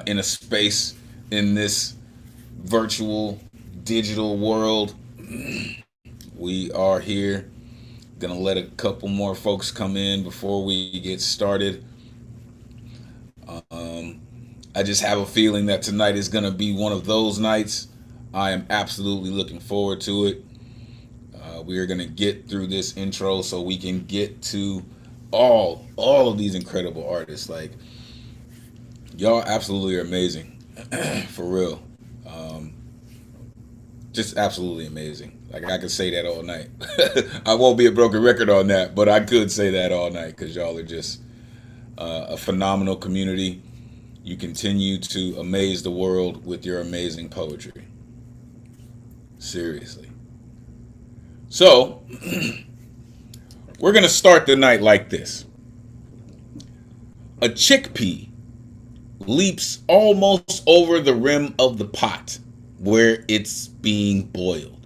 in a space in this virtual digital world. We are here. Gonna let a couple more folks come in before we get started. Um, I just have a feeling that tonight is gonna be one of those nights. I am absolutely looking forward to it. We are gonna get through this intro so we can get to all of these incredible artists. Like, y'all absolutely are amazing, for real. Um, just absolutely amazing. Like, I could say that all night. I won't be a broken record on that, but I could say that all night because y'all are just a phenomenal community. You continue to amaze the world with your amazing poetry. Seriously. So, we're going to start the night like this. A chickpea leaps almost over the rim of the pot where it's being boiled.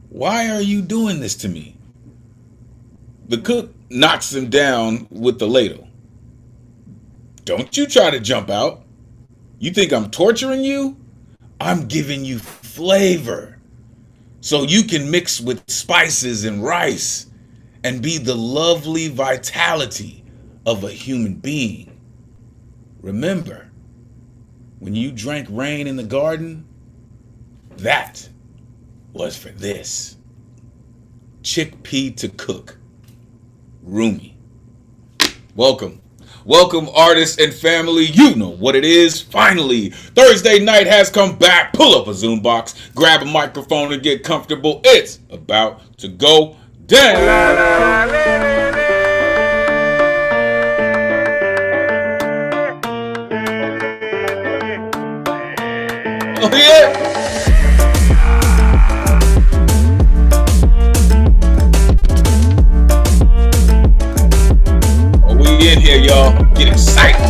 Why are you doing this to me? The cook knocks him down with the ladle. Don't you try to jump out. You think I'm torturing you? I'm giving you flavor so you can mix with spices and rice and be the lovely vitality of a human being. Remember, when you drank rain in the garden, that was for this. Chickpea to cook. Rumi. Welcome. Welcome, artists and family. You know what it is. Finally, Thursday night has come back. Pull up a Zoom box, grab a microphone, and get comfortable. It's about to go down. Oh, yeah. Oh, we in here, y'all. Get excited.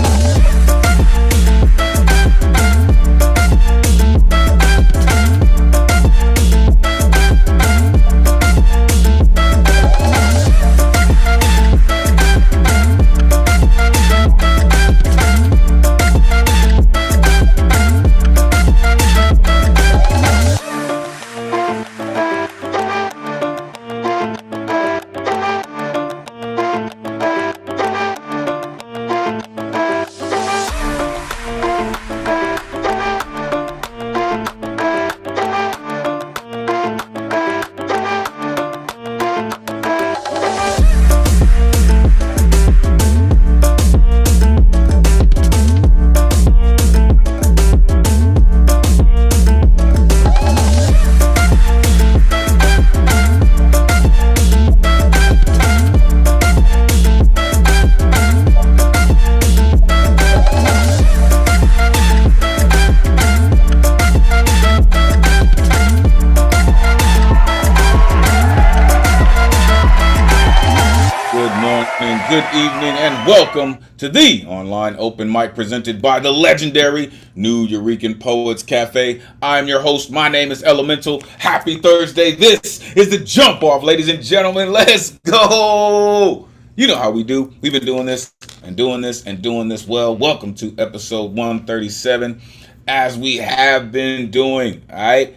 Good evening and welcome to the online open mic presented by the legendary New Eurekan Poets Cafe. I'm your host. My name is Elemen2al. Happy Thursday. This is the jump off, ladies and gentlemen. Let's go. You know how we do. We've been doing this and doing this and doing this well. Welcome to episode 137, as we have been doing, all right?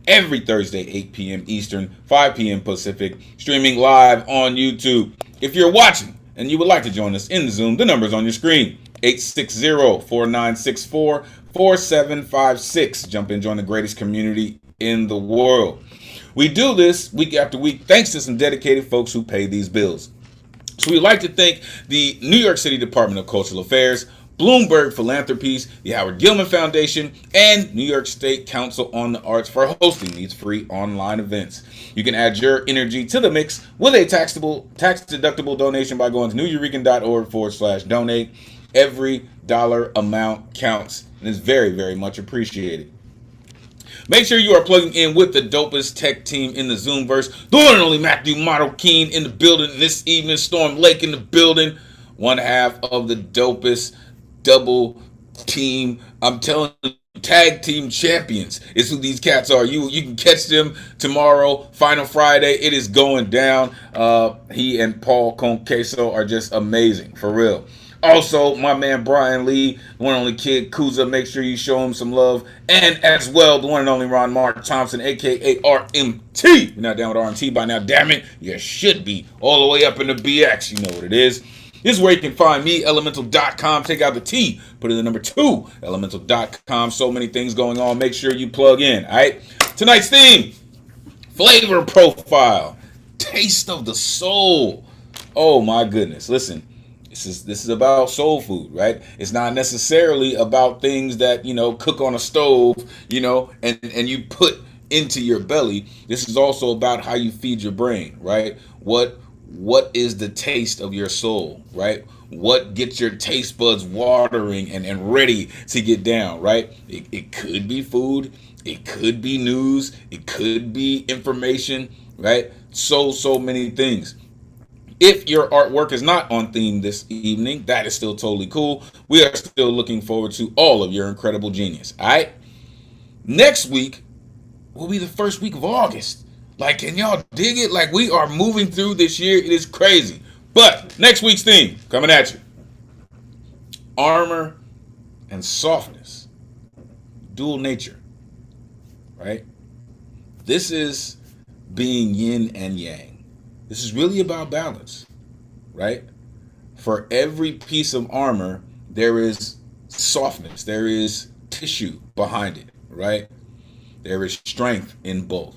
Every Thursday, 8 p.m. Eastern, 5 p.m. Pacific, streaming live on YouTube. If you're watching and you would like to join us in the Zoom, the number's on your screen, 860-4964-4756. Jump in, join the greatest community in the world. We do this week after week thanks to some dedicated folks who pay these bills. So we'd like to thank the New York City Department of Cultural Affairs, Bloomberg Philanthropies, the Howard Gilman Foundation, and New York State Council on the Arts for hosting these free online events. You can add your energy to the mix with a tax-deductible donation by going to newyourekan.org/donate. Every dollar amount counts and is very, very much appreciated. Make sure you are plugging in with the dopest tech team in the Zoomverse. The one and only Matthew Model Keen in the building this evening. Storm Lake in the building. One half of the dopest double team. I'm telling you, tag team champions is who these cats are. You can catch them tomorrow, Final Friday. It is going down. He and Paul Conqueso are just amazing, for real. Also, my man Brian Lee, the one and only Kid Kuzma, make sure you show him some love. And as well, the one and only Ron Mark Thompson, aka RMT. You're not down with RMT by now, damn it. You should be. All the way up in the BX. You know what it is. This is where you can find me, Elemental.com. Take out the T, put in the number 2, Elemental.com. So many things going on. Make sure you plug in. All right. Tonight's theme, flavor profile, taste of the soul. Oh my goodness. Listen. This is about soul food, right? It's not necessarily about things that, cook on a stove, and you put into your belly. This is also about how you feed your brain, right? What is the taste of your soul, right? What gets your taste buds watering and ready to get down, right? It could be food. It could be news. It could be information, right? So many things. If your artwork is not on theme this evening, that is still totally cool. We are still looking forward to all of your incredible genius. All right? Next week will be the first week of August. Like, can y'all dig it? Like, we are moving through this year. It is crazy. But next week's theme, coming at you. Armor and softness. Dual nature. Right? This is being yin and yang. This is really about balance, right? For every piece of armor, there is softness. There is tissue behind it, right? There is strength in both.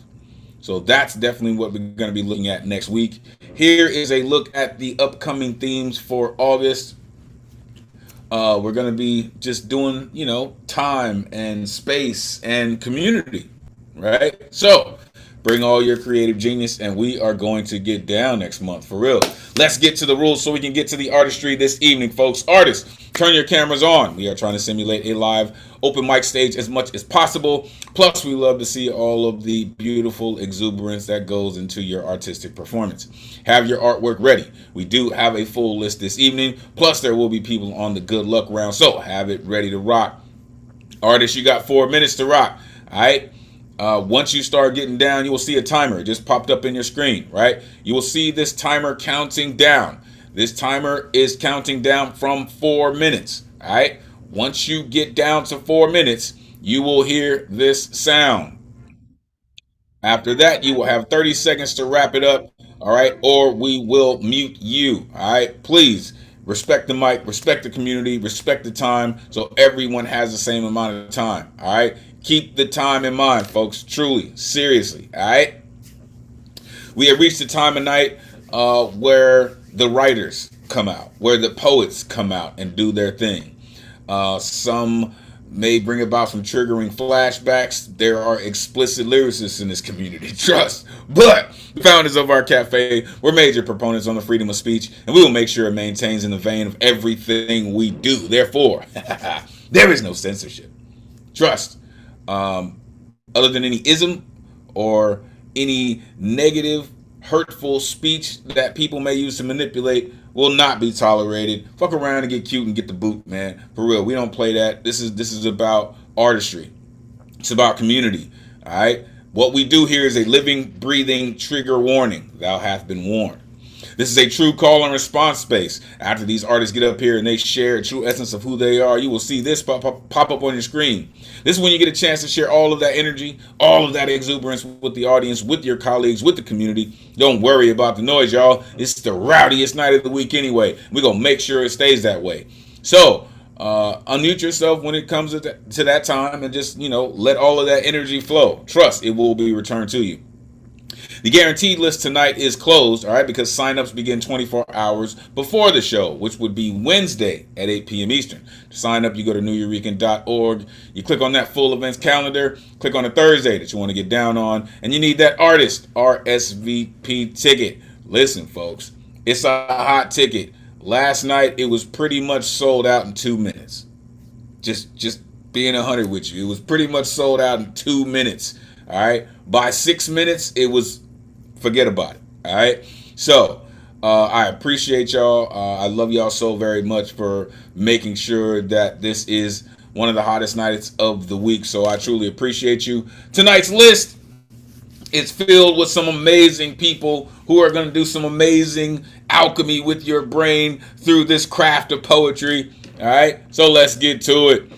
So that's definitely what we're going to be looking at next week. Here is a look at the upcoming themes for August. We're going to be just doing, time and space and community, right? So bring all your creative genius, and we are going to get down next month, for real. Let's get to the rules so we can get to the artistry this evening, folks. Artists, turn your cameras on. We are trying to simulate a live open mic stage as much as possible. Plus, we love to see all of the beautiful exuberance that goes into your artistic performance. Have your artwork ready. We do have a full list this evening. Plus, there will be people on the good luck round, so have it ready to rock. Artists, you got 4 minutes to rock, all right? Once you start getting down, you will see a timer. It just popped up in your screen, right? You will see this timer counting down. This timer is counting down from 4 minutes, all right? Once you get down to 4 minutes, you will hear this sound. After that, you will have 30 seconds to wrap it up, all right? Or we will mute you, all right? Please respect the mic, respect the community, respect the time, so everyone has the same amount of time, all right? Keep the time in mind, folks. Truly, seriously, all right? We have reached the time of night where the writers come out, where the poets come out and do their thing. Some may bring about some triggering flashbacks. There are explicit lyricists in this community, trust. But the founders of our cafe, we're major proponents on the freedom of speech, and we will make sure it maintains in the vein of everything we do. Therefore, there is no censorship. Trust. Other than any ism or any negative, hurtful speech that people may use to manipulate will not be tolerated. Fuck around and get cute and get the boot, man. For real, we don't play that. This is about artistry. It's about community, all right? What we do here is a living, breathing trigger warning. Thou hath been warned. This is a true call and response space. After these artists get up here and they share a true essence of who they are, you will see this pop up on your screen. This is when you get a chance to share all of that energy, all of that exuberance with the audience, with your colleagues, with the community. Don't worry about the noise, y'all. It's the rowdiest night of the week anyway. We're going to make sure it stays that way. So, unmute yourself when it comes to that time and just, let all of that energy flow. Trust, it will be returned to you. The guaranteed list tonight is closed, all right, because signups begin 24 hours before the show, which would be Wednesday at 8 p.m. Eastern. To sign up, you go to neweurekan.org. You click on that full events calendar, click on a Thursday that you want to get down on, and you need that artist RSVP ticket. Listen, folks, it's a hot ticket. Last night, it was pretty much sold out in 2 minutes. Just being 100 with you. It was pretty much sold out in 2 minutes. All right. By 6 minutes, it was forget about it. All right. So I appreciate y'all. I love y'all so very much for making sure that this is one of the hottest nights of the week. So I truly appreciate you. Tonight's list It's filled with some amazing people who are going to do some amazing alchemy with your brain through this craft of poetry. All right, so let's get to it.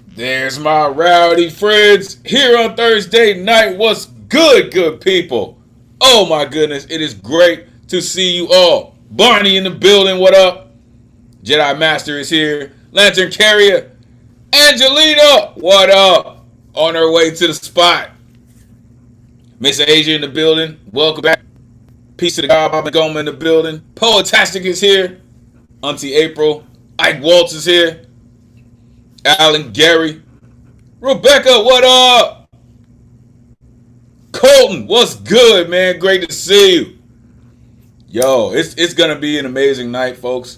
There's my rowdy friends here on Thursday night. What's good, good people? Oh my goodness, it is great to see you all. Barney in the building, what up? Jedi Master is here. Lantern Carrier, Angelina, what up? On her way to the spot. Miss Asia in the building, welcome back. Peace to the God, Baba Goma in the building. Poetastic is here. Auntie April. Ike Waltz is here. Alan Gary. Rebecca, what up? Colton, what's good, man? Great to see you. Yo, it's gonna be an amazing night, folks.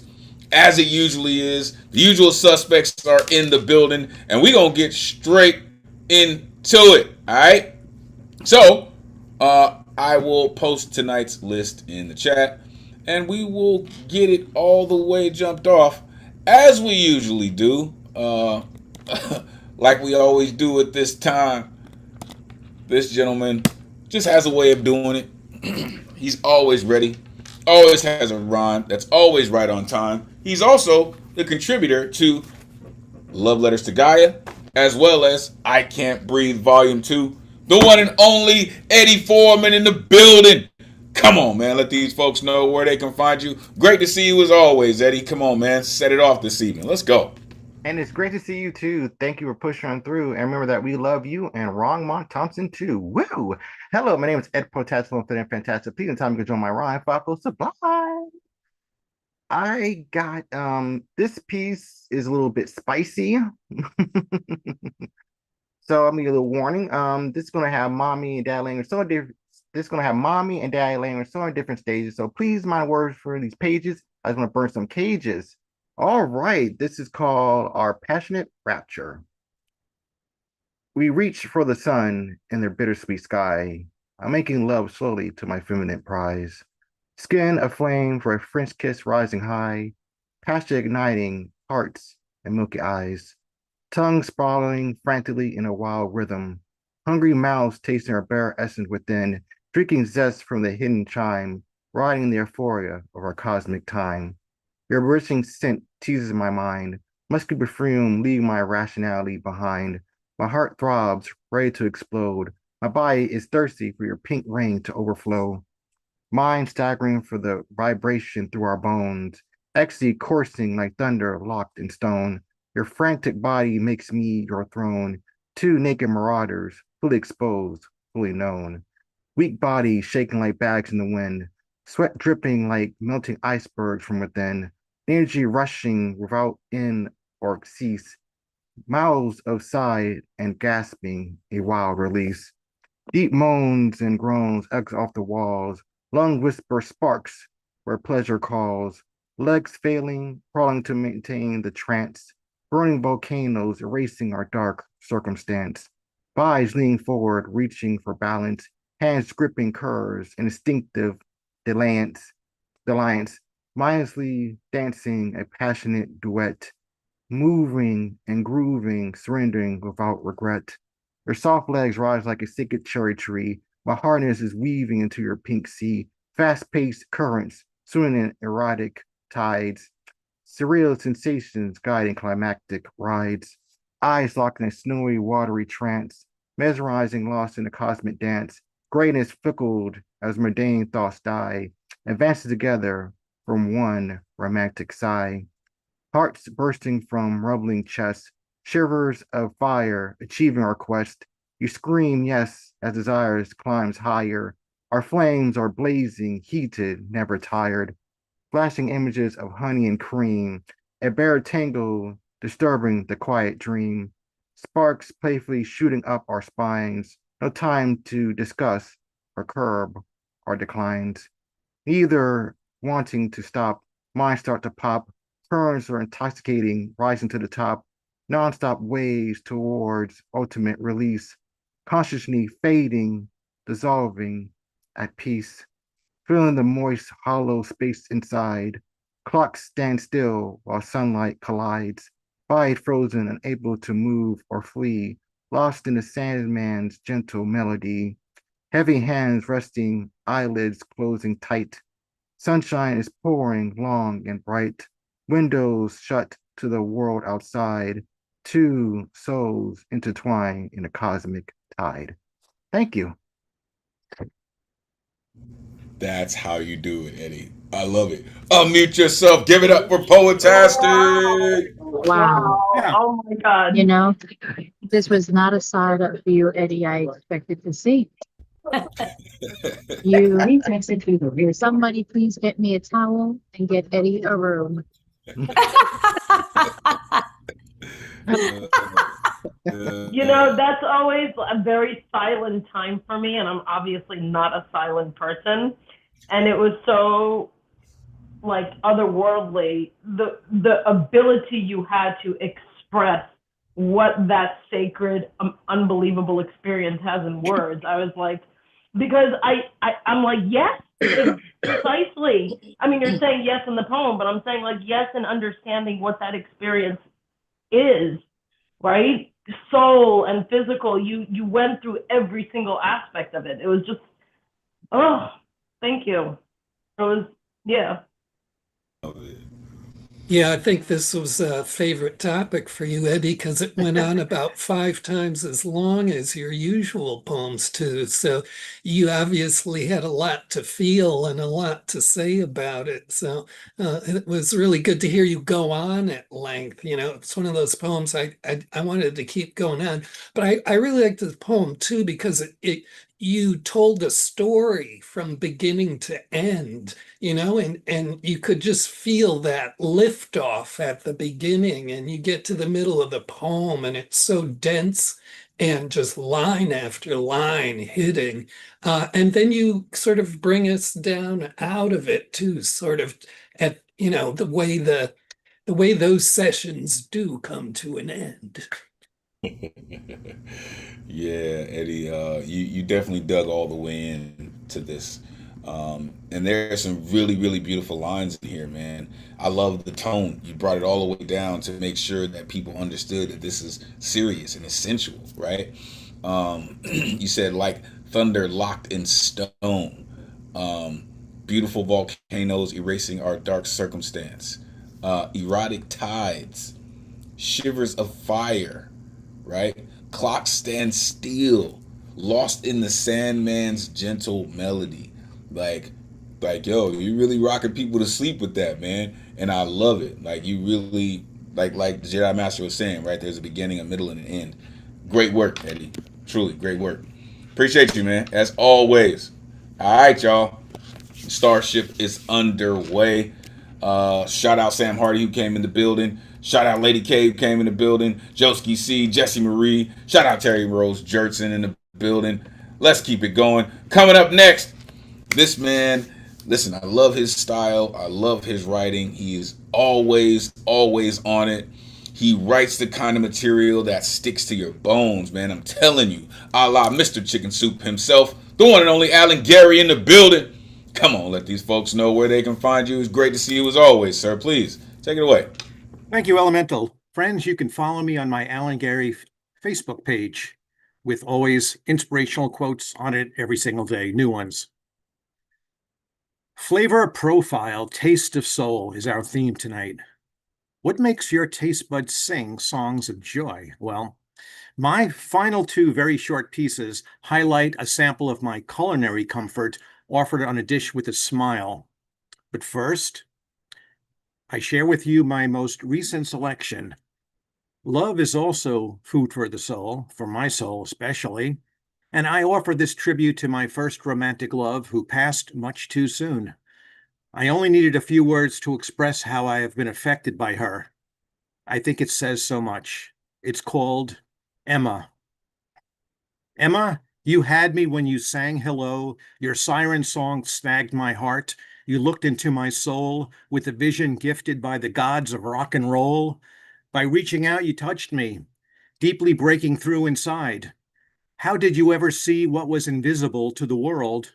As it usually is. The usual suspects are in the building, and we gonna get straight into it. Alright? So, I will post tonight's list in the chat, and we will get it all the way jumped off, as we usually do. Like we always do at this time. This gentleman just has a way of doing it. He's always ready, always has a rhyme that's always right on time. He's also the contributor to Love Letters to Gaia, as well as I Can't Breathe Volume 2. The one and only Eddie Foreman in the building. Come on, man. Let these folks know where they can find you. Great to see you as always, Eddie. Come on, man. Set it off this evening. Let's go. And it's great to see you too. Thank you for pushing on through. And remember that we love you and Mont Thompson too. Woo! Hello, my name is Ed Protatical and Fit and Fantastic. Please, time you can join my rhyme. Follow Sublime. I got this piece is a little bit spicy. So I'm gonna give a little warning. This is gonna have mommy and dad language so different. This is gonna have mommy and dad language so in different stages. So please mind words for these pages. I just want to burn some cages. All right, this is called Our Passionate Rapture. We reach for the sun in their bittersweet sky. I'm making love slowly to my feminine prize. Skin aflame for a French kiss rising high, passion igniting hearts and milky eyes. Tongue sprawling frantically in a wild rhythm. Hungry mouths tasting our bare essence within, drinking zest from the hidden chime, riding the euphoria of our cosmic time. Your bewitching scent teases my mind. Musky perfume leave my rationality behind. My heart throbs, ready to explode. My body is thirsty for your pink rain to overflow. Mind staggering for the vibration through our bones. Ecstasy coursing like thunder locked in stone. Your frantic body makes me your throne. Two naked marauders, fully exposed, fully known. Weak bodies shaking like bags in the wind. Sweat dripping like melting icebergs from within. Energy rushing without end or cease. Mouths of sigh and gasping, a wild release. Deep moans and groans echo off the walls. Lung whisper sparks where pleasure calls. Legs failing, crawling to maintain the trance. Burning volcanoes erasing our dark circumstance. Bodies leaning forward, reaching for balance. Hands gripping curves, instinctive defiance. Mindlessly dancing a passionate duet. Moving and grooving, surrendering without regret. Your soft legs rise like a sacred cherry tree. My harness is weaving into your pink sea. Fast-paced currents, swimming in erotic tides. Surreal sensations guiding climactic rides. Eyes locked in a snowy, watery trance. Mesmerizing, lost in the cosmic dance. Greatness fickled as mundane thoughts die. Advances together from one romantic sigh. Hearts bursting from rumbling chests, shivers of fire achieving our quest. You scream yes as desires climbs higher. Our flames are blazing, heated, never tired. Flashing images of honey and cream, a bare tangle disturbing the quiet dream. Sparks playfully shooting up our spines. No time to discuss or curb our declines. Neither wanting to stop, minds start to pop. Currents are intoxicating, rising to the top. Nonstop waves towards ultimate release. Consciously fading, dissolving at peace. Feeling the moist, hollow space inside. Clocks stand still while sunlight collides. Body frozen, unable to move or flee. Lost in the Sandman's gentle melody. Heavy hands resting, eyelids closing tight. Sunshine is pouring long and bright. Windows shut to the world outside. Two souls intertwine in a cosmic tide. Thank you. That's how you do it, Eddie. I love it. Unmute yourself. Give it up for Poetastic. Wow. Yeah. Oh my God. You know, this was not a side of you, Eddie, I expected to see. Somebody please get me a towel and get Eddie a room. You know, that's always a very silent time for me, and I'm obviously not a silent person. And it was so like otherworldly, the ability you had to express what that sacred, unbelievable experience has in words. I was like, because I'm like, yes, precisely. I mean, you're saying yes in the poem, but I'm saying like yes in understanding what that experience is, right? Soul and physical. You went through every single aspect of it. It was just, oh, thank you. It was, yeah. Yeah, I think this was a favorite topic for you, Eddie, because it went on about 5 times as long as your usual poems, too. So you obviously had a lot to feel and a lot to say about it. So it was really good to hear you go on at length. You know, it's one of those poems I wanted to keep going on. But I really liked the poem, too, because you told a story from beginning to end, you know, and you could just feel that lift off at the beginning, and you get to the middle of the poem and it's so dense and just line after line hitting. And then you sort of bring us down out of it too, sort of at, you know, the way those sessions do come to an end. Yeah, Eddie, you definitely dug all the way into this. And there are some really, really beautiful lines in here, man. I love the tone. You brought it all the way down to make sure that people understood that this is serious and essential, right? You said, like thunder locked in stone, beautiful volcanoes erasing our dark circumstance, erotic tides, shivers of fire, right? Clock stands still, lost in the Sandman's gentle melody. Like, yo, you really rocking people to sleep with that, man. And I love it. Like, you really, like the Jedi Master was saying, right? There's a beginning, a middle, and an end. Great work, Eddie. Truly, great work. Appreciate you, man. As always. All right, y'all. Starship is underway. Shout out Sam Hardy who came in the building. Shout out Lady K who came in the building. Joski C, Jesse Marie. Shout out Terry Rose Jertson in the building. Let's keep it going. Coming up next, this man, listen, I love his style. I love his writing. He is always, always on it. He writes the kind of material that sticks to your bones, man. I'm telling you. A la Mr. Chicken Soup himself, the one and only Alan Gary in the building. Come on, let these folks know where they can find you. It's great to see you as always, sir. Please, take it away. Thank you, Elemental. Friends, you can follow me on my Alan Gary Facebook page with always inspirational quotes on it every single day, new ones. Flavor profile, taste of soul is our theme tonight. What makes your taste buds sing songs of joy? Well, my final 2 very short pieces highlight a sample of my culinary comfort offered on a dish with a smile. But first, I share with you my most recent selection. Love is also food for the soul, for my soul especially, and I offer this tribute to my first romantic love who passed much too soon. I only needed a few words to express how I have been affected by her. I think it says so much. It's called Emma. Emma, you had me when you sang hello. Your siren song snagged my heart. You looked into my soul with a vision gifted by the gods of rock and roll. By reaching out, you touched me, deeply breaking through inside. How did you ever see what was invisible to the world?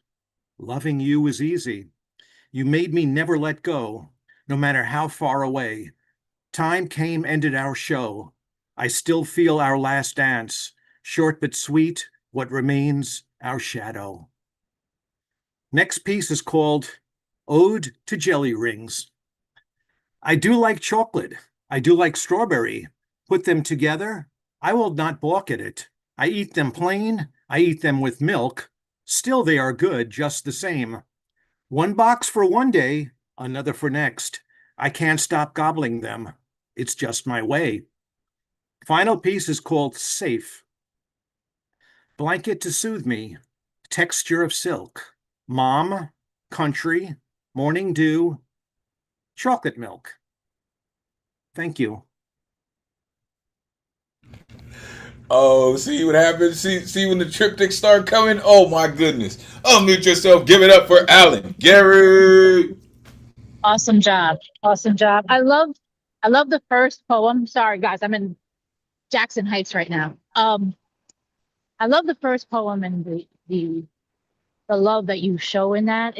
Loving you was easy. You made me never let go, no matter how far away. Time came, ended our show. I still feel our last dance, short but sweet, what remains, our shadow. Next piece is called Ode to Jelly Rings. I do like chocolate. I do like strawberry. Put them together, I will not balk at it. I eat them plain. I eat them with milk. Still they are good just the same. One box for one day, another for next. I can't stop gobbling them. It's just my way. Final piece is called Safe. Blanket to soothe me. Texture of silk. Mom, country, morning dew, chocolate milk. Thank you. Oh, see what happens? See when the triptychs start coming? Oh my goodness. Unmute yourself. Give it up for Alan. Gary. Awesome job. Awesome job. I love the first poem. Sorry guys, I'm in Jackson Heights right now. I love the first poem and the love that you show in that.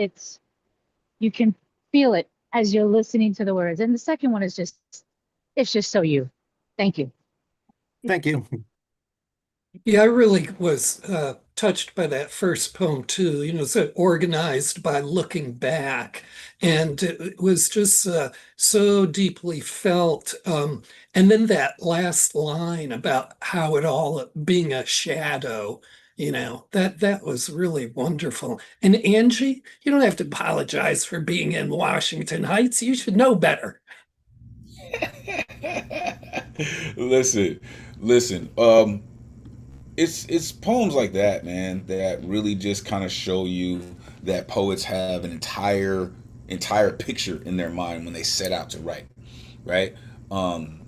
You can feel it as you're listening to the words. And the second one is it's just so you. Thank you. Thank you. Yeah, I really was touched by that first poem too. So organized by looking back, and it was just so deeply felt. And then that last line about how it all being a shadow, that was really wonderful. And Angie, you don't have to apologize for being in Washington Heights. You should know better. Listen. It's poems like that, man, that really just kind of show you that poets have an entire picture in their mind when they set out to write, right? And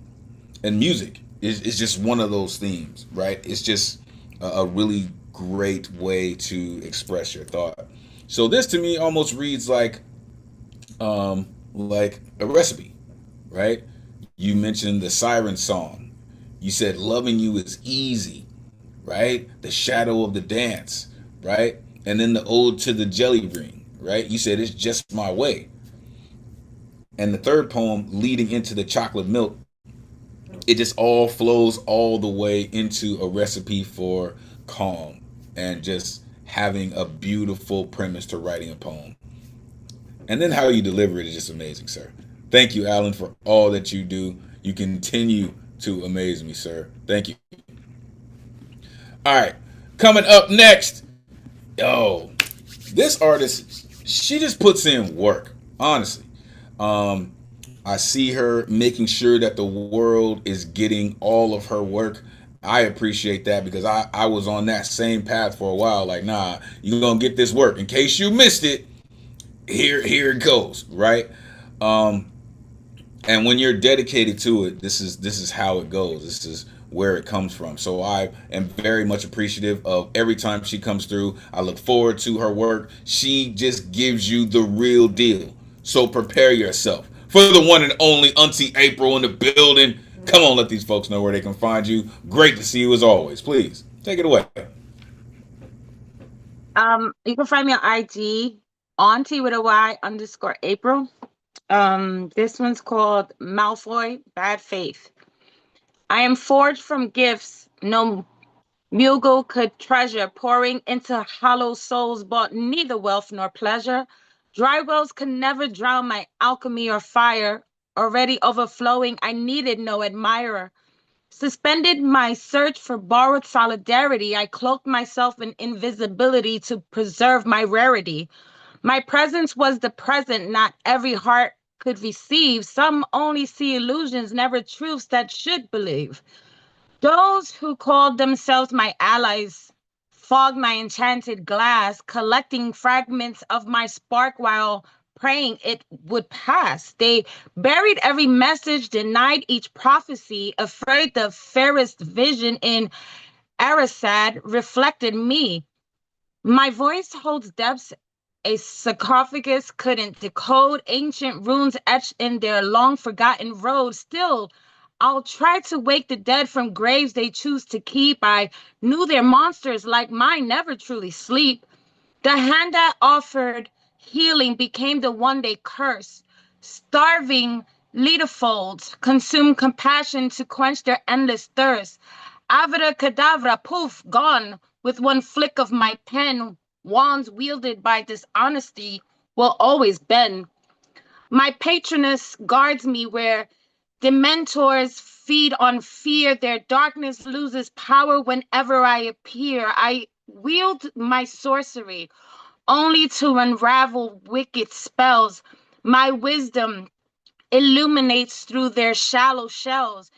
music is just one of those themes, right? It's just a really great way to express your thought. So this to me almost reads like a recipe, right? You mentioned the siren song. You said loving you is easy, right? The shadow of the dance, right? And then the ode to the jelly ring, right? You said it's just my way. And the third poem leading into the chocolate milk, it just all flows all the way into a recipe for calm and just having a beautiful premise to writing a poem. And then how you deliver it is just amazing, sir. Thank you, Alan, for all that you do. You continue to amaze me, sir. Thank you. All right, coming up next, this artist, she just puts in work, honestly. I see her making sure that the world is getting all of her work. I appreciate that because I was on that same path for a while. Like, nah, you're going to get this work. In case you missed it, here it goes, right? And when you're dedicated to it, this is how it goes. This is where it comes from. So I am very much appreciative of every time she comes through. I look forward to her work. She just gives you the real deal. So prepare yourself for the one and only Auntie April in the building. Come on, let these folks know where they can find you. Great to see you as always. Please take it away. You can find me on IG, Auntie with a Y _April. This one's called Malfoy, Bad Faith. I am forged from gifts no Mughal could treasure, pouring into hollow souls, bought neither wealth nor pleasure. Dry wells could never drown my alchemy or fire. Already overflowing, I needed no admirer. Suspended my search for borrowed solidarity, I cloaked myself in invisibility to preserve my rarity. My presence was the present not every heart could receive. Some only see illusions, never truths that should believe. Those who called themselves my allies fogged my enchanted glass, collecting fragments of my spark while praying it would pass. They buried every message, denied each prophecy, afraid the fairest vision in Arasad reflected me. My voice holds depths a sarcophagus couldn't decode, ancient runes etched in their long forgotten road. Still, I'll try to wake the dead from graves they choose to keep. I knew their monsters like mine never truly sleep. The hand that offered healing became the one they curse. Starving leaderfolds consumed compassion to quench their endless thirst. Avada kedavra, poof, gone with one flick of my pen. wands wielded by dishonesty will always bend. My patroness guards me where dementors feed on fear. Their darkness loses power whenever I appear. I wield my sorcery only to unravel wicked spells. My wisdom illuminates through their shallow shells.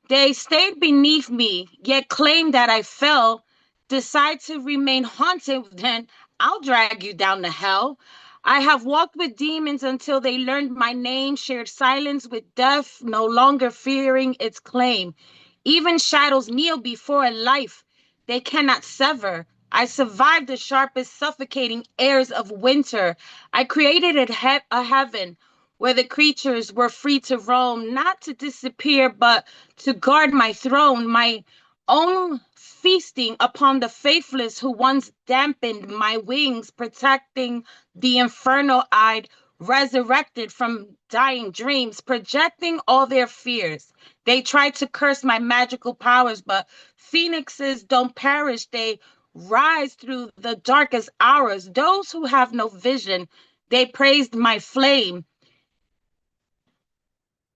They stayed beneath me, yet claim that I fell. Decide to remain haunted, then I'll drag you down to hell. I have walked with demons until they learned my name, shared silence with death, no longer fearing its claim. Even shadows kneel before a life they cannot sever. I survived the sharpest suffocating airs of winter. I created a heaven where the creatures were free to roam, not to disappear, but to guard my throne, my own feasting upon the faithless who once dampened my wings, protecting the infernal-eyed, resurrected from dying dreams, projecting all their fears. They tried to curse my magical powers, but phoenixes don't perish. They rise through the darkest hours. Those who have no vision, they praised my flame.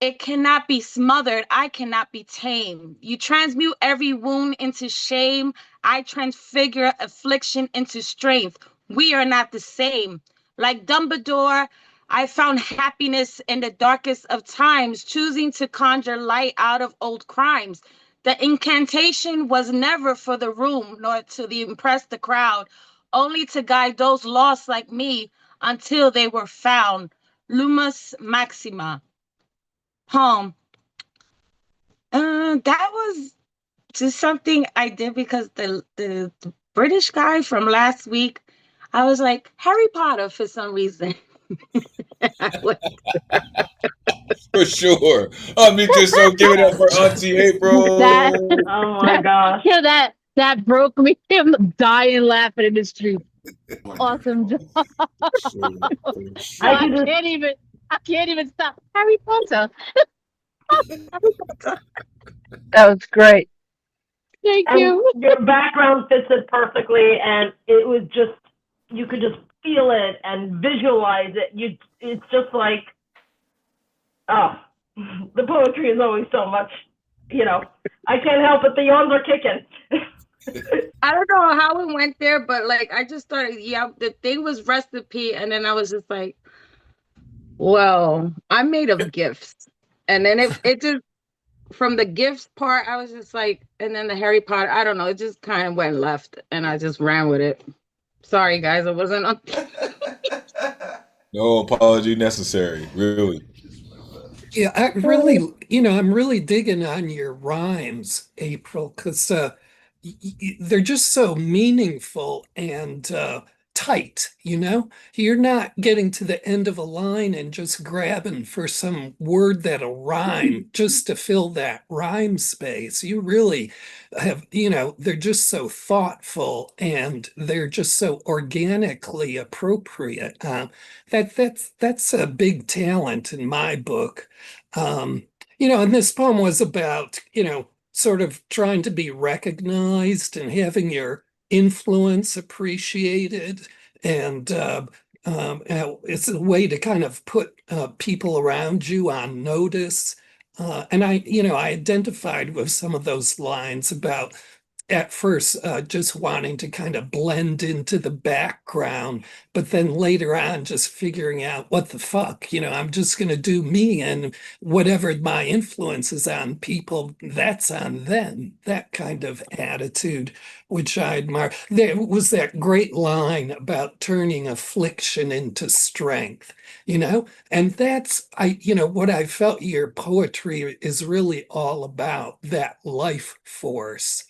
It cannot be smothered. I cannot be tamed. You transmute every wound into shame. I transfigure affliction into strength. We are not the same. Like Dumbledore, I found happiness in the darkest of times, choosing to conjure light out of old crimes. The incantation was never for the room, nor to impress the crowd, only to guide those lost like me until they were found. Lumus Maxima. Home. That was just something I did because the British guy from last week, I was like, Harry Potter for some reason. For sure. Me too. So give it up for Auntie April. Oh my gosh. Yeah, that broke me. I'm dying laughing in the street. Awesome job. I can't even stop. Harry Potter. That was great. Thank And you. your background fits it perfectly, and it was just, you could just feel it and visualize it. It's just like, oh, the poetry is always so much, I can't help it. The yawns are kicking. I don't know how it went there, but like I just started, the thing was recipe, and then I was just like, well, I'm made of gifts. And then it just, from the gifts part, I was just like, and then the Harry Potter, I don't know, it just kind of went left, and I just ran with it. Sorry, guys, I wasn't on. No apology necessary, really. Yeah, I'm really digging on your rhymes, April, because they're just so meaningful and tight, You're not getting to the end of a line and just grabbing for some word that'll rhyme just to fill that rhyme space. You really have, they're just so thoughtful and they're just so organically appropriate. That's a big talent in my book. And this poem was about, sort of trying to be recognized and having your influence appreciated. And it's a way to kind of put people around you on notice. And I identified with some of those lines about at first just wanting to kind of blend into the background, but then later on just figuring out what the fuck, I'm just going to do me, and whatever my influence is on people, that's on them. That kind of attitude, which I admire. There was that great line about turning affliction into strength, and that's what I felt your poetry is really all about, that life force.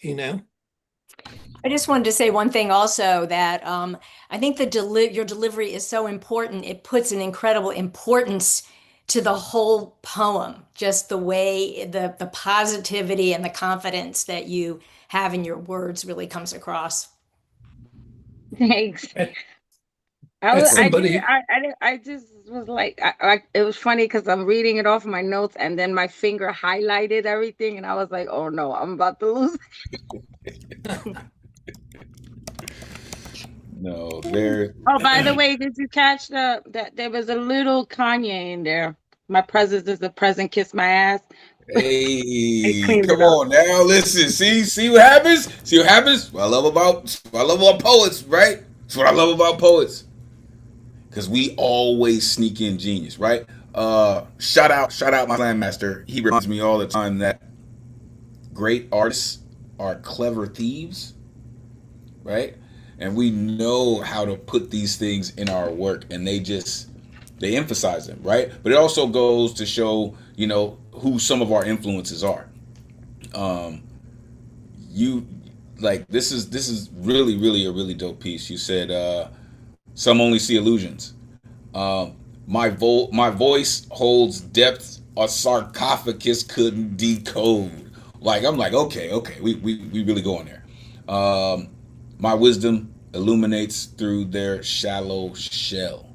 I just wanted to say one thing also, that I think your delivery is so important. It puts an incredible importance to the whole poem, just the way the positivity and the confidence that you have in your words really comes across. Thanks. I just was like, it was funny because I'm reading it off my notes, and then my finger highlighted everything, and I was like, oh no, I'm about to lose. No, there. Oh, by the way, did you catch that there was a little Kanye in there? My presence is a present, kiss my ass. They Hey, cleaned come it up. on now. Listen, see what happens. See what happens. What I love about poets, right? That's what I love about poets. Because we always sneak in genius, right? Shout out my slam master. He reminds me all the time that great artists are clever thieves, right? And we know how to put these things in our work, and they emphasize them, right? But it also goes to show, who some of our influences are. Um, you like this is really really a really dope piece. You said some only see illusions. My voice holds depth a sarcophagus couldn't decode. Like I'm like, okay, we really going there. My wisdom illuminates through their shallow shell.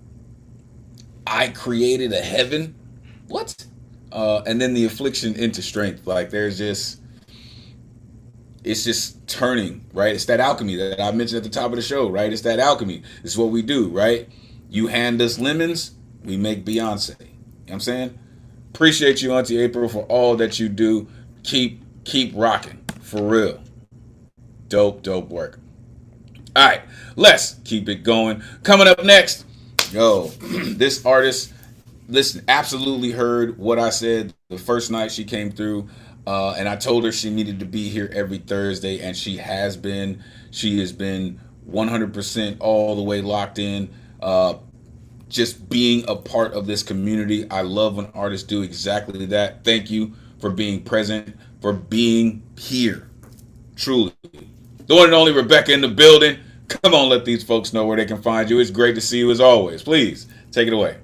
I created a heaven. What? And then the affliction into strength. Like it's just turning, right? It's that alchemy that I mentioned at the top of the show, right? It's that alchemy. It's what we do, right? You hand us lemons, we make Beyonce. You know what I'm saying? Appreciate you, Auntie April, for all that you do. Keep rocking. For real. Dope work. All right, let's keep it going. Coming up next, this artist, listen, absolutely heard what I said the first night she came through. And I told her she needed to be here every Thursday, and she has been. She has been 100% all the way locked in. Just being a part of this community. I love when artists do exactly that. Thank you for being present, for being here. Truly. The one and only Rebecca in the building. Come on, let these folks know where they can find you. It's great to see you as always. Please, take it away.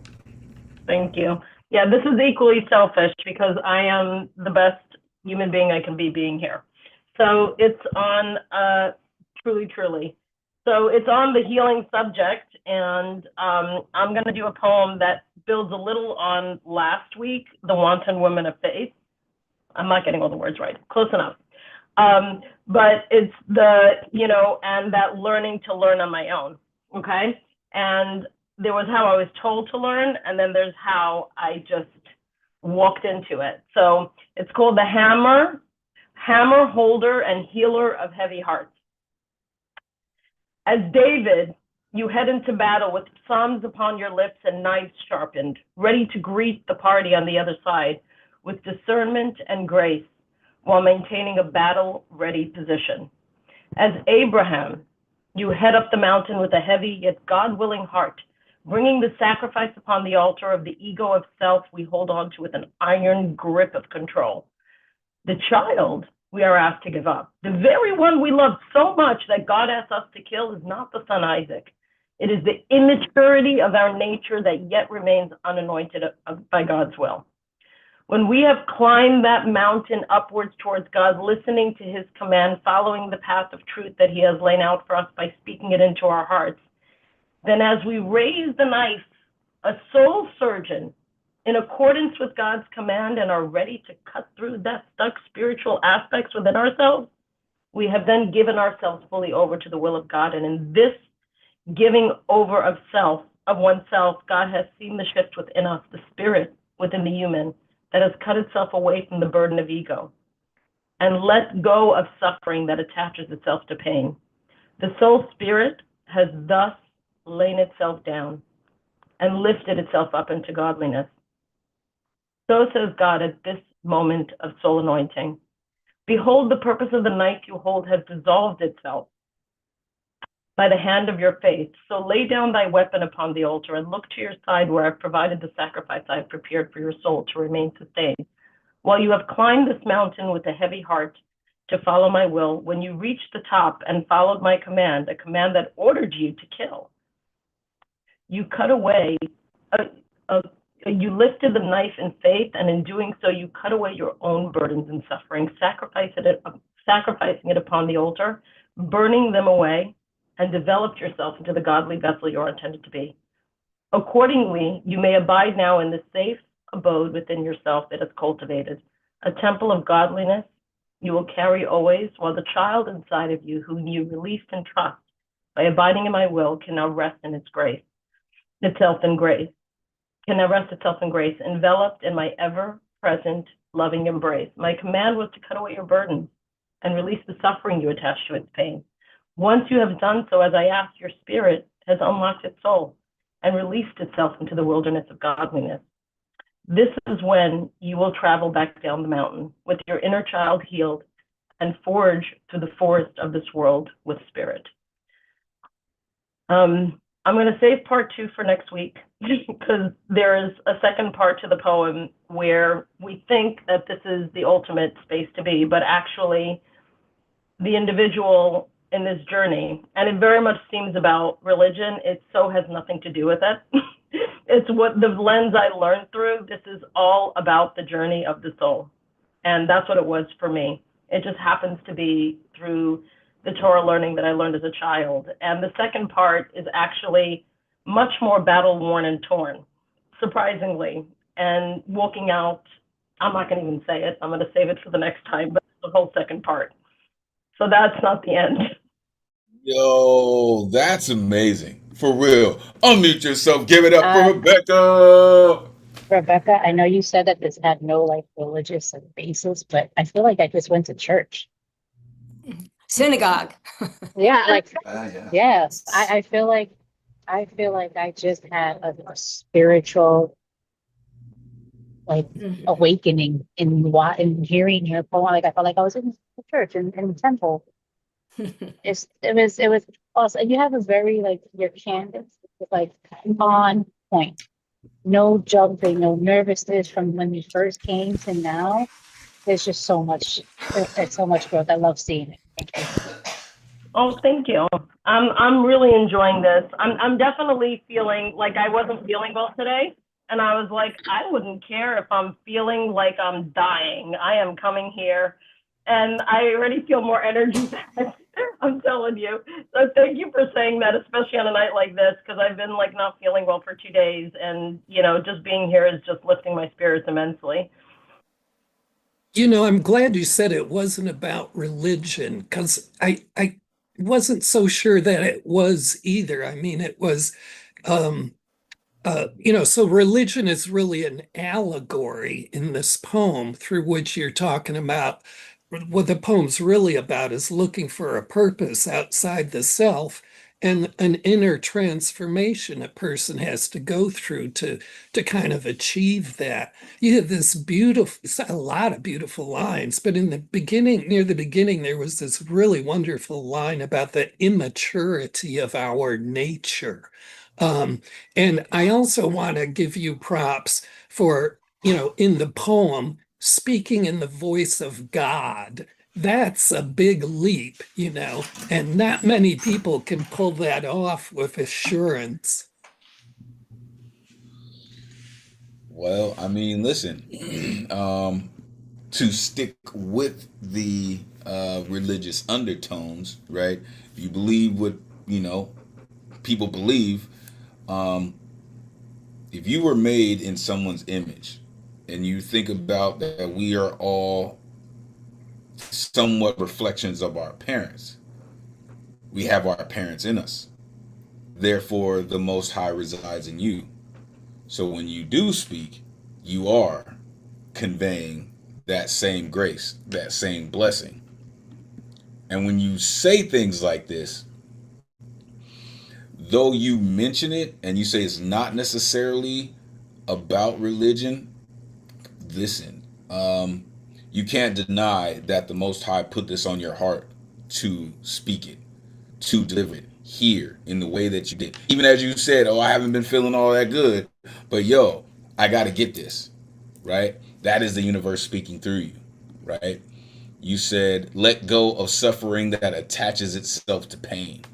Thank you. Yeah, this is equally selfish because I am the best human being I can be being here. So it's on truly. So it's on the healing subject, and I'm going to do a poem that builds a little on last week, The Wanton Women of Faith. I'm not getting all the words right. Close enough. But it's and that learning to learn on my own. Okay. And there was how I was told to learn, and then there's how I just walked into it. So it's called the hammer holder and healer of heavy hearts. As David, you head into battle with psalms upon your lips and knives sharpened, ready to greet the party on the other side with discernment and grace while maintaining a battle-ready position. As Abraham, you head up the mountain with a heavy yet God-willing heart, bringing the sacrifice upon the altar of the ego of self we hold on to with an iron grip of control. The child we are asked to give up, the very one we love so much that God asks us to kill, is not the son Isaac. It is the immaturity of our nature that yet remains unanointed by God's will. When we have climbed that mountain upwards towards God, listening to his command, following the path of truth that he has laid out for us by speaking it into our hearts, then as we raise the knife, a soul surgeon, in accordance with God's command, and are ready to cut through that stuck spiritual aspects within ourselves, we have then given ourselves fully over to the will of God. And in this giving over of oneself, God has seen the shift within us, the spirit within the human, that has cut itself away from the burden of ego and let go of suffering that attaches itself to pain. The soul spirit has thus lain itself down and lifted itself up into godliness. So says God at this moment of soul anointing. Behold, the purpose of the knife you hold has dissolved itself by the hand of your faith. So lay down thy weapon upon the altar and look to your side where I've provided the sacrifice I have prepared for your soul to remain sustained. While you have climbed this mountain with a heavy heart to follow my will, when you reached the top and followed my command, a command that ordered you to kill, you cut away, you lifted the knife in faith, and in doing so, you cut away your own burdens and suffering, sacrificing it upon the altar, burning them away, and developed yourself into the godly vessel you are intended to be. Accordingly, you may abide now in the safe abode within yourself that is cultivated, a temple of godliness you will carry always, while the child inside of you, whom you released in trust, by abiding in my will, can now rest in its grace, itself in grace, can now rest itself in grace, enveloped in my ever-present loving embrace. My command was to cut away your burdens and release the suffering you attach to its pain. Once you have done so, as I asked, your spirit has unlocked its soul and released itself into the wilderness of godliness. This is when you will travel back down the mountain with your inner child healed and forge through the forest of this world with spirit. I'm going to save part 2 for next week because there is a second part to the poem where we think that this is the ultimate space to be, but actually the individual in this journey, and it very much seems about religion, it so has nothing to do with it. It's what the lens I learned through. This is all about the journey of the soul. And that's what it was for me. It just happens to be through the Torah learning that I learned as a child. And the second part is actually much more battle worn and torn, surprisingly. And walking out, I'm not going to even say it. I'm going to save it for the next time, but the whole second part. So that's not the end. Yo, that's amazing. For real. Unmute yourself. Give it up for Uh, Rebecca. Rebecca, I know you said that this had no like religious basis, but I feel like I just went to church. Synagogue. Yeah, like Yeah. yes, I feel like I just had a spiritual like awakening in hearing your poem. Like I felt like I was in the church in the temple. It was awesome. You have a very like your canvas is like on point. No jumping, no nervousness from when you first came to now. There's just so much. There's so much growth. I love seeing it. Thank you. Oh, thank you. I'm really enjoying this. I'm definitely feeling like I wasn't feeling well today. And I was like, I wouldn't care if I'm feeling like I'm dying. I am coming here and I already feel more energy back. I'm telling you. So thank you for saying that, especially on a night like this, because I've been like not feeling well for 2 days. And, you know, just being here is just lifting my spirits immensely. You know, I'm glad you said it wasn't about religion because I wasn't so sure that it was either. I mean, it was, so religion is really an allegory in this poem through which you're talking about what the poem's really about is looking for a purpose outside the self and an inner transformation a person has to go through to kind of achieve that. You have this a lot of beautiful lines, but in the beginning, near the beginning, there was this really wonderful line about the immaturity of our nature. And I also want to give you props for, in the poem, speaking in the voice of God. That's a big leap, and not many people can pull that off with assurance. Well, I mean, listen, to stick with the religious undertones, right? You believe what, people believe. If you were made in someone's image and you think about that we are all somewhat reflections of our parents, we have our parents in us. Therefore, the Most High resides in you. So when you do speak, you are conveying that same grace, that same blessing. And when you say things like this, though you mention it and you say it's not necessarily about religion, listen, you can't deny that the Most High put this on your heart to speak it, to deliver it here in the way that you did. Even as you said, I haven't been feeling all that good, but I got to get this, right? That is the universe speaking through you, right? You said, let go of suffering that attaches itself to pain.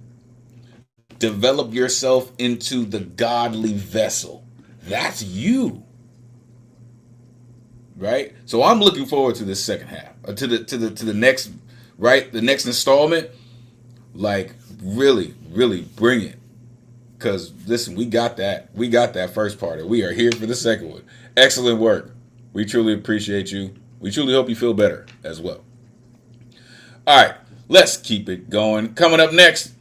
Develop yourself into the godly vessel. That's you. Right? So I'm looking forward to this second half, to the next, right? The next installment. Like really, really bring it. Because listen, we got that. We got that first part. And we are here for the second one. Excellent work. We truly appreciate you. We truly hope you feel better as well. All right, let's keep it going. Coming up next,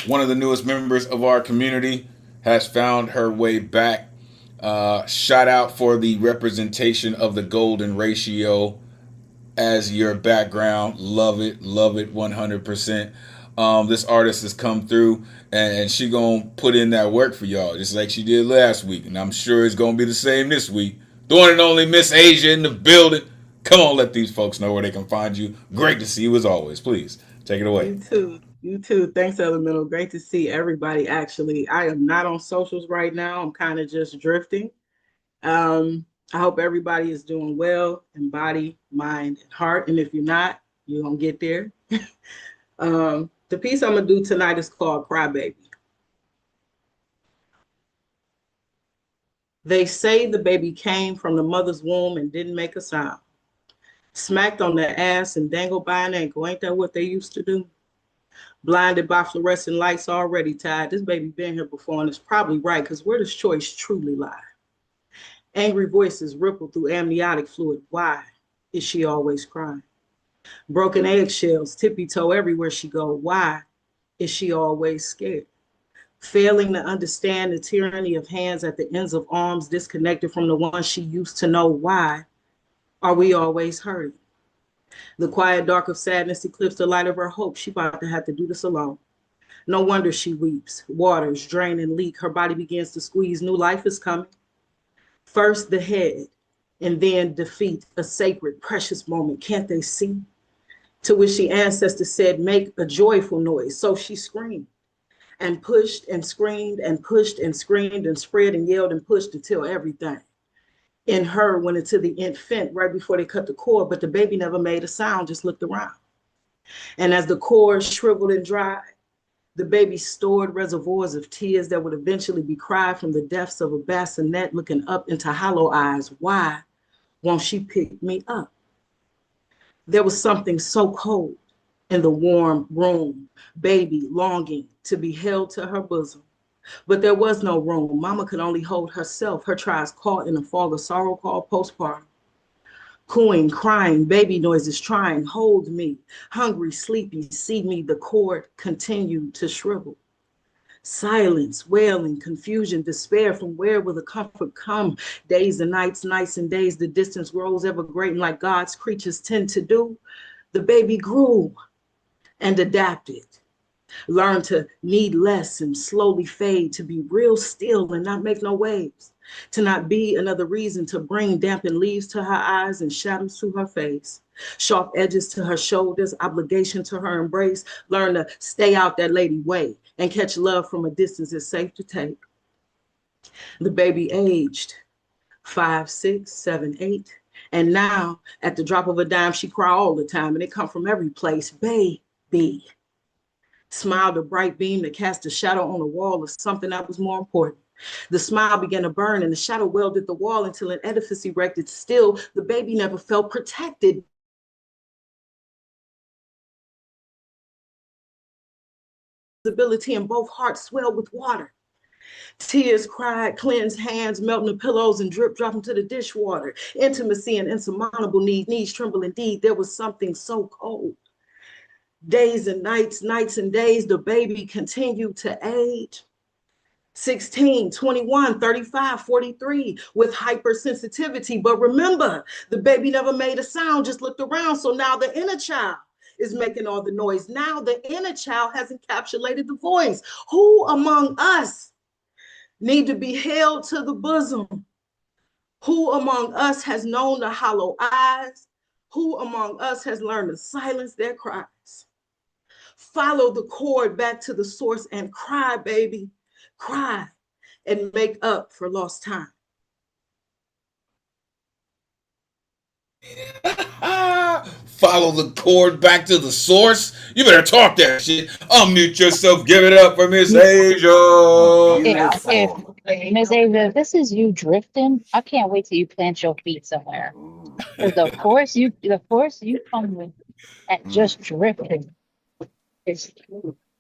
one of the newest members of our community, has found her way back. Shout out for the representation of the golden ratio as your background. Love it 100%. This artist has come through and she gonna put in that work for y'all just like she did last week, and I'm sure it's gonna be the same this week. The one and only Miss Asia in the building. Come on, let these folks know where they can find you. Great to see you as always. Please take it away. You too. Thanks, Elemental. Great to see everybody. Actually, I am not on socials right now. I'm kind of just drifting. I hope everybody is doing well in body, mind, and heart. And if you're not, you're going to get there. The piece I'm going to do tonight is called Crybaby. They say the baby came from the mother's womb and didn't make a sound. Smacked on the ass and dangled by an ankle. Ain't that what they used to do? Blinded by fluorescent lights already tied. This baby been here before and it's probably right, because where does choice truly lie? Angry voices ripple through amniotic fluid. Why is she always crying? Broken eggshells, tippy-toe everywhere she go. Why is she always scared? Failing to understand the tyranny of hands at the ends of arms, disconnected from the one she used to know. Why are we always hurting? The quiet dark of sadness eclipsed the light of her hope. She about to have to do this alone. No wonder she weeps. Waters drain and leak. Her body begins to squeeze. New life is coming. First the head, and then defeat. A sacred, precious moment. Can't they see? To which the ancestor said, make a joyful noise. So she screamed and pushed and screamed and pushed and screamed and spread and yelled and pushed until everything in her went into the infant right before they cut the cord, but the baby never made a sound, just looked around. And as the cord shriveled and dried, the baby stored reservoirs of tears that would eventually be cried from the depths of a bassinet, looking up into hollow eyes. Why won't she pick me up? There was something so cold in the warm room, baby longing to be held to her bosom. But there was no room. Mama could only hold herself, her trials caught in a fog of sorrow called postpartum. Cooing, crying, baby noises trying, hold me, hungry, sleepy, see me, the cord continued to shrivel. Silence, wailing, confusion, despair, from where will the comfort come? Days and nights, nights and days, the distance grows ever great, and like God's creatures tend to do, the baby grew and adapted. Learn to need less and slowly fade, to be real still and not make no waves, to not be another reason to bring dampened leaves to her eyes and shadows to her face, sharp edges to her shoulders, obligation to her embrace. Learn to stay out that lady way and catch love from a distance it's safe to take. The baby aged 5, 6, 7, 8, and now at the drop of a dime she cry all the time, and it come from every place. Baby smiled a bright beam that cast a shadow on the wall of something that was more important. The smile began to burn and the shadow welded the wall until an edifice erected. Still, the baby never felt protected. Ability, and both hearts swelled with water. Tears cried, cleansed hands, melting the pillows and drip dropping to the dishwater. Intimacy and insurmountable need, knees tremble indeed. There was something so cold. Days and nights, nights and days, the baby continued to age. 16, 21, 35, 43 with hypersensitivity. But remember, the baby never made a sound, just looked around. So now the inner child is making all the noise. Now the inner child has encapsulated the voice. Who among us need to be held to the bosom? Who among us has known the hollow eyes? Who among us has learned to silence their cries? Follow the cord back to the source and cry, baby, cry and make up for lost time. Follow the cord back to the source. You better talk that shit. Unmute yourself. Give it up for Miss Asia. If Ms. Ava, if this is you drifting, I can't wait till you plant your feet somewhere. Because the force you come with at just drifting is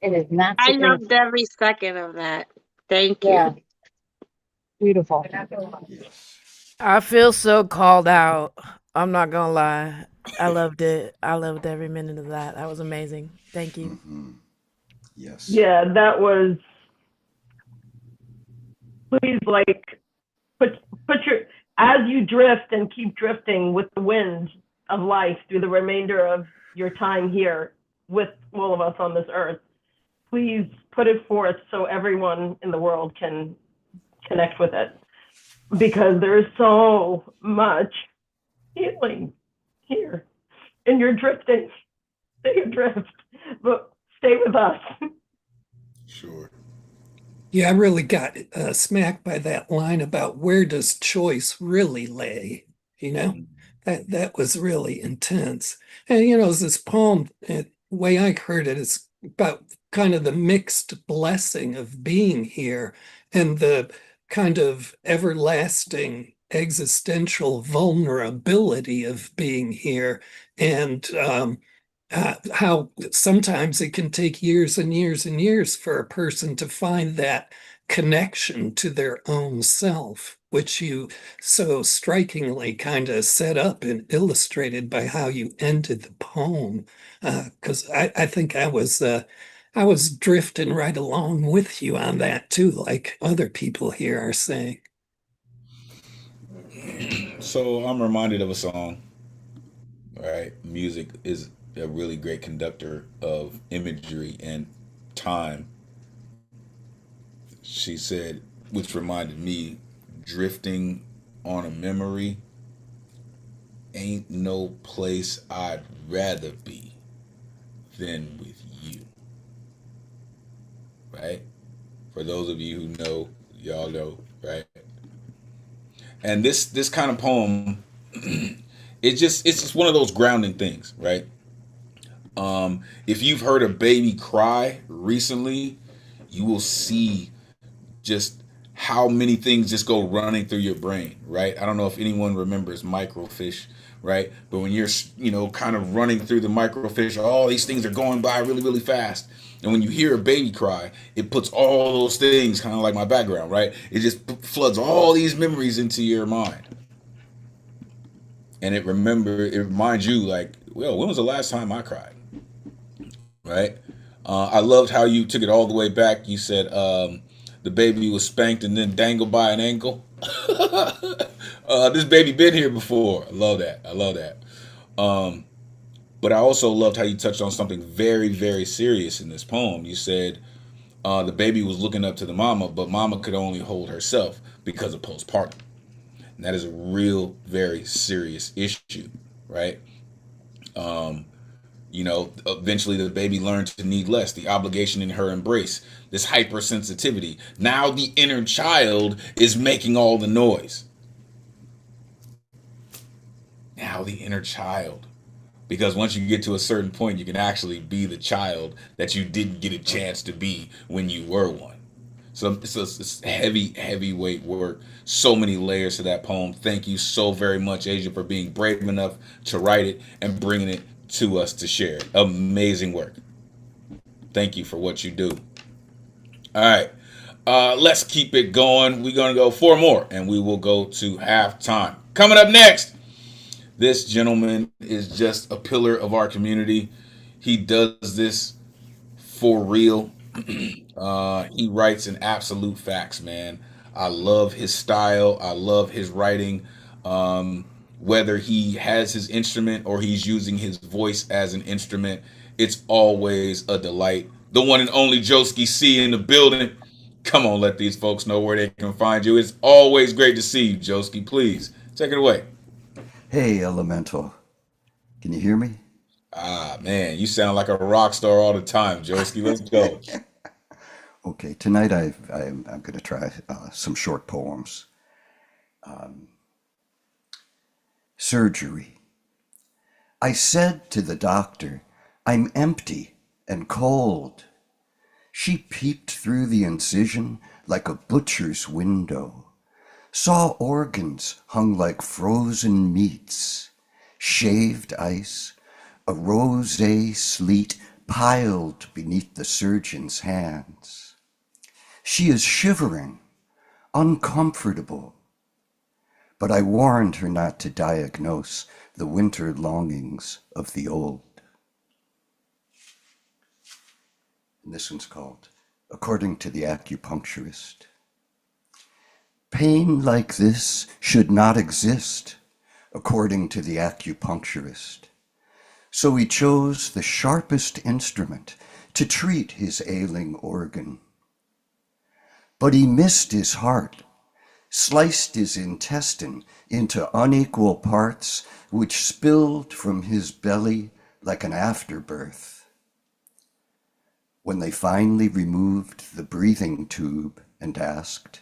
it is not I to be. loved every second of that. Thank you. Yeah, beautiful. I feel so called out. I'm not gonna lie. I loved it. I loved every minute of that. That was amazing. Thank you. Yes. Yeah, that was, please, like, put your, as you drift and keep drifting with the wind of life through the remainder of your time here with all of us on this earth, please put it forth so everyone in the world can connect with it, because there's so much healing here, and you're drifting. Stay adrift, but stay with us. Sure. Yeah, I really got smacked by that line about where does choice really lay? You know, that was really intense. And this poem, the way I heard it, is about kind of the mixed blessing of being here and the kind of everlasting existential vulnerability of being here. And how sometimes it can take years and years and years for a person to find that connection to their own self, which you so strikingly kind of set up and illustrated by how you ended the poem. Because I think I was drifting right along with you on that too, like other people here are saying. So I'm reminded of a song, right? Music is a really great conductor of imagery and time. She said, which reminded me, drifting on a memory, ain't no place I'd rather be than with you. Right? For those of you who know, y'all know, right? And this kind of poem, it's just one of those grounding things, right? If you've heard a baby cry recently, you will see just how many things just go running through your brain, right? I don't know if anyone remembers microfiche, right? But when you're, kind of running through the microfiche, all these things are going by really, really fast. And when you hear a baby cry, it puts all those things kind of like my background, right? It just floods all these memories into your mind. And it reminds you, like, well, when was the last time I cried? Right? I loved how you took it all the way back. You said the baby was spanked and then dangled by an ankle. This baby been here before. I love that. I love that. But I also loved how you touched on something very, very serious in this poem. You said the baby was looking up to the mama, but mama could only hold herself because of postpartum. And that is a real, very serious issue, right? Eventually the baby learned to need less, the obligation in her embrace, this hypersensitivity. Now the inner child is making all the noise. Now the inner child. Because once you get to a certain point, you can actually be the child that you didn't get a chance to be when you were one. So it's heavy, heavyweight work. So many layers to that poem. Thank you so very much, Asia, for being brave enough to write it and bringing it to us to share. Amazing work. Thank you for what you do. All right. Let's keep it going. We're going to go 4 more and we will go to halftime. Coming up next, this gentleman is just a pillar of our community. He does this for real. He writes in absolute facts, man. I love his style. I love his writing. Whether he has his instrument or he's using his voice as an instrument, it's always a delight. The one and only Joski C in the building. Come on, let these folks know where they can find you. It's always great to see you, Joski. Please, take it away. Hey, Elemental. Can you hear me? Ah, man, you sound like a rock star all the time, Joski. Let's go. Okay, tonight I'm going to try some short poems. Surgery. I said to the doctor, I'm empty and cold. She peeped through the incision like a butcher's window, saw organs hung like frozen meats, shaved ice, a rosé sleet piled beneath the surgeon's hands. She is shivering, uncomfortable, but I warned her not to diagnose the winter longings of the old. And this one's called According to the Acupuncturist. Pain like this should not exist, according to the acupuncturist. So he chose the sharpest instrument to treat his ailing organ. But he missed his heart, sliced his intestine into unequal parts, which spilled from his belly like an afterbirth. When they finally removed the breathing tube and asked,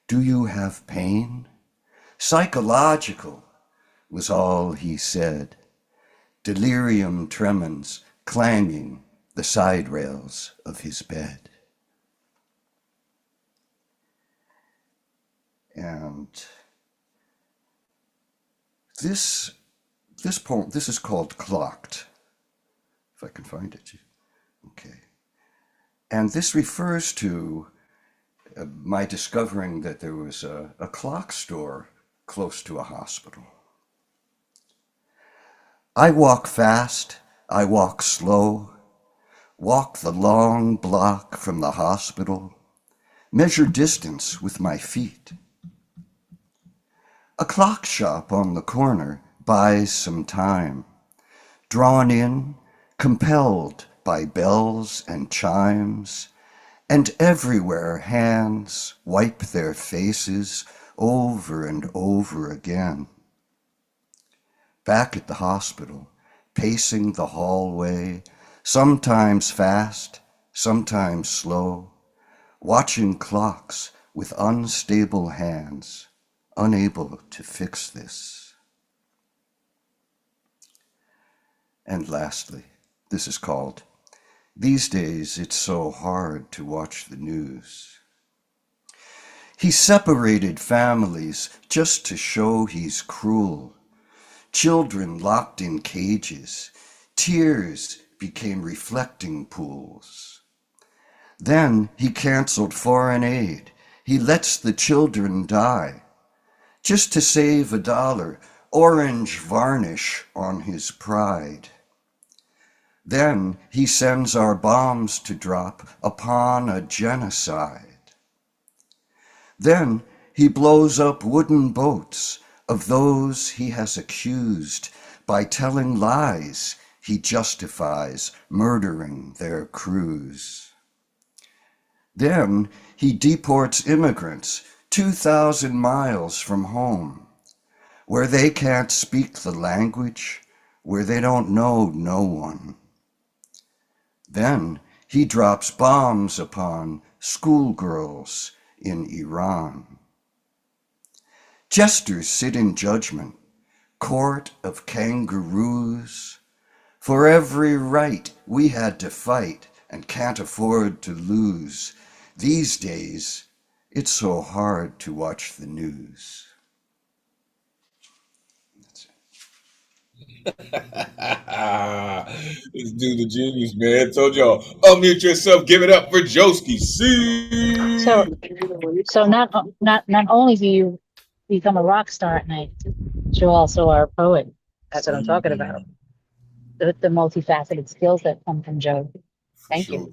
"Do you have pain?" "Psychological," was all he said, delirium tremens clanging the side rails of his bed. And this poem, this is called Clocked, if I can find it. Okay. And this refers to my discovering that there was a clock store close to a hospital. I walk fast, I walk slow, walk the long block from the hospital, measure distance with my feet. A clock shop on the corner buys some time, drawn in, compelled by bells and chimes, and everywhere hands wipe their faces over and over again. Back at the hospital, pacing the hallway, sometimes fast, sometimes slow, watching clocks with unstable hands, unable to fix this. And lastly, this is called These Days It's So Hard to Watch the News. He separated families just to show he's cruel. Children locked in cages, tears became reflecting pools. Then he canceled foreign aid. He lets the children die. Just to save $1, orange varnish on his pride. Then he sends our bombs to drop upon a genocide. Then he blows up wooden boats of those he has accused. By telling lies, he justifies murdering their crews. Then he deports immigrants 2,000 miles from home, where they can't speak the language, where they don't know no one. Then he drops bombs upon schoolgirls in Iran. Jesters sit in judgment, court of kangaroos, for every right we had to fight and can't afford to lose. These days, it's so hard to watch the news. That's it. This dude the genius, man. Told y'all, unmute yourself, give it up for Joski. See? So not only do you become a rock star at night, you also are a poet. That's what I'm talking about. The multifaceted skills that come from Joe. Thank you.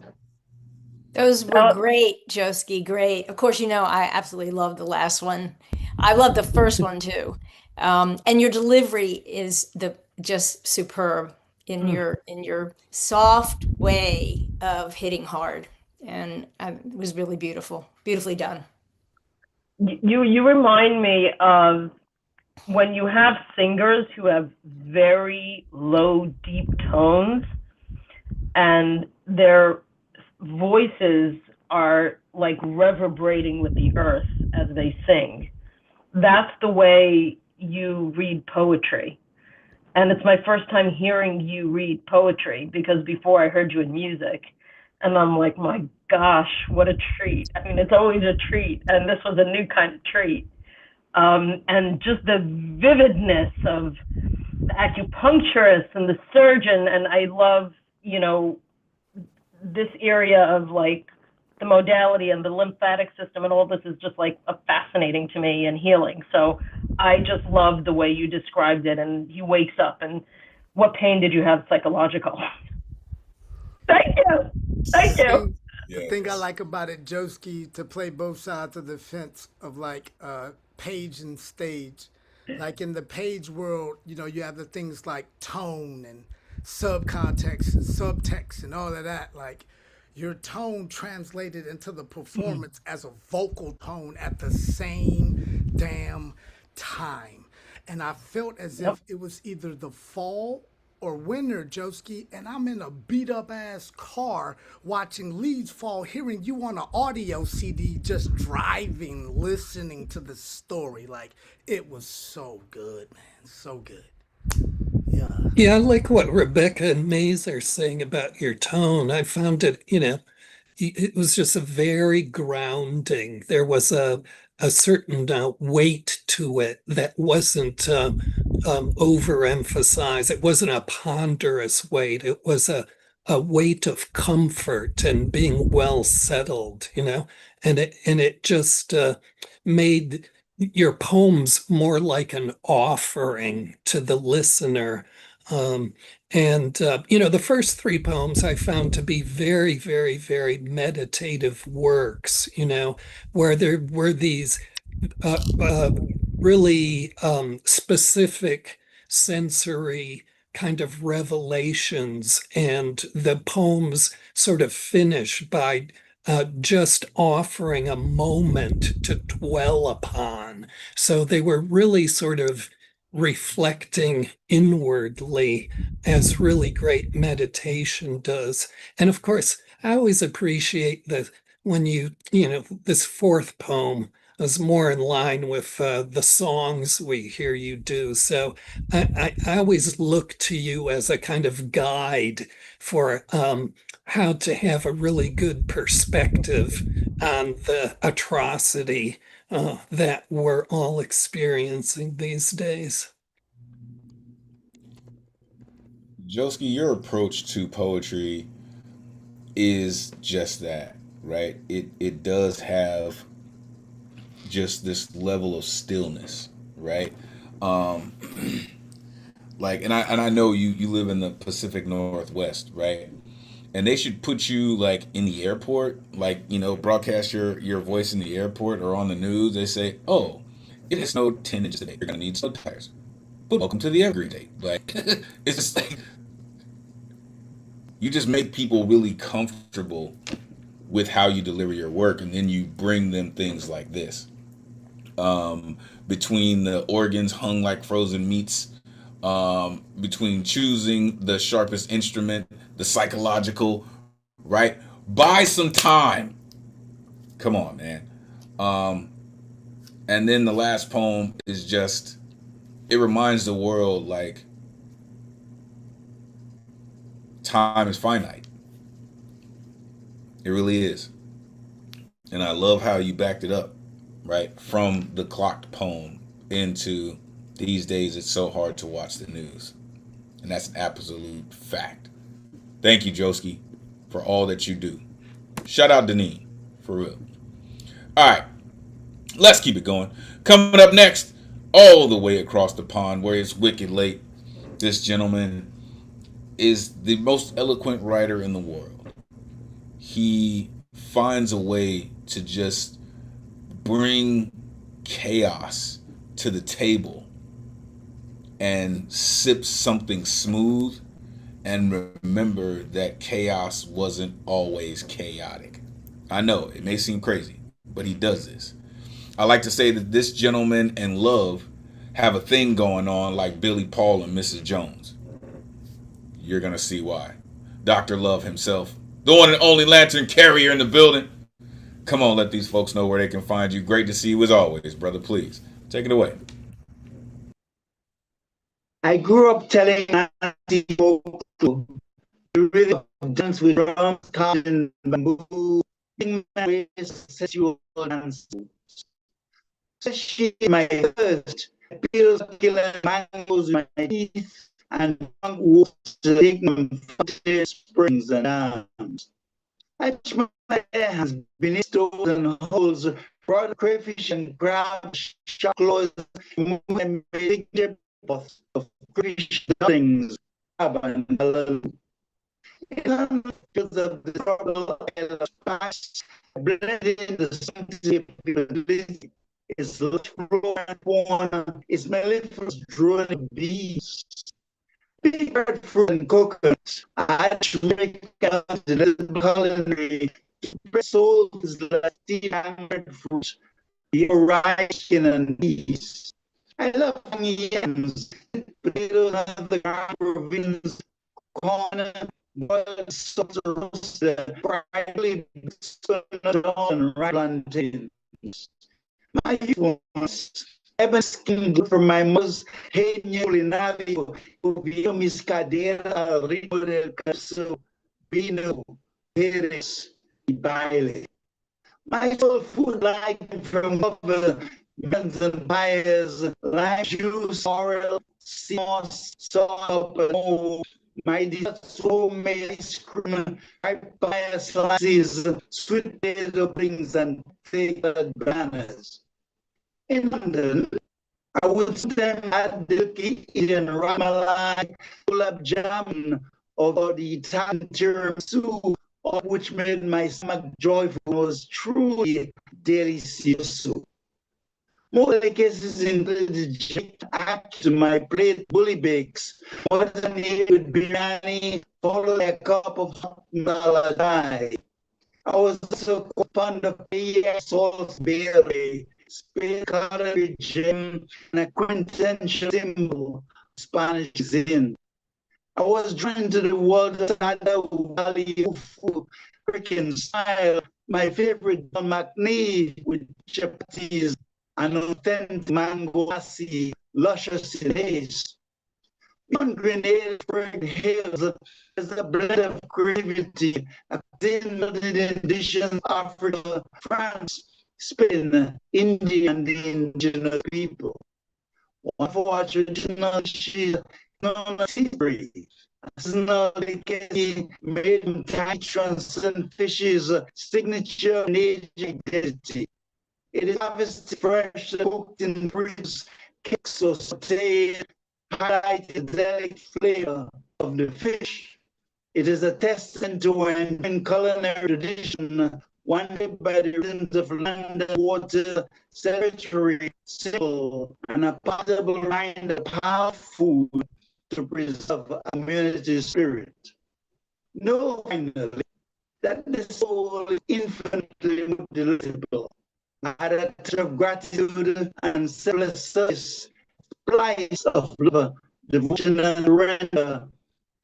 Those were great, Joski, great. Of course, you know, I absolutely love the last one. I love the first one too. And your delivery is just superb in your soft way of hitting hard. And it was really beautiful, beautifully done. You remind me of when you have singers who have very low, deep tones and their voices are like reverberating with the earth as they sing. That's the way you read poetry. And it's my first time hearing you read poetry, because before I heard you in music, and I'm like, my gosh, what a treat. I mean, it's always a treat, and this was a new kind of treat. And just the vividness of the acupuncturist and the surgeon, and I love, you know, this area of like the modality and the lymphatic system, and all this is just like fascinating to me and healing. So I just love the way you described it. And he wakes up, and what pain did you have psychological? Thank you. The thing I like about it, Joski, to play both sides of the fence of like page and stage. Like in the page world, you know, you have the things like tone and subcontext and subtext and all of that. Like your tone translated into the performance as a vocal tone at the same damn time. And I felt as if it was either the fall or winter, Joski, and I'm in a beat up ass car watching leaves fall, hearing you on an audio CD, just driving, listening to the story. Like, it was so good, man. So good. Yeah. Yeah, I like what Rebecca and Maze are saying about your tone. I found it, it was just a very grounding. There was a certain weight to it that wasn't overemphasized. It wasn't a ponderous weight. It was a weight of comfort and being well settled, and it just made your poems more like an offering to the listener. And the first three poems I found to be very, very, very meditative works, where there were these really specific sensory kind of revelations, and the poems sort of finish by just offering a moment to dwell upon. So they were really sort of reflecting inwardly, as really great meditation does. And of course, I always appreciate that when this fourth poem is more in line with the songs we hear you do. So I always look to you as a kind of guide for how to have a really good perspective on the atrocity that we're all experiencing these days. Joski, your approach to poetry is just that, right? It does have just this level of stillness, right? Like, and I know you live in the Pacific Northwest, right? And they should put you like in the airport, like, broadcast your voice in the airport or on the news. They say, "Oh, it has snowed 10 inches today. You're gonna need snow tires. But welcome to the Evergreen Day." Like, it's just like you just make people really comfortable with how you deliver your work, and then you bring them things like this. Between the organs hung like frozen meats, between choosing the sharpest instrument, the psychological, right? Buy some time. Come on, man. And then the last poem is just, it reminds the world like time is finite. It really is. And I love how you backed it up, right? From the clocked poem into these days, it's so hard to watch the news. And that's an absolute fact. Thank you, Joski, for all that you do. Shout out Deneen, for real. All right, let's keep it going. Coming up next, all the way across the pond where it's wicked late, this gentleman is the most eloquent writer in the world. He finds a way to just bring chaos to the table and sip something smooth and remember that chaos wasn't always chaotic. I know it may seem crazy, but he does this. I like to say that this gentleman and Love have a thing going on like Billy Paul and Mrs. Jones. You're going to see why. Dr. Love himself, the one and only lantern carrier in the building. Come on, let these folks know where they can find you. Great to see you as always, brother. Please, take it away. I grew up telling Nancy the rhythm of dance with drums, cotton, bamboo, sexual dance. She my thirst, pills, killer mangoes in my teeth, and wolves springs and arms. I touch my hair has been stored and holes, brought crayfish and crab, shark claws, and of crayfish things, crab and feels of the trouble past, blended in the sanctity is lush flora and fauna, is mellifluous drone bees. Picard fruit and coconut, America, the culinary, souls like hammered fruit, your rice and peas. I love yams, potatoes on the ground province, corn, boiled salt roasted, brightly and ripe plantains. My ones, Eben skin good for my mother's hate culinary, vio mis caderas al ritmo del caso, vino, Pérez y baile. My soul food like from over buns and pies, lime juice, sorrel, sea moss, salt, and my desserts homemade ice cream, papaya slices, sweet potato rings, and flavored bananas. In London, I would sometimes add the cake in ramalai, gulab jamun, or the Italian tiramisu, all which made my stomach joyful, was truly delicioso. More cases include add to my plate bully bakes, mutton with biryani, followed by a cup of hot malai. I was also fond of Salisbury, Spain cutlery gem, and a quintessential symbol of Spanish cuisine. I was drawn to the world of Sada Valley African style. My favorite Don McNee with chapatis and authentic mango lassi, luscious in taste. Beyond Grenada, Fred Hills is a blend of creativity, a in dishes, Africa, France, Spain, India, and the indigenous people. One for our traditional dish known as seafood. Seasonal delicacy made from transcend fishes, signature nature identity. It is harvested fresh, cooked in ribs, cakes or sauteed, highlight the delicate flavor of the fish. It is a testament to an culinary tradition, wanted by the rhythms of land and water, celebratory, simple, and a portable reminder of how food to preserve a community spirit. Know finally that the soul is infinitely delectable. Attitude of gratitude and selfless service, place of love, devotion and surrender,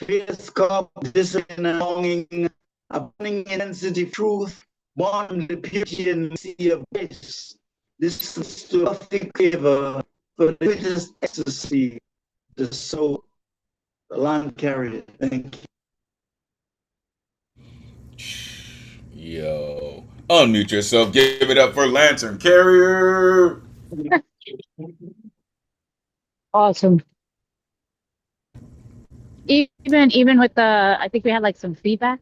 fierce cup, discipline and longing, abounding intensity, truth, born the purity and mercy of grace. This is to lofty favor for the greatest ecstasy, the soul, the land carried. Thank you. Yo, unmute yourself. Give it up for Lantern Carrier. Awesome. Even with the, I think we had like some feedback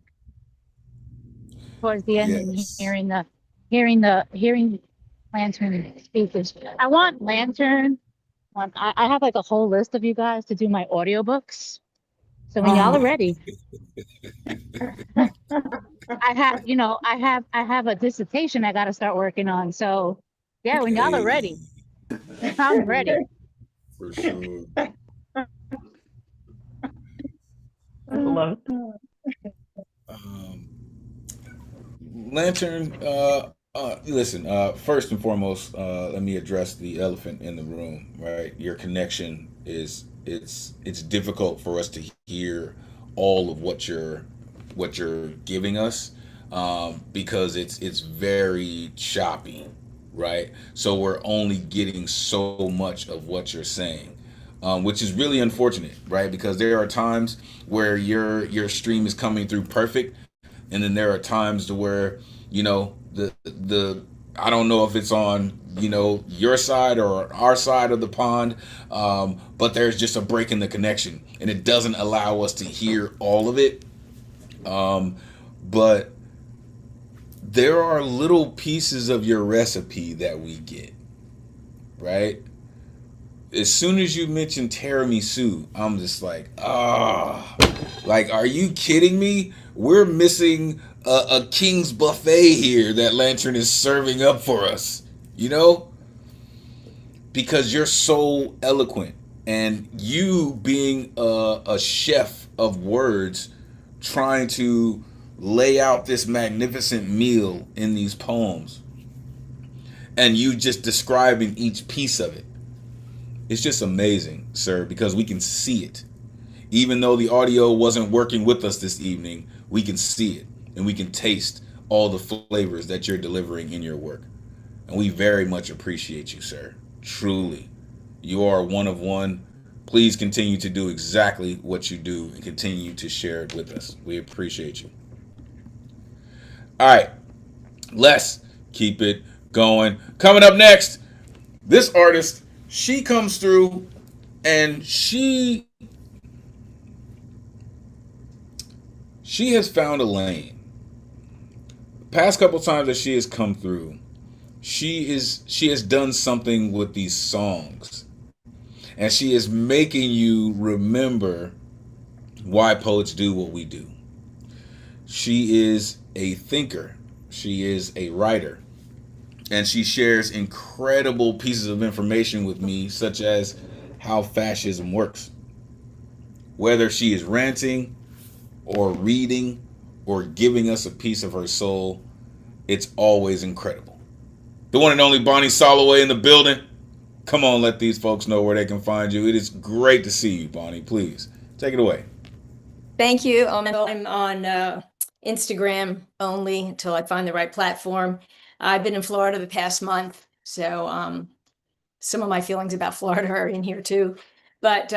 towards the end, and Yes. hearing Lantern speakers. I want Lantern. I have like a whole list of you guys to do my audiobooks. So when y'all are ready, I have a dissertation I got to start working on. So yeah, when y'all are ready, I'm ready. For sure. Love Lantern, listen, first and foremost, let me address the elephant in the room, right? Your connection is it's difficult for us to hear all of what you're giving us, because it's very choppy, right? So we're only getting so much of what you're saying, which is really unfortunate, right? Because there are times where your stream is coming through perfect, and then there are times to where the I don't know if it's on your side or our side of the pond, but there's just a break in the connection, and it doesn't allow us to hear all of it. But there are little pieces of your recipe that we get, right? As soon as you mention tiramisu, I'm just like, like, are you kidding me? we're missing a king's buffet here that Lantern is serving up for us, you know? Because you're so eloquent, and you being a chef of words, trying to lay out this magnificent meal in these poems, and you just describing each piece of it. It's just amazing, sir, because we can see it. Even though the audio wasn't working with us this evening, we can see it, and we can taste all the flavors that you're delivering in your work. And we very much appreciate you, sir. Truly. You are one of one. Please continue to do exactly what you do and continue to share it with us. We appreciate you. All right. Let's keep it going. Coming up next, this artist, she comes through and she has found a lane. The past couple times that she has come through, she has done something with these songs, and she is making you remember why poets do what we do. She is a thinker, she is a writer, and she shares incredible pieces of information with me, such as how fascism works. Whether she is ranting or reading or giving us a piece of her soul, it's always incredible. The one and only Bonnie Soloway in the building. Come on, let these folks know where they can find you. It is great to see you, Bonnie. Please, take it away. Thank you. I'm on Instagram only until I find the right platform. I've been in Florida the past month, so some of my feelings about Florida are in here too. But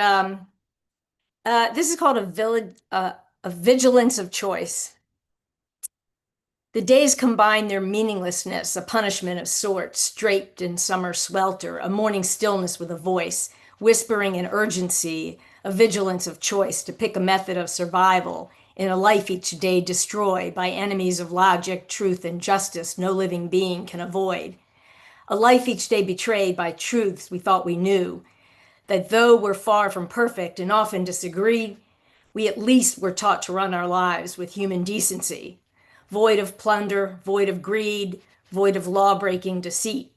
this is called a vigilance of choice. The days combine their meaninglessness, a punishment of sorts, draped in summer swelter, a morning stillness with a voice, whispering an urgency, a vigilance of choice to pick a method of survival in a life each day destroyed by enemies of logic, truth, and justice no living being can avoid. A life each day betrayed by truths we thought we knew, that though we're far from perfect and often disagree, we at least were taught to run our lives with human decency, void of plunder, void of greed, void of law-breaking deceit.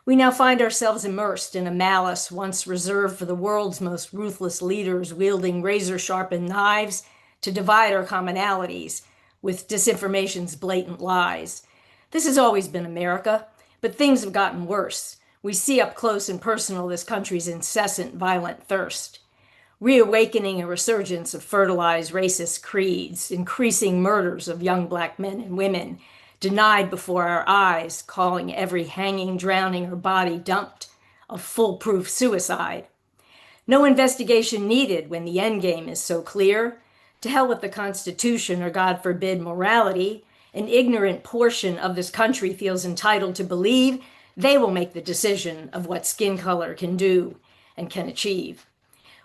We now find ourselves immersed in a malice once reserved for the world's most ruthless leaders wielding razor-sharpened knives to divide our commonalities with disinformation's blatant lies. This has always been America, but things have gotten worse. We see up close and personal this country's incessant violent thirst. Reawakening a resurgence of fertilized racist creeds, increasing murders of young Black men and women, denied before our eyes, calling every hanging, drowning, or body dumped a foolproof suicide. No investigation needed when the end game is so clear. To hell with the Constitution or, God forbid, morality. An ignorant portion of this country feels entitled to believe they will make the decision of what skin color can do and can achieve.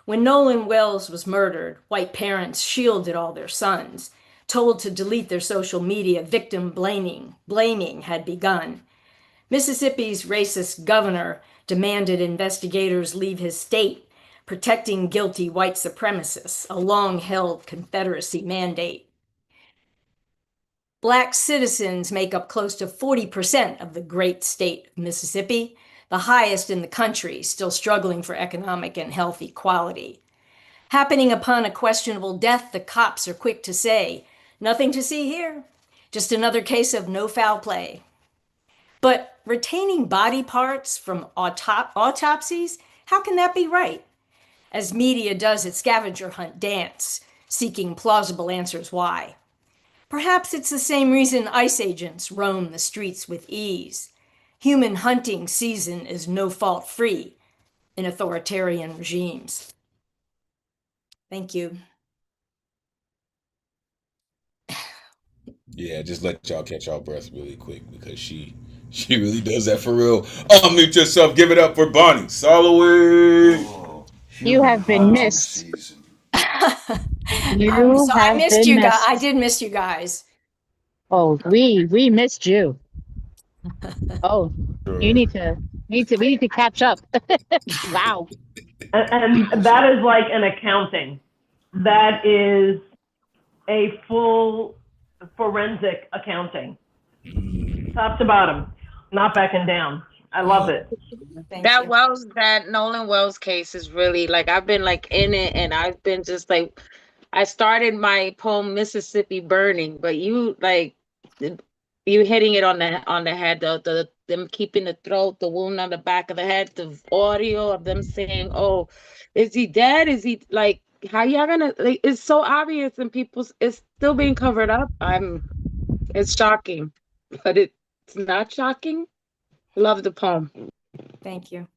When Nolan Wells was murdered, white parents shielded all their sons, told to delete their social media, victim blaming had begun. Mississippi's racist governor demanded investigators leave his state, protecting guilty white supremacists, a long-held Confederacy mandate. Black citizens make up close to 40% of the great state of Mississippi, the highest in the country, still struggling for economic and health equality. Happening upon a questionable death, the cops are quick to say, "Nothing to see here, just another case of no foul play." But retaining body parts from autopsies, how can that be right? As media does its scavenger hunt dance, seeking plausible answers why. Perhaps it's the same reason ICE agents roam the streets with ease. Human hunting season is no-fault free in authoritarian regimes. Thank you. Yeah, just let y'all catch y'all breath really quick, because she really does that for real. Unmute yourself. Give it up for Bonnie Soloway. Oh, You have been hunting missed. season. You I have missed been you guys. missed. I did miss you guys. Oh, we missed you. Oh, you Sure. we need to catch up. Wow. And that is like an accounting. That is a full forensic accounting, top to bottom, not backing down. I love it. That Nolan Wells case is really like, I've been like in it, and I've been just like, I started my poem Mississippi Burning, but you hitting it on the head, the them keeping the throat, the wound on the back of the head, the audio of them saying, "Oh, is he dead? Is he like, how y'all gonna like?" It's so obvious, and it's still being covered up. It's shocking, but it's not shocking. Love the poem. Thank you.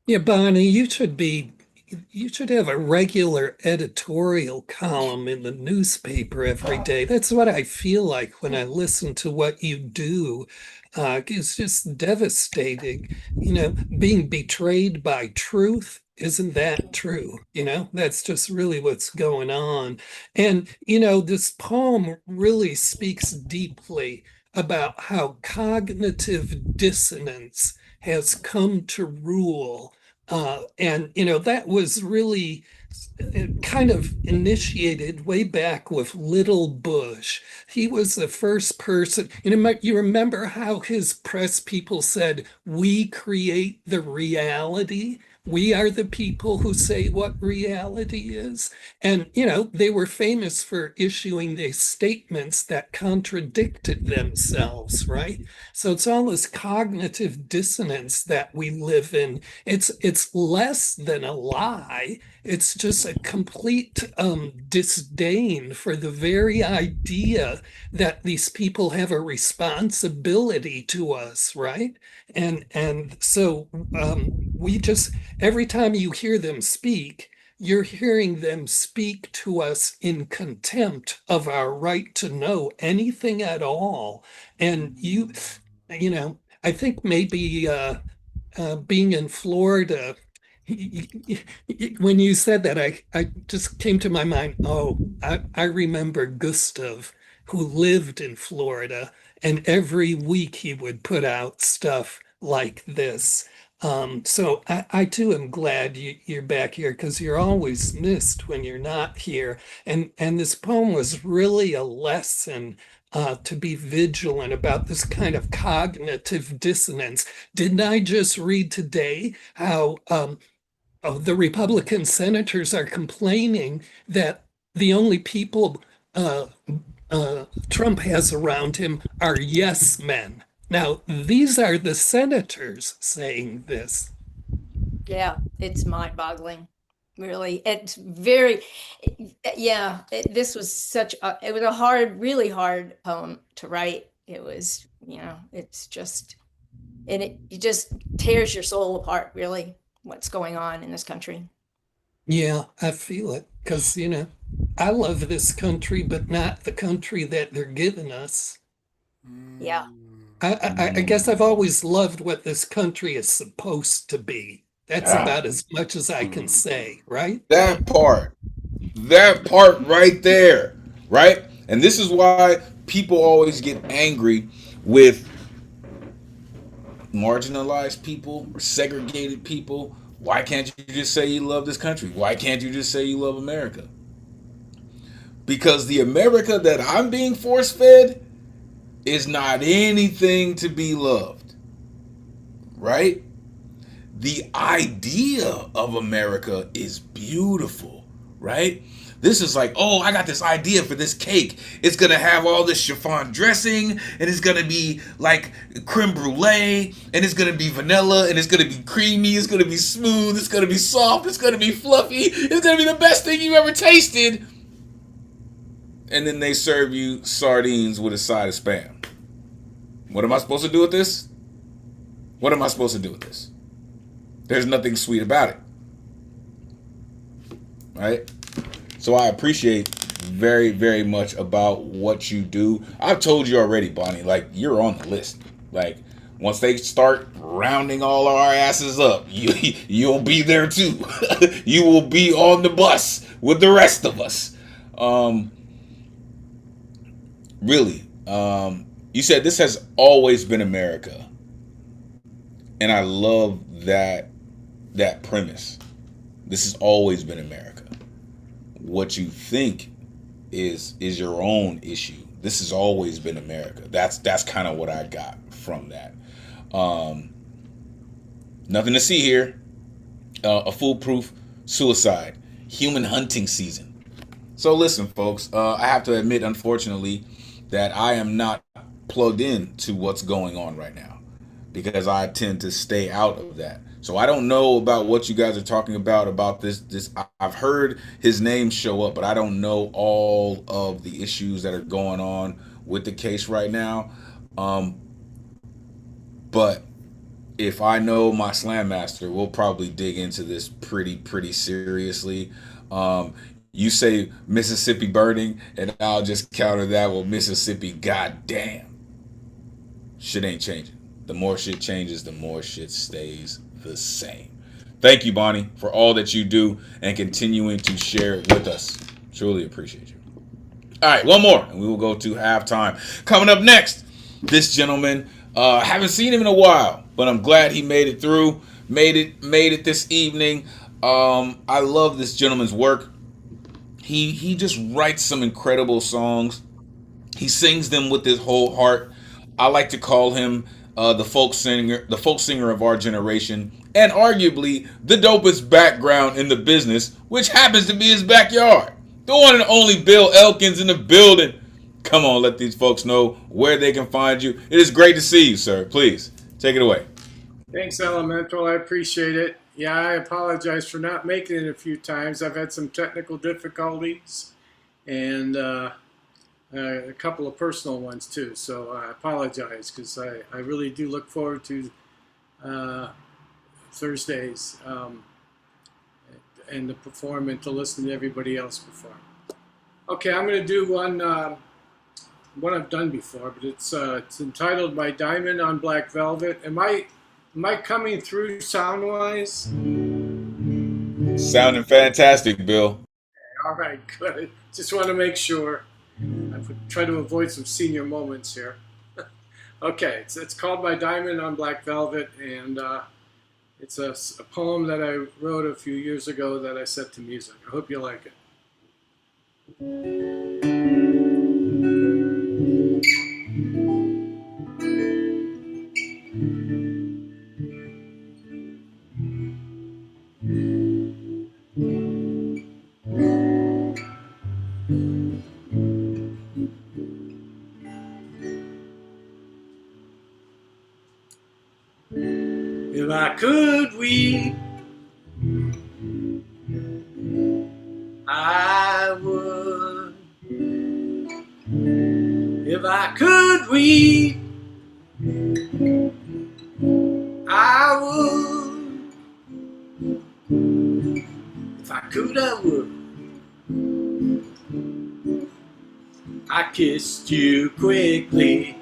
Yeah, Bonnie, you should have a regular editorial column in the newspaper every day. That's what I feel like when I listen to what you do. It's just devastating. Being betrayed by truth. Isn't that true? That's just really what's going on. And, this poem really speaks deeply about how cognitive dissonance has come to rule. And that was really kind of initiated way back with Little Bush. He was the first person. You remember how his press people said, "We create the reality. We are the people who say what reality is." And, they were famous for issuing these statements that contradicted themselves, right? So it's all this cognitive dissonance that we live in. It's less than a lie. It's just a complete disdain for the very idea that these people have a responsibility to us, right? And so we just, every time you hear them speak, you're hearing them speak to us in contempt of our right to know anything at all. And I think maybe being in Florida, when you said that, I just came to my mind, oh, I remember Gustav, who lived in Florida, and every week he would put out stuff like this. So I too am glad you're back here, because you're always missed when you're not here. And this poem was really a lesson to be vigilant about this kind of cognitive dissonance. Didn't I just read today how the Republican senators are complaining that the only people Trump has around him are yes men? Now, these are the senators saying this. Yeah, it's mind-boggling. Really, it's very, yeah. This was it was a hard, really hard poem to write. It was, it's just, and it just tears your soul apart, really, what's going on in this country. Yeah, I feel it, because, I love this country, but not the country that they're giving us. Yeah. I guess I've always loved what this country is supposed to be. That's about as much as I can say, right? That part right there, right? And this is why people always get angry with marginalized people or segregated people. Why can't you just say you love this country? Why can't you just say you love America? Because the America that I'm being force fed is not anything to be loved, right? The idea of America is beautiful, right? This is like, oh, I got this idea for this cake. It's going to have all this chiffon dressing, and it's going to be like creme brulee, and it's going to be vanilla, and it's going to be creamy, it's going to be smooth, it's going to be soft, it's going to be fluffy, it's going to be the best thing you've ever tasted. And then they serve you sardines with a side of Spam. What am I supposed to do with this? What am I supposed to do with this? There's nothing sweet about it. Right? So I appreciate very, very much about what you do. I've told you already, Bonnie, like, you're on the list. Like, once they start rounding all our asses up, you'll be there too. You will be on the bus with the rest of us. Really. You said this has always been America. And I love that premise. This has always been America. What you think is your own issue. This has always been America. That's kind of what I got from that. Nothing to see here. A foolproof suicide. Human hunting season. So listen, folks. I have to admit, unfortunately, that I am not plugged in to what's going on right now because I tend to stay out of that. So I don't know about what you guys are talking about this. I've heard his name show up, but I don't know all of the issues that are going on with the case right now. But if I know my Slam Master, we'll probably dig into this pretty seriously. You say Mississippi burning, and I'll just counter that with Mississippi. Goddamn, shit ain't changing. The more shit changes, the more shit stays the same. Thank you, Bonnie, for all that you do and continuing to share it with us. Truly appreciate you. All right, one more, and we will go to halftime. Coming up next, this gentleman. Haven't seen him in a while, but I'm glad he made it through. Made it this evening. I love this gentleman's work. He just writes some incredible songs. He sings them with his whole heart. I like to call him the folk singer of our generation, and arguably the dopest background in the business, which happens to be his backyard. The one and only Bill Elkins in the building. Come on, let these folks know where they can find you. It is great to see you, sir. Please, take it away. Thanks, Elemental. I appreciate it. Yeah, I apologize for not making it a few times. I've had some technical difficulties and a couple of personal ones, too. So I apologize because I really do look forward to Thursdays and to perform and to listen to everybody else perform. Okay, I'm going to do one I've done before, but it's entitled "My Diamond on Black Velvet." Am I coming through sound-wise? Sounding fantastic, Bill. All right, good. Just want to make sure. I try to avoid some senior moments here. Okay, it's called "My Diamond on Black Velvet," and it's a poem that I wrote a few years ago that I set to music. I hope you like it. If I could weep, I would. If I could weep, I would. If I could, I would. I kissed you quickly,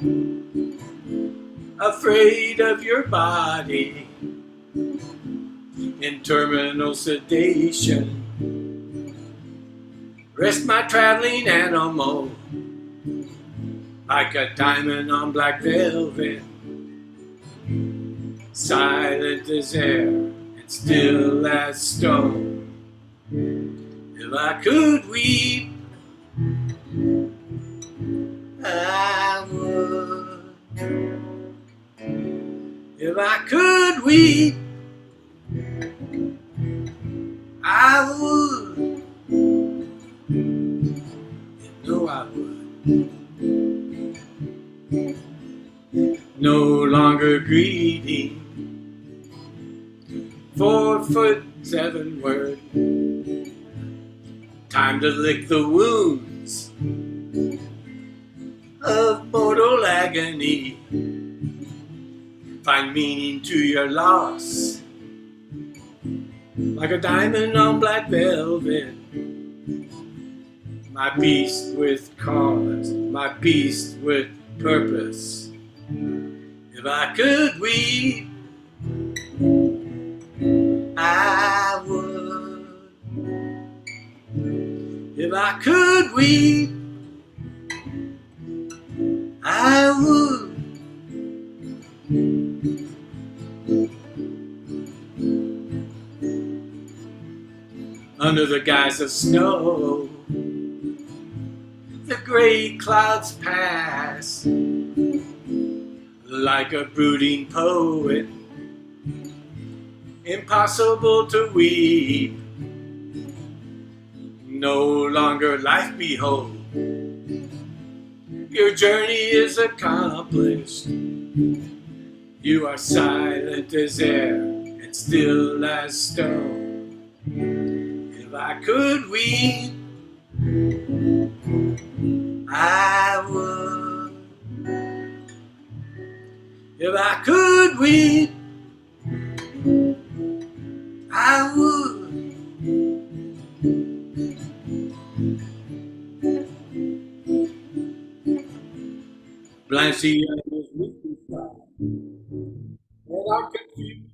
afraid of your body, in terminal sedation. Rest my traveling animal like a diamond on black velvet, silent as air and still as stone. If I could weep, I would. If I could weep, I would. You know I would. No longer greedy, 4'7" word. Time to lick the wounds of mortal agony. Find meaning to your loss, like a diamond on black velvet. My beast with cause, my beast with purpose. If I could weep, I would. If I could weep, I would. Under the guise of snow, the gray gray clouds pass like a brooding poet. Impossible to weep, no longer life behold. Your journey is accomplished. You are silent as air and still as stone. If I could weep, I would. If I could weep, I would. Blind sea is weeping sky, and I'm confused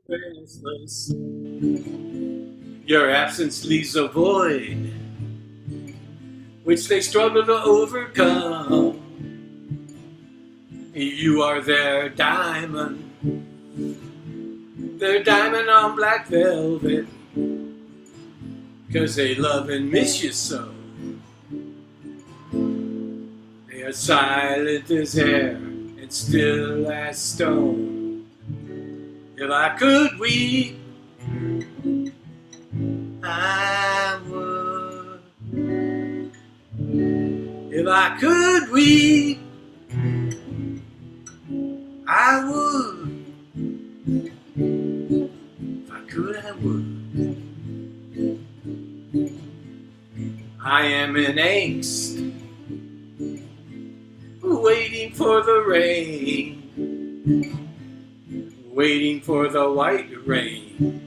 and restless. Your absence leaves a void, which they struggle to overcome. You are their diamond on black velvet, 'cause they love and miss you so. They are silent as air and still as stone. If I could weep, I would. If I could weep, I would. If I could, I would. I am in angst, waiting for the rain, waiting for the white rain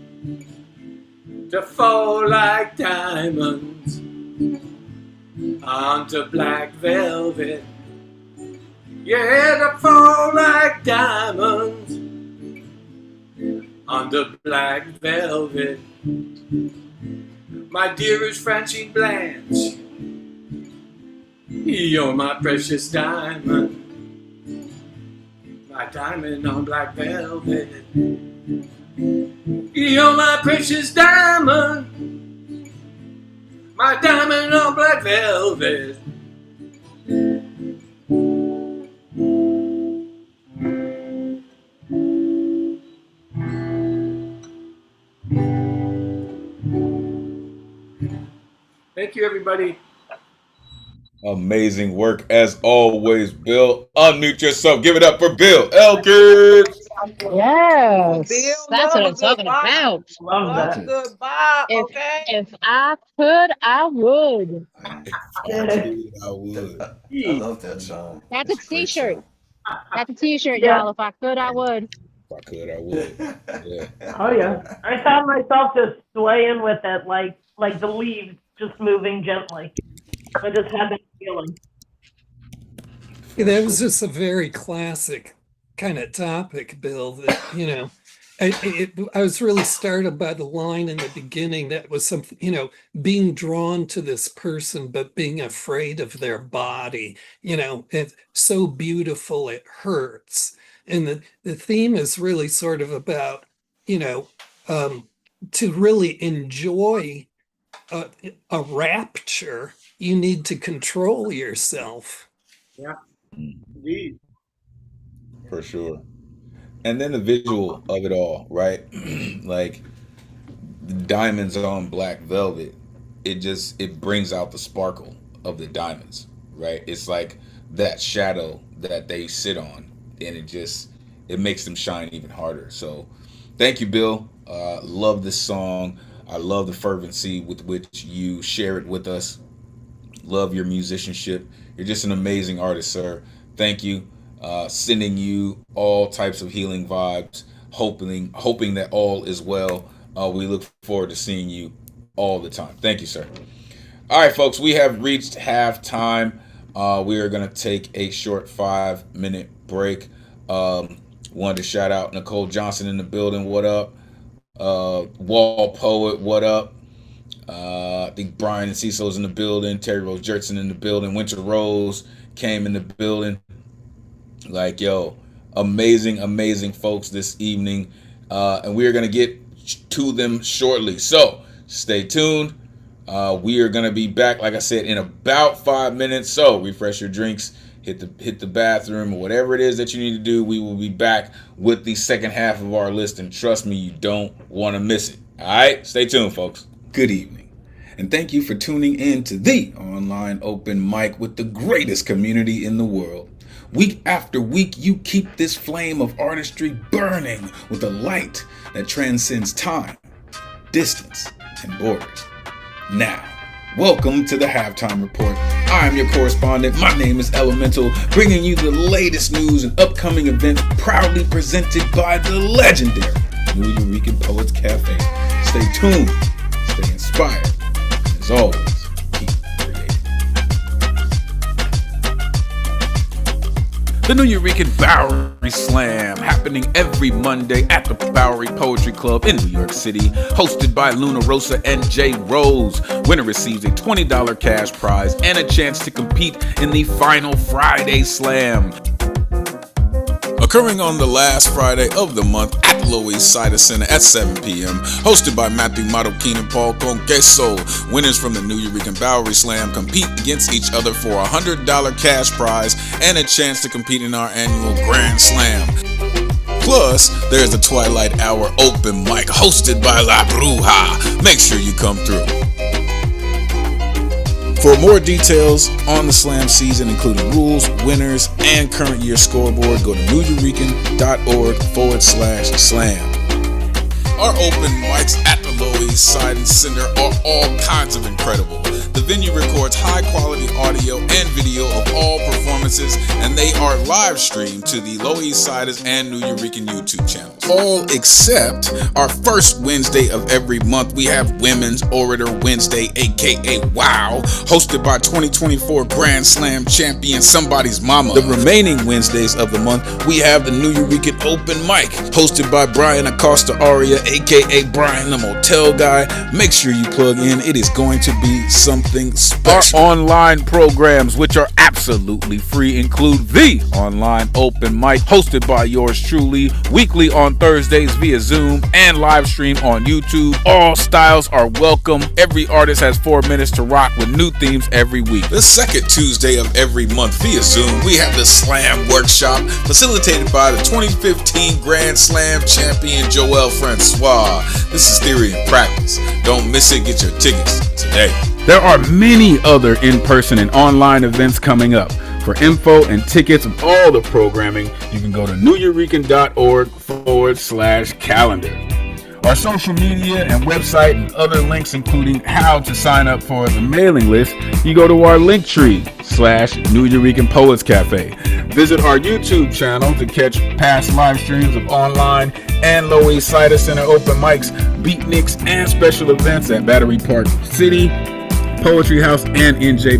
to fall like diamonds onto black velvet. Yeah, to fall like diamonds onto black velvet. My dearest Francine Blanche, you're my precious diamond, my diamond on black velvet. You're my precious diamond, my diamond on black velvet. Thank you, everybody. Amazing work as always, Bill. Unmute yourself. Give it up for Bill Elkins. Yes, Bill, that's that what I'm was good talking Bob. about. Love That was that. good Bob, If okay? if I could, I would. I would. I love that song. That's a It's a great t-shirt. song. That's a t-shirt, Yeah. y'all. If I could, I would. If I could, I would. Yeah. Oh yeah. I found myself just swaying with it, like the leaves just moving gently. I just had that feeling. That was just a very classic kind of topic, Bill, that, I was really startled by the line in the beginning that was something, being drawn to this person, but being afraid of their body, it's so beautiful, it hurts. And the theme is really sort of about, to really enjoy a rapture, you need to control yourself. Yeah, indeed. For sure. And then the visual of it all, right? Like the diamonds on black velvet, it brings out the sparkle of the diamonds, right? It's like that shadow that they sit on, and it makes them shine even harder. So thank you, Bill. Love this song. I love the fervency with which you share it with us. Love your musicianship. You're just an amazing artist, sir. Thank you. Sending you all types of healing vibes, hoping that all is well. We look forward to seeing you all the time. Thank you, sir. All right, folks, we have reached halftime. We are going to take a short 5-minute break. Wanted to shout out Nicole Johnson in the building. What up? Wall Poet, what up? I think Brian and Cecil's in the building. Terry Rose Jertson in the building. Winter Rose came in the building. Like, yo, amazing folks this evening. And we are going to get to them shortly. So stay tuned. We are going to be back, like I said, in about 5 minutes. So refresh your drinks, hit the bathroom, or whatever it is that you need to do. We will be back with the second half of our list, and trust me, you don't want to miss it. All right, stay tuned, folks. Good evening, and thank you for tuning in to the online open mic with the greatest community in the world. Week after week, you keep this flame of artistry burning with a light that transcends time, distance, and borders. Now, welcome to the Halftime Report. I am your correspondent. My name is Elemen2al, bringing you the latest news and upcoming events proudly presented by the legendary New Eureka Poets Cafe. Stay tuned, stay inspired, and as always, keep creating. The New Eureka Bowery Slam, happening every Monday at the Bowery Poetry Club in New York City, hosted by Luna Rosa and Jay Rose. Winner receives a $20 cash prize and a chance to compete in the final Friday Slam. Occurring on the last Friday of the month at the Lower East Side Center at 7 p.m. Hosted by Matthew Marroquin and Paul Conqueso. Winners from the New Eureka Bowery Slam compete against each other for a $100 cash prize and a chance to compete in our annual Grand Slam. Plus, there's the Twilight Hour open mic hosted by La Bruja. Make sure you come through. For more details on the slam season, including rules, winners, and current year scoreboard, go to neweurekan.org/slam. Our open mics at the Lower East Side and Center are all kinds of incredible. The venue records high-quality audio and video of all performances, and they are live streamed to the Lower East Siders and New Eurekan YouTube channels. All except our first Wednesday of every month, we have Women's Orator Wednesday, aka WOW, hosted by 2024 Grand Slam champion Somebody's Mama. The remaining Wednesdays of the month, we have the New Eurekan Open Mic, hosted by Brian Acosta Aria, aka Brian the Motel Guy. Make sure you plug in. It is going to be something special. Our online programs, which are absolutely free, include the online open mic hosted by yours truly, weekly on Thursdays via Zoom and live stream on YouTube. All styles are welcome. Every artist has 4 minutes to rock with new themes every week. The second Tuesday of every month via Zoom, we have the Slam Workshop facilitated by the 2015 Grand Slam champion Joel Francois. This is theory and practice. Don't miss it. Get your tickets today. There are many other in-person and online events coming up. For info and tickets of all the programming, you can go to neweurekan.org/calendar. Our social media and website and other links, including how to sign up for the mailing list, you go to our Linktree/New Eurekan Poets Cafe. Visit our YouTube channel to catch past live streams of online and Lower East Side Center open mics, beatniks, and special events at Battery Park City, Poetry House, and NJ.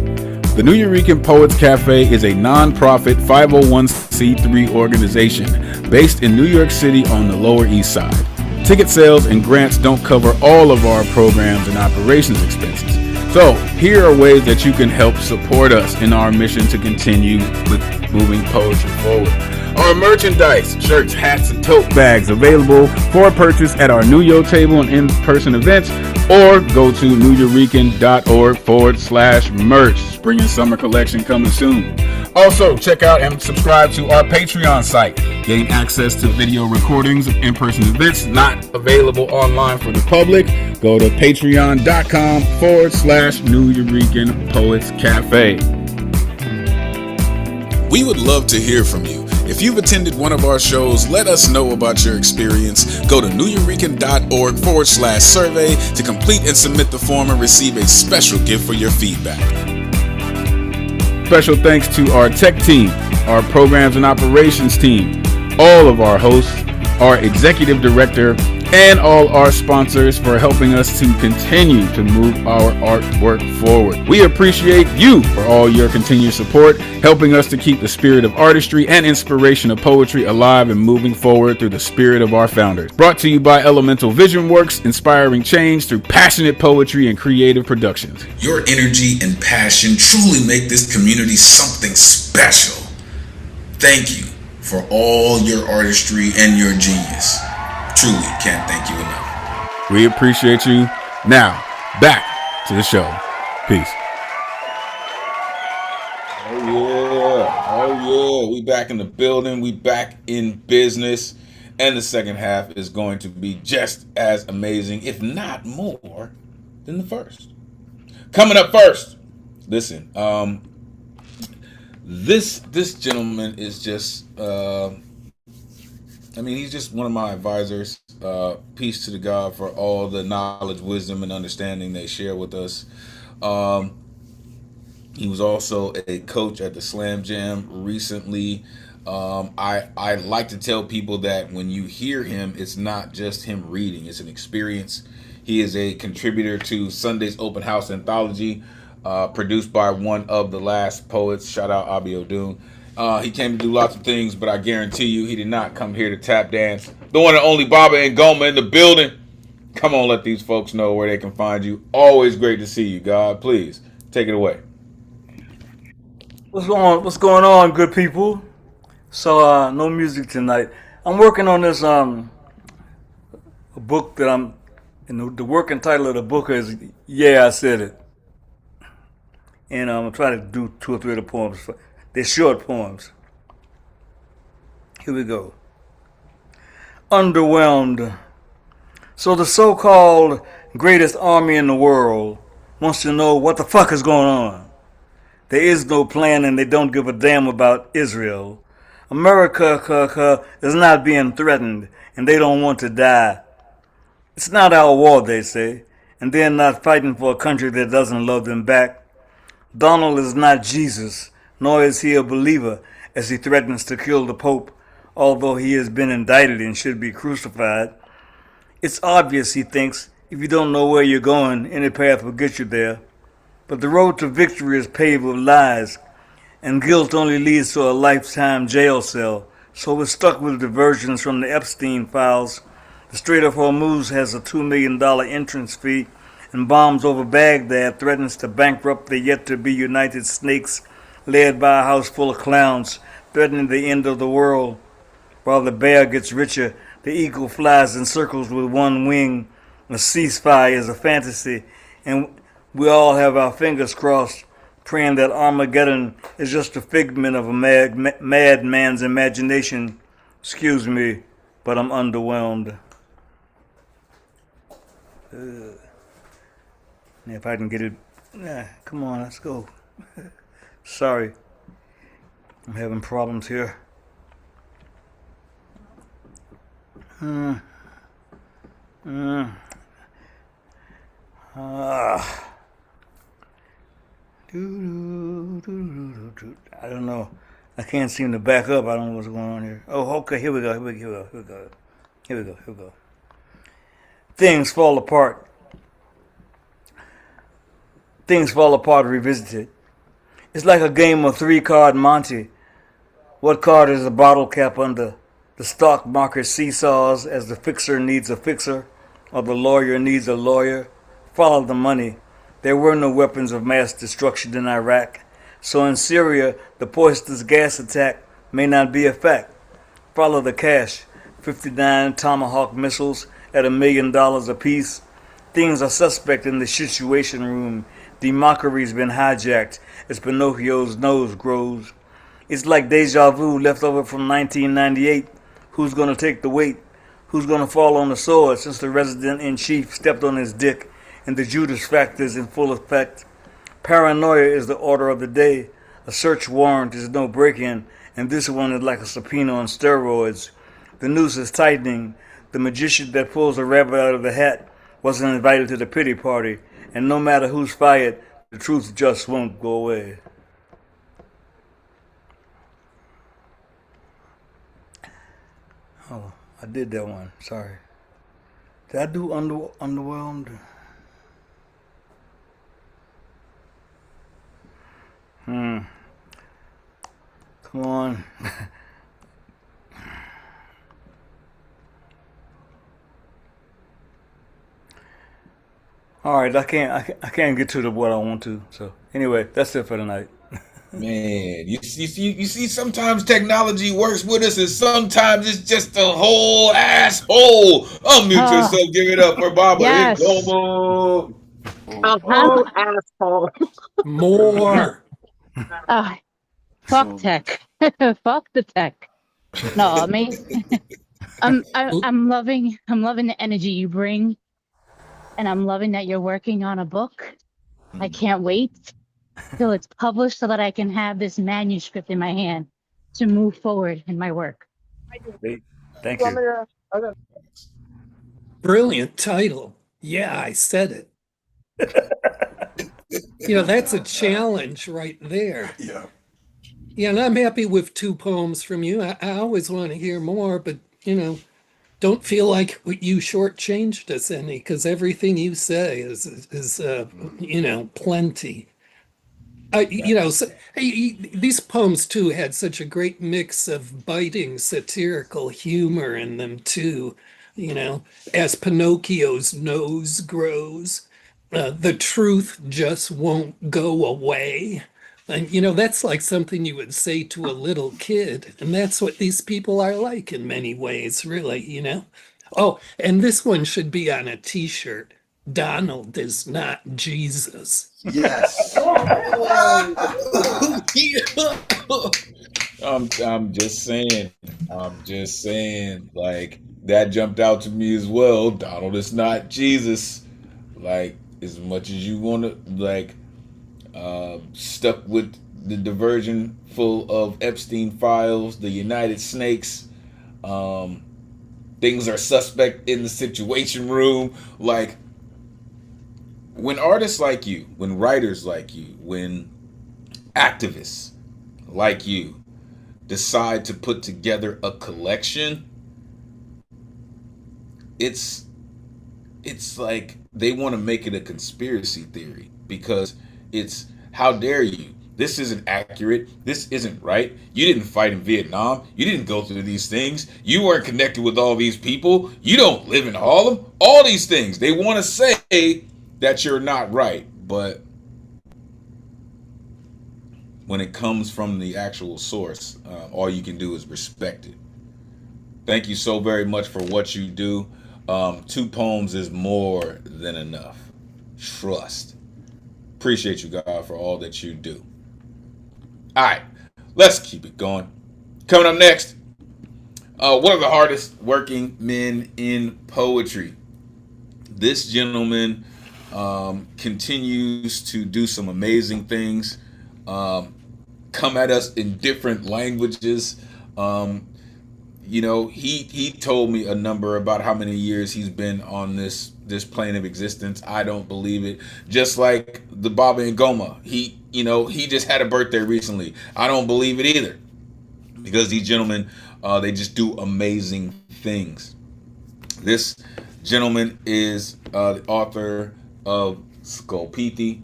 The New Eurekan Poets Cafe is a non-profit 501c3 organization based in New York City on the Lower East Side. Ticket sales and grants don't cover all of our programs and operations expenses. So here are ways that you can help support us in our mission to continue with moving poetry forward. Our merchandise, shirts, hats, and tote bags available for purchase at our New Yo table and in-person events, or go to neweurekan.org/merch. Spring and summer collection coming soon. Also, check out and subscribe to our Patreon site. Gain access to video recordings of in-person events not available online for the public. Go to patreon.com/New Eurekan Poets Cafe. We would love to hear from you. If you've attended one of our shows, let us know about your experience. Go to neweurekan.org/survey to complete and submit the form and receive a special gift for your feedback. Special thanks to our tech team, our programs and operations team, all of our hosts, our executive director, and all our sponsors for helping us to continue to move our artwork forward. We appreciate you for all your continued support, helping us to keep the spirit of artistry and inspiration of poetry alive and moving forward through the spirit of our founders. Brought to you by Elemental Vision Works, inspiring change through passionate poetry and creative productions. Your energy and passion truly make this community something special. Thank you for all your artistry and your genius. Truly can't thank you enough. We appreciate you. Now, back to the show. Peace. Oh yeah. We back in the building. We back in business. And the second half is going to be just as amazing, if not more, than the first. Coming up first. Listen, this gentleman is just he's just one of my advisors. Peace to the God for all the knowledge, wisdom, and understanding they share with us. He was also a coach at the Slam Jam recently. I like to tell people that when you hear him, it's not just him reading, it's an experience. He is a contributor to Sunday's Open House Anthology, produced by one of the last poets. Shout out Abi Odun. He came to do lots of things, but I guarantee you he did not come here to tap dance. The one and only Baba and Goma in the building. Come on, let these folks know where they can find you. Always great to see you, God. Please, take it away. What's going on, good people? So no music tonight. I'm working on this a book that I'm, and the working title of the book is "Yeah, I Said It," and I'm trying to do 2 or 3 of the poems. They're short poems. Here we go. Underwhelmed. So the so-called greatest army in the world wants to know what the fuck is going on. There is no plan and they don't give a damn about Israel. America is not being threatened and they don't want to die. It's not our war, they say, and they're not fighting for a country that doesn't love them back. Donald is not Jesus, nor is he a believer as he threatens to kill the Pope, although he has been indicted and should be crucified. It's obvious, he thinks, if you don't know where you're going, any path will get you there. But the road to victory is paved with lies, and guilt only leads to a lifetime jail cell. So we're stuck with diversions from the Epstein files. The Strait of Hormuz has a $2 million entrance fee, and bombs over Baghdad threatens to bankrupt the yet-to-be United Snakes, led by a house full of clowns, threatening the end of the world. While the bear gets richer, the eagle flies in circles with one wing. A ceasefire is a fantasy, and we all have our fingers crossed, praying that Armageddon is just a figment of a madman's imagination. Excuse me, but I'm underwhelmed. If I can get it, come on, let's go. Sorry, I'm having problems here. I don't know. I can't seem to back up. I don't know what's going on here. Oh, okay, here we go. Things fall apart. Things fall apart revisited. It's like a game of 3-card Monte. What card is the bottle cap under? The stock market seesaws as the fixer needs a fixer, or the lawyer needs a lawyer. Follow the money. There were no weapons of mass destruction in Iraq, so in Syria, the poisonous gas attack may not be a fact. Follow the cash. 59 Tomahawk missiles at $1 million apiece. Things are suspect in the situation room. The mockery's been hijacked as Pinocchio's nose grows. It's like deja vu left over from 1998. Who's gonna take the weight? Who's gonna fall on the sword since the resident-in-chief stepped on his dick and the Judas factor is in full effect? Paranoia is the order of the day. A search warrant is no break-in, and this one is like a subpoena on steroids. The noose is tightening. The magician that pulls a rabbit out of the hat wasn't invited to the pity party, and no matter who's fired, the truth just won't go away. Oh, I did that one. Sorry. Did I do underwhelmed? Come on. All right, I can't get to what I want to. So anyway, that's it for tonight. Man, you see, sometimes technology works with us, and sometimes it's just a whole asshole. Unmute yourself, give it up for Baba. Yes. Ingoma. A whole asshole. More. Fuck tech. Fuck the tech. No, I mean, I'm loving the energy you bring, and I'm loving that you're working on a book. I can't wait till it's published so that I can have this manuscript in my hand to move forward in my work. Thank you. Brilliant title. Yeah, I said it. That's a challenge right there. Yeah. Yeah, and I'm happy with 2 poems from you. I always want to hear more, but don't feel like you shortchanged us any, because everything you say is plenty. These poems too had such a great mix of biting satirical humor in them too. As Pinocchio's nose grows, the truth just won't go away. And that's like something you would say to a little kid, and that's what these people are like in many ways, really. Oh, and this one should be on a t-shirt. Donald is not Jesus. Yes. I'm just saying. Like that jumped out to me as well. Donald is not Jesus. Like as much as you want to stuck with the diversion full of Epstein files, the United Snakes. Things are suspect in the Situation Room. Like when artists like you, when writers like you, when activists like you decide to put together a collection, it's like they want to make it a conspiracy theory because it's how dare you? This isn't accurate. This isn't right. You didn't fight in Vietnam. You didn't go through these things. You weren't connected with all these people. You don't live in Harlem. All these things. They want to say that you're not right. But when it comes from the actual source, all you can do is respect it. Thank you so very much for what you do. 2 poems is more than enough. Trust. Appreciate you, God, for all that you do. All right, let's keep it going. Coming up next, one of the hardest working men in poetry. This gentleman continues to do some amazing things, come at us in different languages. He told me a number about how many years he's been on this plane of existence. I don't believe it. Just like the Baba and Goma, he just had a birthday recently. I don't believe it either, because these gentlemen, they just do amazing things. This gentleman is the author of Skulpiti,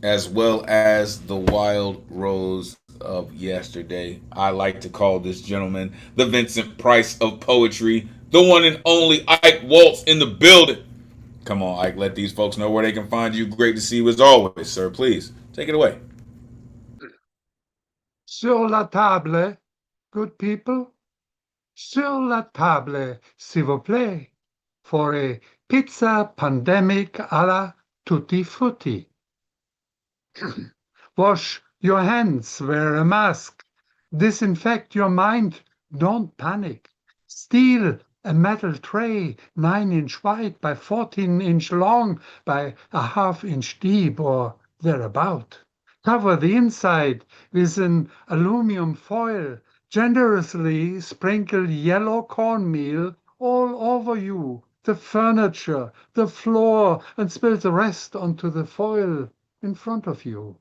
as well as The Wild Rose of Yesterday. I like to call this gentleman the Vincent Price of poetry, the one and only Ike Waltz in the building. Come on, Ike, let these folks know where they can find you. Great to see you as always, sir. Please, take it away. Sur la table, good people. Sur la table, s'il vous plaît, for a pizza pandemic a la tutti frutti. Wash your hands, wear a mask, disinfect your mind, don't panic. Steal a metal tray 9-inch wide by 14-inch long by a half-inch deep or thereabout. Cover the inside with an aluminum foil. Generously sprinkle yellow cornmeal all over you, the furniture, the floor, and spill the rest onto the foil in front of you.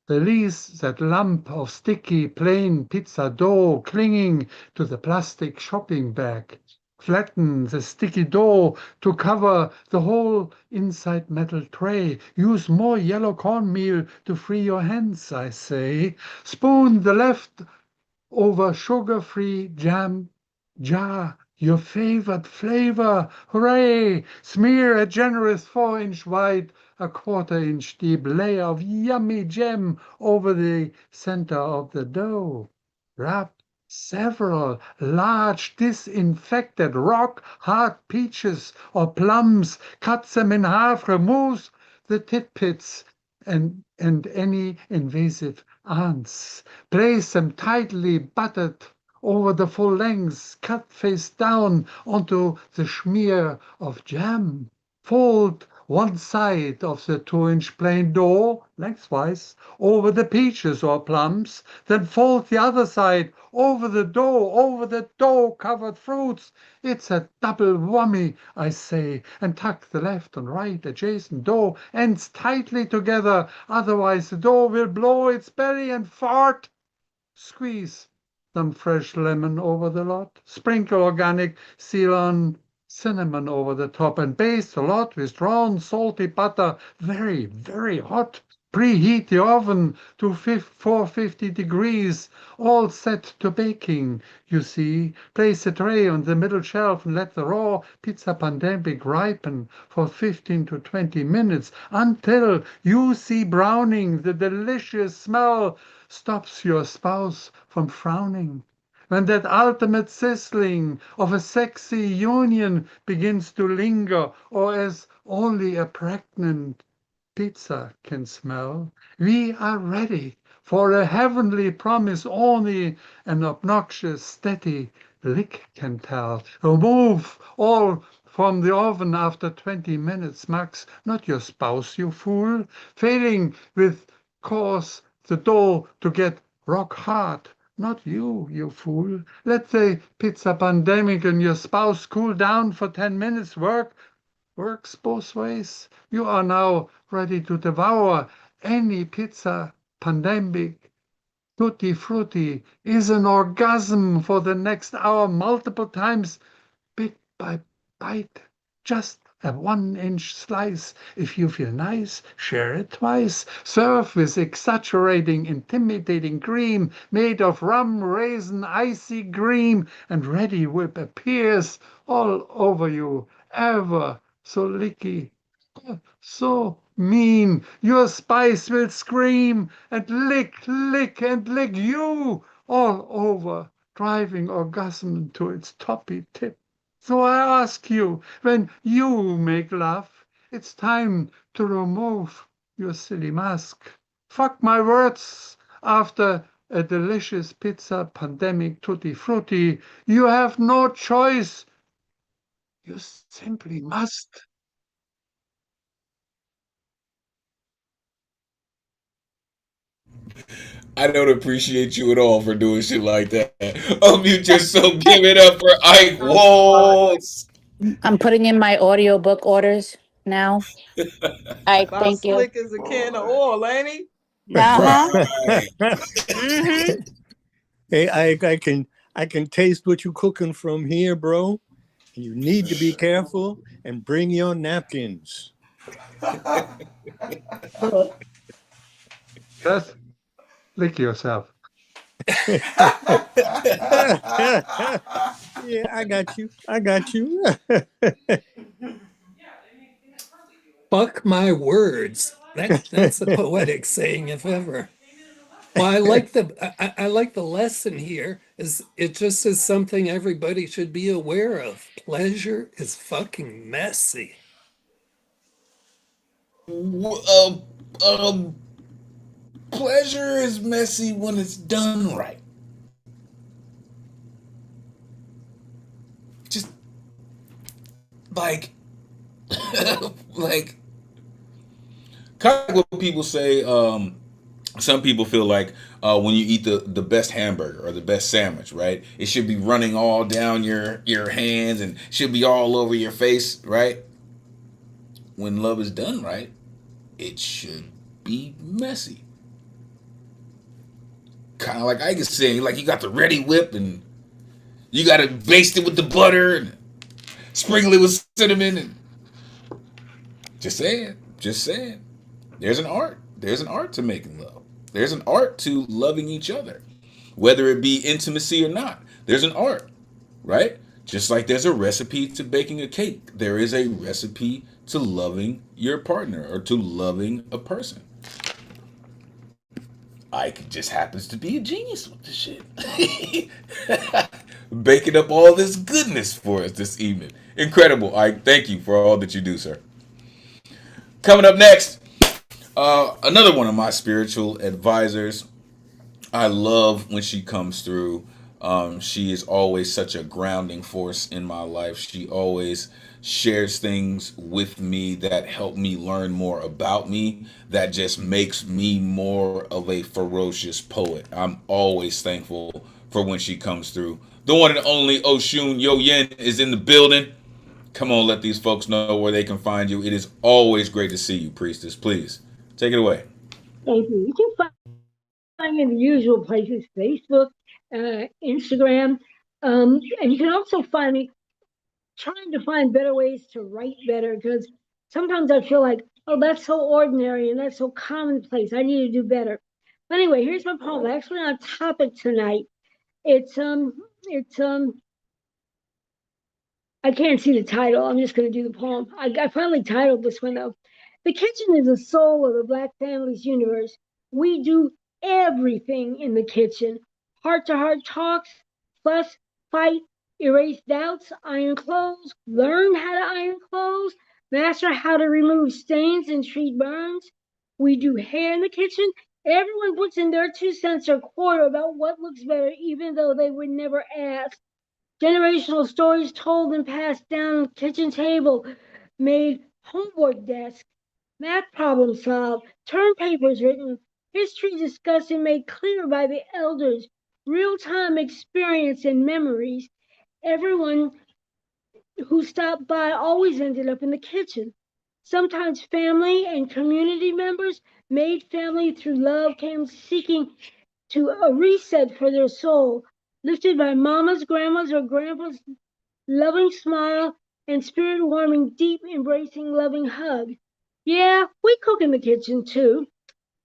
Release that lump of sticky, plain pizza dough clinging to the plastic shopping bag. Flatten the sticky dough to cover the whole inside metal tray. Use more yellow cornmeal to free your hands, I say. Spoon the left over sugar-free jam jar. Your favorite flavor, hooray! Smear a generous 4-inch wide, a 1/4-inch deep layer of yummy jam over the center of the dough. Wrap several large disinfected rock hard peaches or plums, cut them in half, remove the titbits and any invasive ants. Place them tightly buttered over the full length, cut face down onto the smear of jam. Fold one side of the 2-inch plain dough lengthwise over the peaches or plums, then fold the other side over the dough covered fruits. It's a double whammy, I say, and tuck the left and right adjacent dough ends tightly together, otherwise the dough will blow its belly and fart. Squeeze some fresh lemon over the lot, sprinkle organic Ceylon cinnamon over the top, and baste a lot with drawn salty butter, very, very hot. Preheat the oven to 450 degrees, all set to baking, you see. Place a tray on the middle shelf and let the raw pizza pandemic ripen for 15 to 20 minutes until you see browning. The delicious smell stops your spouse from frowning. When that ultimate sizzling of a sexy union begins to linger, or as only a pregnant pizza can smell, we are ready for a heavenly promise only an obnoxious, steady lick can tell. Remove all from the oven after 20 minutes max, not your spouse, you fool. Failing with cause the dough to get rock hard, not you, you fool. Let the pizza pandemic and your spouse cool down for 10 minutes. Works both ways. You are now ready to devour any pizza pandemic. Tutti Frutti is an orgasm for the next hour, multiple times, bit by bite. Just a 1-inch slice. If you feel nice, share it twice. Serve with exaggerating, intimidating cream made of rum, raisin, icy cream, and ready whip appears all over you, ever so licky, so mean. Your spice will scream and lick, lick, and lick you all over, driving orgasm to its toppy tip. So I ask you, when you make love, it's time to remove your silly mask. Fuck my words. After a delicious pizza pandemic tutti frutti, you have no choice. You simply must. I don't appreciate you at all for doing shit like that. You just so give it up for Ike Walls. I'm putting in my audiobook orders now. About Thank you. slick as a can of oil, ain't he? Uh-huh. Mm-hmm. Hey, I can taste what you cooking from here, bro. You need to be careful and bring your napkins. Just lick yourself. Yeah, I got you. I got you. Fuck my words. That's a poetic saying, if ever. Well, I like I like the lesson here. Is it just is something everybody should be aware of? Pleasure is fucking messy. Pleasure is messy when it's done right. Just like, like, kind of what people say. Some people feel like when you eat the best hamburger or the best sandwich, right? It should be running all down your hands and should be all over your face, right? When love is done right, it should be messy. Kind of like I was saying, like you got the ready whip and you got to baste it with the butter and sprinkle it with cinnamon. And just saying. There's an art. There's an art to making love. There's an art to loving each other, whether it be intimacy or not. There's an art, right? Just like there's a recipe to baking a cake, there is a recipe to loving your partner or to loving a person. Ike just happens to be a genius with this shit. Baking up all this goodness for us this evening. Incredible, Ike. Thank you for all that you do, sir. Coming up next, Another one of my spiritual advisors. I love when she comes through. She is always such a grounding force in my life. She always shares things with me that help me learn more about me, that just makes me more of a ferocious poet. I'm always thankful for when she comes through. The one and only Oshun Yo Yen is in the building. Come on, let these folks know where they can find you. It is always great to see you, Priestess. Please take it away. Thank you. You can find me in the usual places: Facebook, Instagram, and you can also find me trying to find better ways to write better, because sometimes I feel like, oh, that's so ordinary and that's so commonplace. I need to do better. But anyway, here's my poem. Actually, on topic tonight. It's I can't see the title. I'm just going to do the poem. I finally titled this one though. The kitchen is the soul of the Black family's universe. We do everything in the kitchen. Heart to heart talks, fuss, fight, erase doubts, iron clothes, learn how to iron clothes, master how to remove stains and treat burns. We do hair in the kitchen. Everyone puts in their 2 cents or quarter about what looks better, even though they would never ask. Generational stories told and passed down kitchen table, made homework desk, math problems solved, term papers written, history discussed and made clear by the elders, real-time experience and memories. Everyone who stopped by always ended up in the kitchen. Sometimes family and community members made family through love came seeking to a reset for their soul, lifted by mamas, grandmas, or grandpas' loving smile and spirit warming, deep embracing, loving hug. Yeah, we cook in the kitchen too.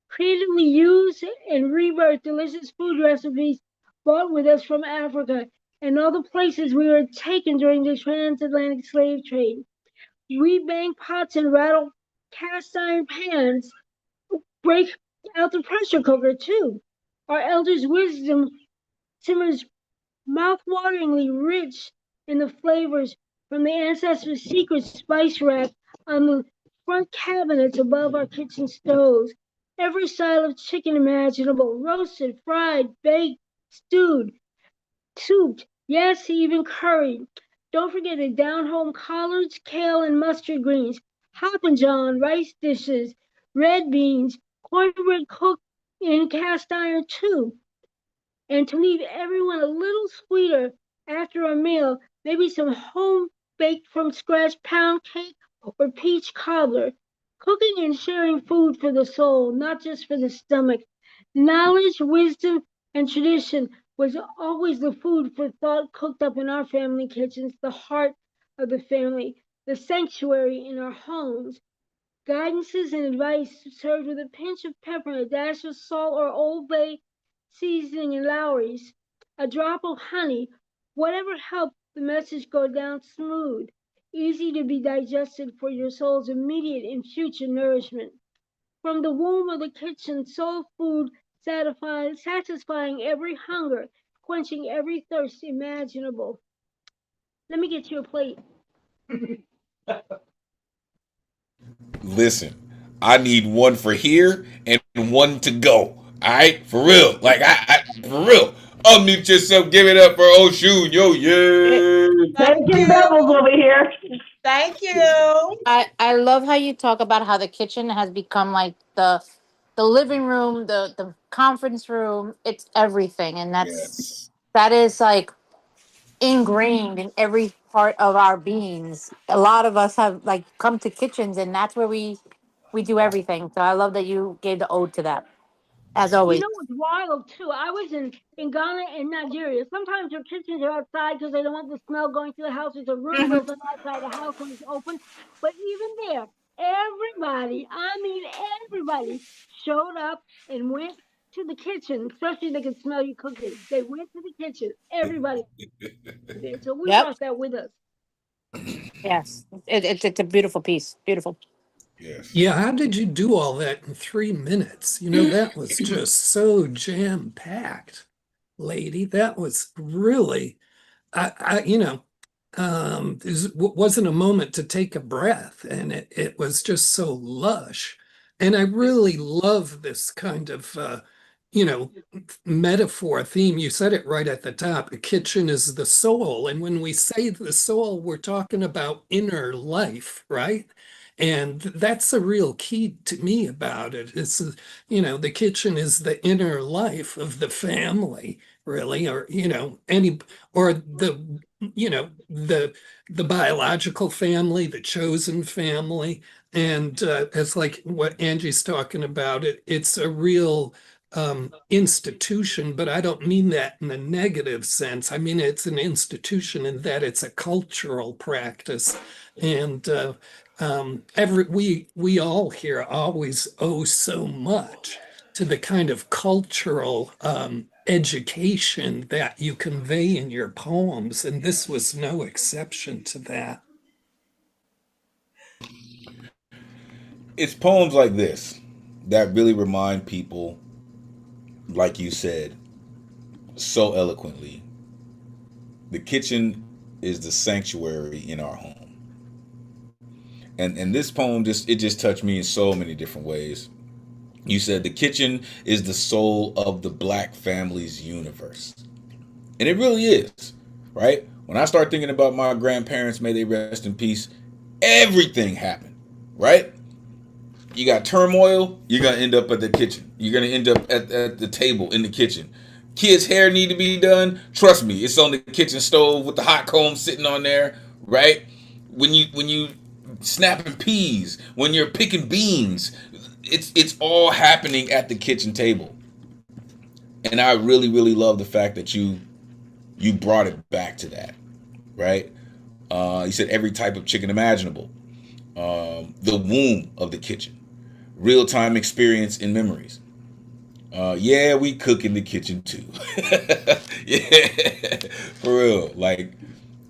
Creatively use and rebirth delicious food recipes brought with us from Africa and all the places we were taken during the transatlantic slave trade. We bang pots and rattle cast iron pans, break out the pressure cooker too. Our elders' wisdom simmers mouth-wateringly rich in the flavors from the ancestors' secret spice rack on the front cabinets above our kitchen stoves. Every style of chicken imaginable, roasted, fried, baked, stewed, souped, yes, even curried. Don't forget the down-home collards, kale, and mustard greens, Hoppin' John, rice dishes, red beans, cornbread cooked in cast iron too, and to leave everyone a little sweeter after a meal, maybe some home baked from scratch pound cake or peach cobbler. Cooking and sharing food for the soul, not just for the stomach. Knowledge, wisdom, and tradition was always the food for thought cooked up in our family kitchens, the heart of the family, the sanctuary in our homes. Guidances and advice served with a pinch of pepper, a dash of salt or Old Bay seasoning and Lowry's, a drop of honey, whatever helped the message go down smooth, easy to be digested for your soul's immediate and future nourishment. From the womb of the kitchen, soul food satisfying every hunger, quenching every thirst imaginable. Let me get you a plate. Listen, I need one for here and one to go. All right, for real. Like for real. Unmute yourself. Give it up for Oshun. Yo, yeah. Bacon doubles over here. Thank you. I love how you talk about how the kitchen has become like the living room, the conference room. It's everything, and Yes. that is like ingrained in every part of our beings. A lot of us have like come to kitchens, and that's where we do everything. So I love that you gave the ode to that, as You always. know what's wild too? I was in Ghana and Nigeria. Sometimes your kitchens are outside because they don't want the smell going to the house. There's a room built on the outside of the house when it's open. But even there, everybody, I mean everybody, showed up and went to the kitchen, especially they could smell you cooking. They went to the kitchen. Everybody did. So we Yep. brought that with us. Yes. It's a beautiful piece. Beautiful. Yes. Yeah, how did you do all that in 3 minutes? That was just so jam-packed, lady. That was really, wasn't a moment to take a breath, and it was just so lush. And I really love this kind of, metaphor theme. You said it right at the top. The kitchen is the soul. And when we say the soul, we're talking about inner life, right? And that's a real key to me about it. It's, the kitchen is the inner life of the family, really, or, or the biological family, the chosen family. And it's like what Angie's talking about. It's a real institution, but I don't mean that in a negative sense. I mean it's an institution in that it's a cultural practice, and we all here always owe so much to the kind of cultural education that you convey in your poems, and this was no exception to that. It's poems like this that really remind people, like you said so eloquently, the kitchen is the sanctuary in our home. And this poem just touched me in so many different ways. You said the kitchen is the soul of the black family's universe. And it really is, right? When I start thinking about my grandparents, may they rest in peace, everything happened, right? You got turmoil, you're going to end up at the kitchen. You're going to end up at the table in the kitchen. Kids' hair need to be done. Trust me, it's on the kitchen stove with the hot comb sitting on there, right? When you snapping peas, when you're picking beans, it's all happening at the kitchen table. And I really, really love the fact that you brought it back to that, right? You said every type of chicken imaginable. The womb of the kitchen. Real-time experience and memories. Yeah, we cook in the kitchen too. Yeah, for real. Like,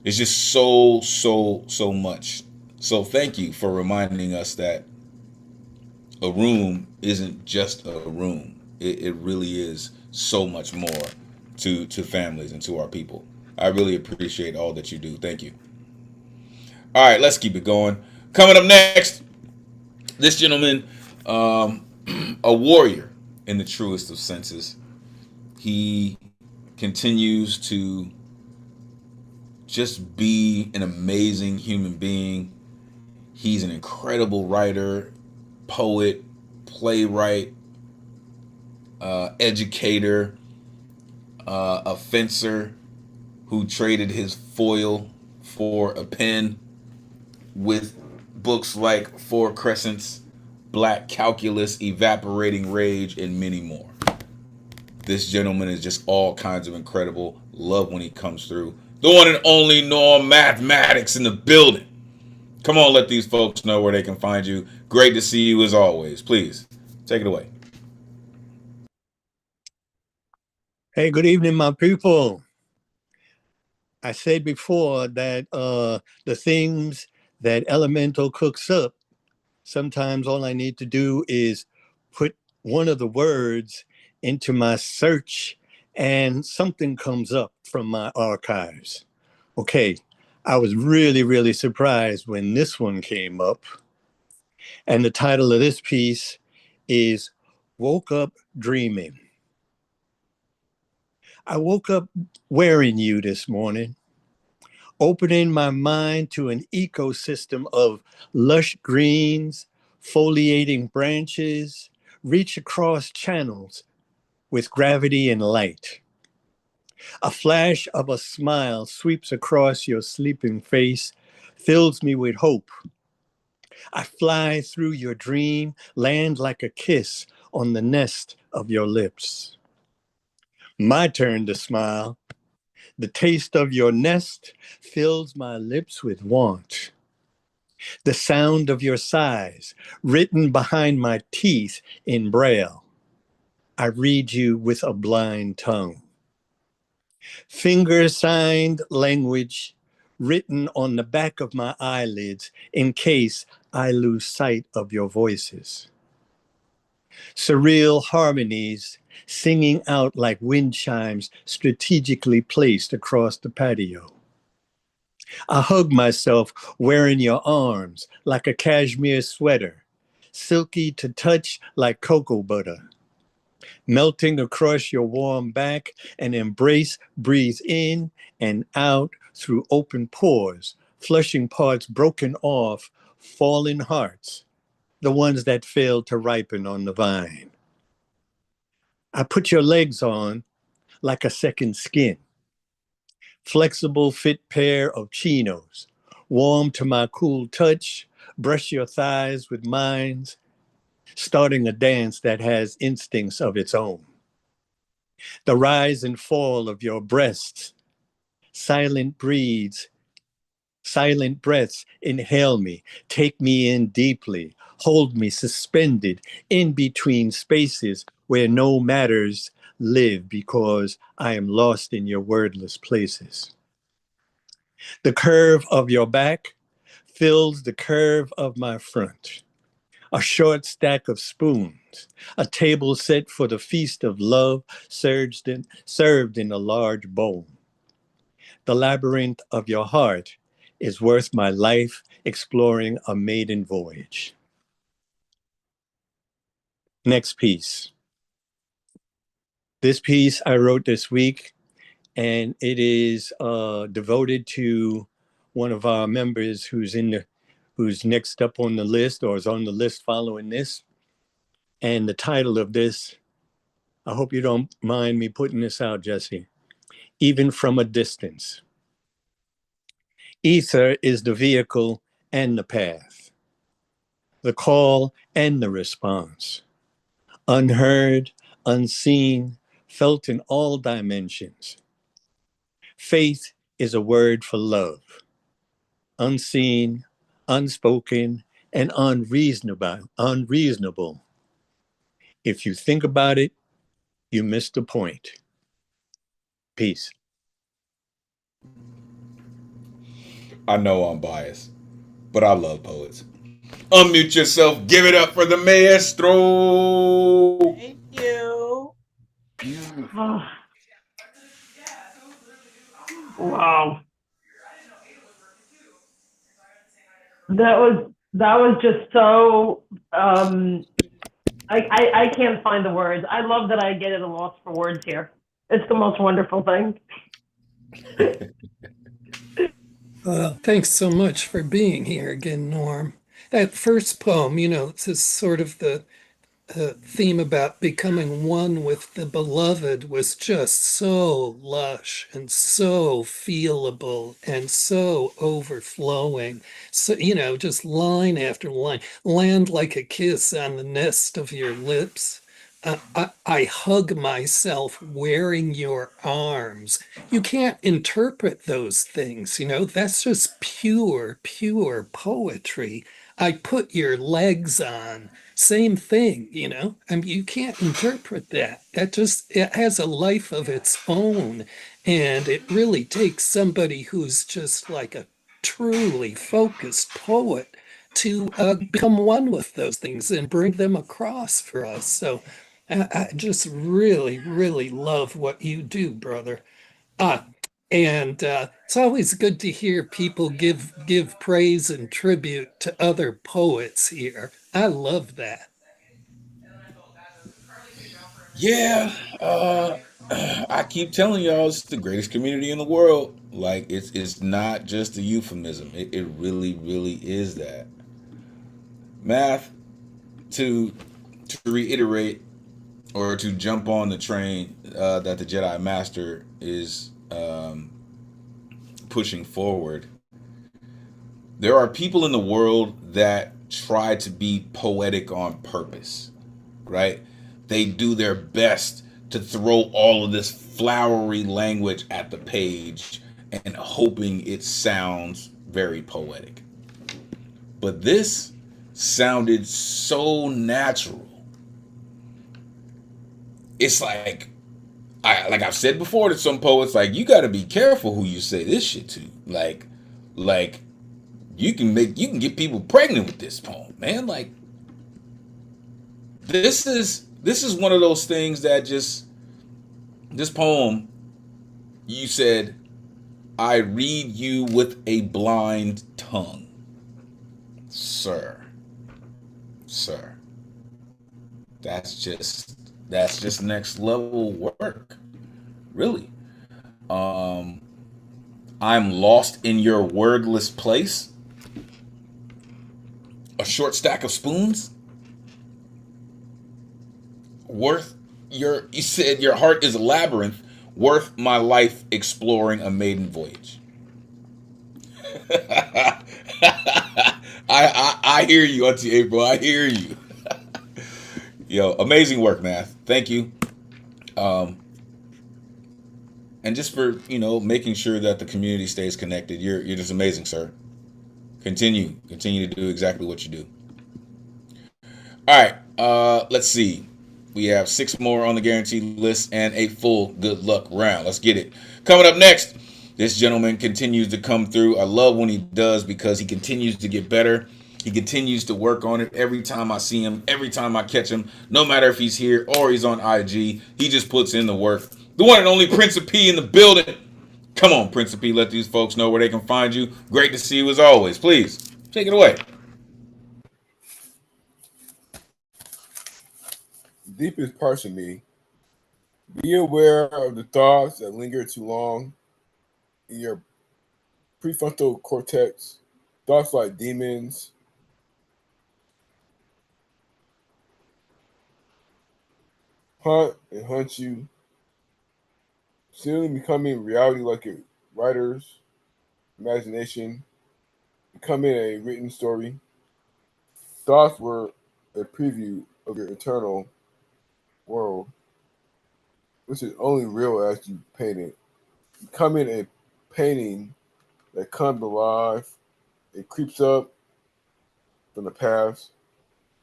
it's just so much. So thank you for reminding us that a room isn't just a room. It really is so much more to families and to our people. I really appreciate all that you do. Thank you. All right, let's keep it going. Coming up next, this gentleman, a warrior in the truest of senses. He continues to just be an amazing human being. He's an incredible writer, poet, playwright, educator, a fencer who traded his foil for a pen with books like Four Crescents, Black Calculus, Evaporating Rage, and many more. This gentleman is just all kinds of incredible. Love when he comes through. The one and only Norm Mathematics in the building. Come on, let these folks know where they can find you. Great to see you as always. Please, take it away. Hey, good evening, my people. I said before that the things that Elemental cooks up, sometimes all I need to do is put one of the words into my search and something comes up from my archives. Okay, I was really, really surprised when this one came up. And the title of this piece is Woke Up Dreaming. I woke up wearing you this morning, opening my mind to an ecosystem of lush greens, foliating branches, reach across channels with gravity and light. A flash of a smile sweeps across your sleeping face, fills me with hope. I fly through your dream, land like a kiss on the nest of your lips. My turn to smile. The taste of your nest fills my lips with want. The sound of your sighs, written behind my teeth in braille. I read you with a blind tongue. Finger-signed language written on the back of my eyelids in case I lose sight of your voices. Surreal harmonies singing out like wind chimes strategically placed across the patio. I hug myself wearing your arms like a cashmere sweater, silky to touch like cocoa butter, melting across your warm back, and embrace breathe in and out through open pores, flushing parts broken off, fallen hearts, the ones that failed to ripen on the vine. I put your legs on like a second skin, flexible fit pair of chinos, warm to my cool touch, brush your thighs with mine, starting a dance that has instincts of its own. The rise and fall of your breasts, silent breathes, silent breaths, inhale me, take me in deeply, hold me suspended in between spaces where no matters live because I am lost in your wordless places. The curve of your back fills the curve of my front. A short stack of spoons, a table set for the feast of love served in a large bowl. The labyrinth of your heart is worth my life exploring a maiden voyage. Next piece. This piece I wrote this week, and it is devoted to one of our members who's next up on the list or is on the list following this. And the title of this, I hope you don't mind me putting this out, Jesse. Even from a distance. Ether is the vehicle and the path, the call and the response. Unheard, unseen, felt in all dimensions. Faith is a word for love. Unseen, unspoken, and unreasonable. If you think about it, you miss the point. Peace. I know I'm biased, but I love poets. Unmute yourself. Give it up for the maestro. Thank you. Oh. Wow. That was just so I can't find the words. I love that I get at a loss for words here. It's the most wonderful thing. Thanks so much for being here again, Norm. That first poem, it's just sort of the theme about becoming one with the beloved was just so lush and so feelable and so overflowing. So, just line after line, land like a kiss on the nest of your lips. I hug myself wearing your arms. You can't interpret those things, that's just pure, pure poetry. I put your legs on. Same thing, I mean, you can't interpret that. It has a life of its own. And it really takes somebody who's just like a truly focused poet to become one with those things and bring them across for us. So I just really, really love what you do, brother. And it's always good to hear people give praise and tribute to other poets here. I love that. Yeah, I keep telling y'all it's the greatest community in the world. Like it's not just a euphemism. It really, really is that. Math, to reiterate or to jump on the train that the Jedi Master is pushing forward. There are people in the world that try to be poetic on purpose, right? They do their best to throw all of this flowery language at the page and hoping it sounds very poetic. But this sounded so natural. It's like I've said before to some poets, like, you got to be careful who you say this shit to. Like you can get people pregnant with this poem, man. Like this is one of those things that just, this poem, you said, I read you with a blind tongue. Sir. sir, that's just next level work. Really. Um, I'm lost in your wordless place. A short stack of spoons. Worth you said your heart is a labyrinth. Worth my life exploring a maiden voyage. I hear you, Auntie April. I hear you. Yo, amazing work, Math. Thank you. Um, and just for making sure that the community stays connected. You're just amazing, sir. Continue to do exactly what you do. All right. Let's see. We have 6 more on the guaranteed list and a full good luck round. Let's get it. Coming up next, this gentleman continues to come through. I love when he does because he continues to get better. He continues to work on it every time I see him, every time I catch him, no matter if he's here or he's on IG. He just puts in the work. The one and only Prince of P in the building. Come on, Prince of P, let these folks know where they can find you. Great to see you as always. Please, take it away. Deepest parts of me. Be aware of the thoughts that linger too long in your prefrontal cortex. Thoughts like demons, hunt you, soon becoming reality like a writer's imagination, becoming a written story. Thoughts were a preview of your eternal world, which is only real as you paint it. Becoming a painting that comes alive, it creeps up from the past,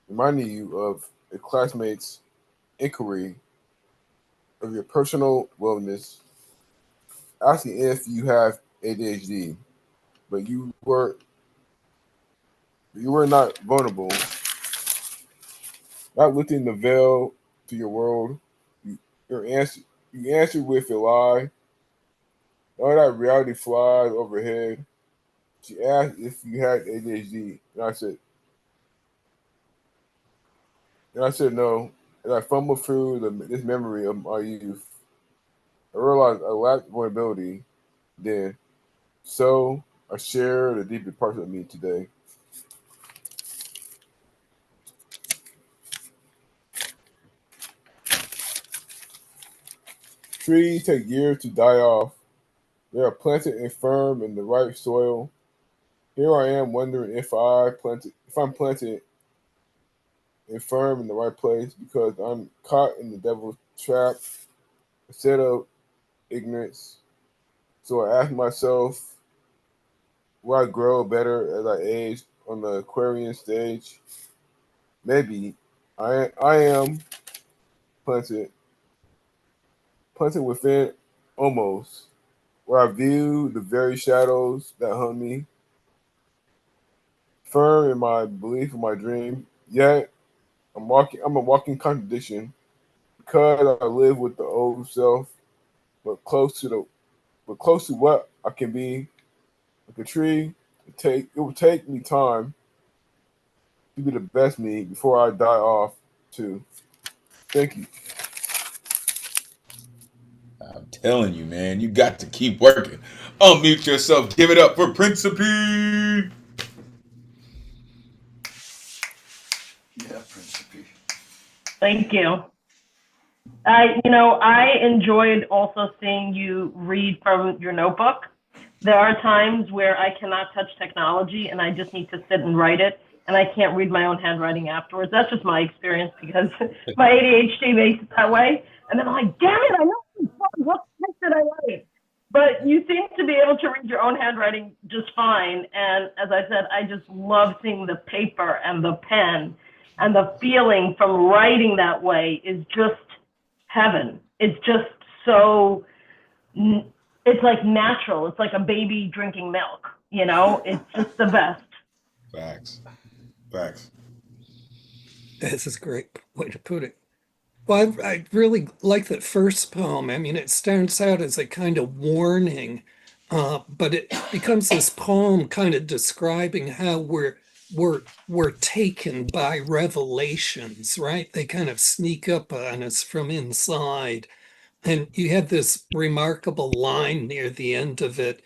reminding you of a classmate's inquiry of your personal wellness, asking if you have ADHD, but you were not vulnerable, not lifting the veil to your world. You answered with a lie. All that reality flies overhead. She asked if you had ADHD, and I said no. And I fumbled through this memory of my youth. I realized I lacked vulnerability then, so I share the deepest parts of me today. Trees take years to die off. They are planted and firm in the right soil. Here I am wondering if I'm planted and firm in the right place because I'm caught in the devil's trap instead of ignorance. So I ask myself, will I grow better as I age on the Aquarian stage? Maybe. I am planted within almost, where I view the very shadows that hunt me, firm in my belief in my dream. Yet I'm a walking contradiction because I live with the old self, but close to what I can be. Like a tree, it will take me time to be the best me before I die off too. Thank you. I'm telling you, man, you got to keep working. Unmute yourself. Give it up for Prince of P. Yeah, Prince of P. Thank you. I enjoyed also seeing you read from your notebook. There are times where I cannot touch technology and I just need to sit and write it, and I can't read my own handwriting afterwards. That's just my experience because my ADHD makes it that way. And then I'm like, damn it, I know what text did I write? But you seem to be able to read your own handwriting just fine. And as I said, I just love seeing the paper and the pen, and the feeling from writing that way is just heaven. It's just so, it's like natural. It's like a baby drinking milk, It's just the best. Facts. This is a great way to put it. Well, I really like that first poem. I mean, it starts out as a kind of warning, but it becomes this poem kind of describing how we're we're taken by revelations, right? They kind of sneak up on us from inside. And you had this remarkable line near the end of it,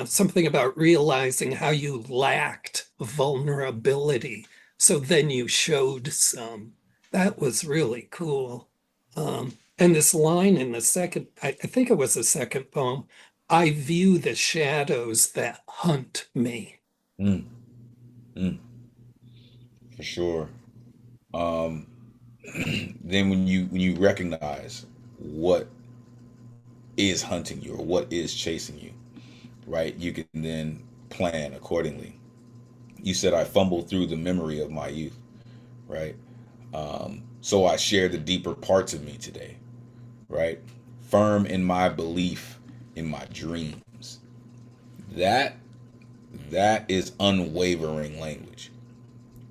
something about realizing how you lacked vulnerability. So then you showed some. That was really cool. And this line in the second, I think it was the second poem, I view the shadows that hunt me. Mm, mm, for sure. Um, then when you recognize what is hunting you or what is chasing you, right? You can then plan accordingly. You said I fumbled through the memory of my youth, right? So I share the deeper parts of me today, right? Firm in my belief in my dreams. That that is unwavering language,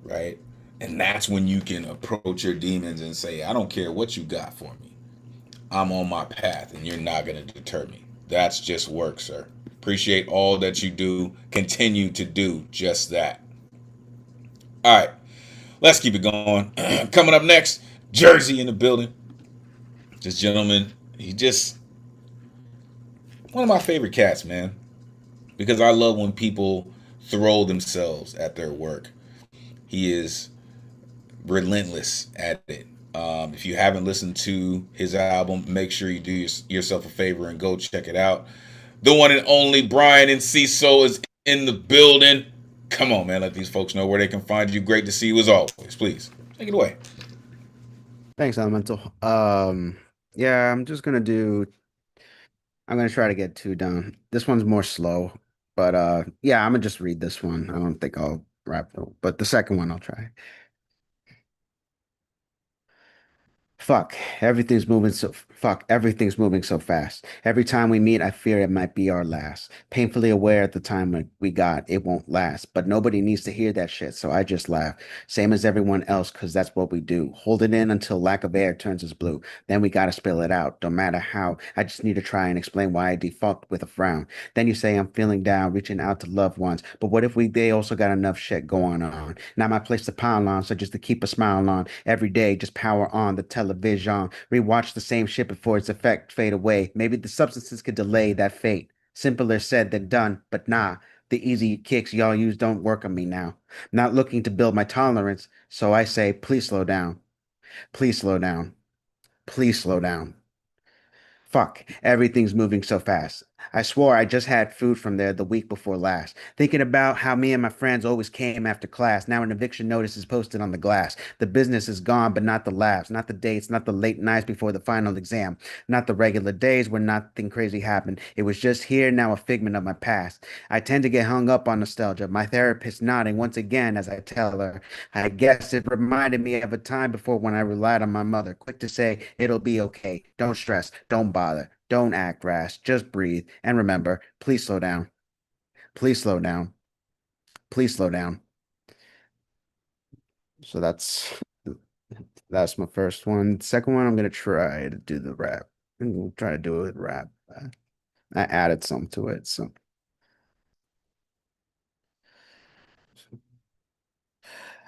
right? And that's when you can approach your demons and say, I don't care what you got for me. I'm on my path and you're not going to deter me. That's just work, sir. Appreciate all that you do. Continue to do just that. All right, let's keep it going. Coming up next, Jersey in the building. This gentleman, he just one of my favorite cats, man. Because I love when people throw themselves at their work. He is relentless at it. If you haven't listened to his album, make sure you do yourself a favor and go check it out. The one and only Brian and Ciso is in the building. Come on, man. Let these folks know where they can find you. Great to see you as always. Please take it away. Thanks, Elemental. Yeah, I'm gonna try to get two done. This one's more slow, but yeah, I'm gonna just read this one. I don't think I'll rap it, but the second one I'll try. Everything's moving so fast. Every time we meet, I fear it might be our last. Painfully aware at the time we got, it won't last. But nobody needs to hear that shit, so I just laugh. Same as everyone else, cause that's what we do. Hold it in until lack of air turns us blue. Then we gotta spill it out, no matter how. I just need to try and explain why I default with a frown. Then you say I'm feeling down, reaching out to loved ones. But what if they also got enough shit going on? Not my place to pile on, so just to keep a smile on. Every day, just power on the television. Rewatch the same shit before its effect fade away. Maybe the substances could delay that fate. Simpler said than done, but nah. The easy kicks y'all use don't work on me now. Not looking to build my tolerance, so I say, please slow down. Please slow down. Please slow down. Fuck, everything's moving so fast. I swore I just had food from there the week before last. Thinking about how me and my friends always came after class. Now an eviction notice is posted on the glass. The business is gone, but not the laughs, not the dates, not the late nights before the final exam, not the regular days where nothing crazy happened. It was just here, now a figment of my past. I tend to get hung up on nostalgia. My therapist nodding once again as I tell her. I guess it reminded me of a time before when I relied on my mother, quick to say, it'll be okay. Don't stress, don't bother. Don't act rash, just breathe. And remember, please slow down. Please slow down. Please slow down. So that's my first one. Second one, I'm gonna try to do the rap. I'm gonna try to do it with rap. I added some to it, so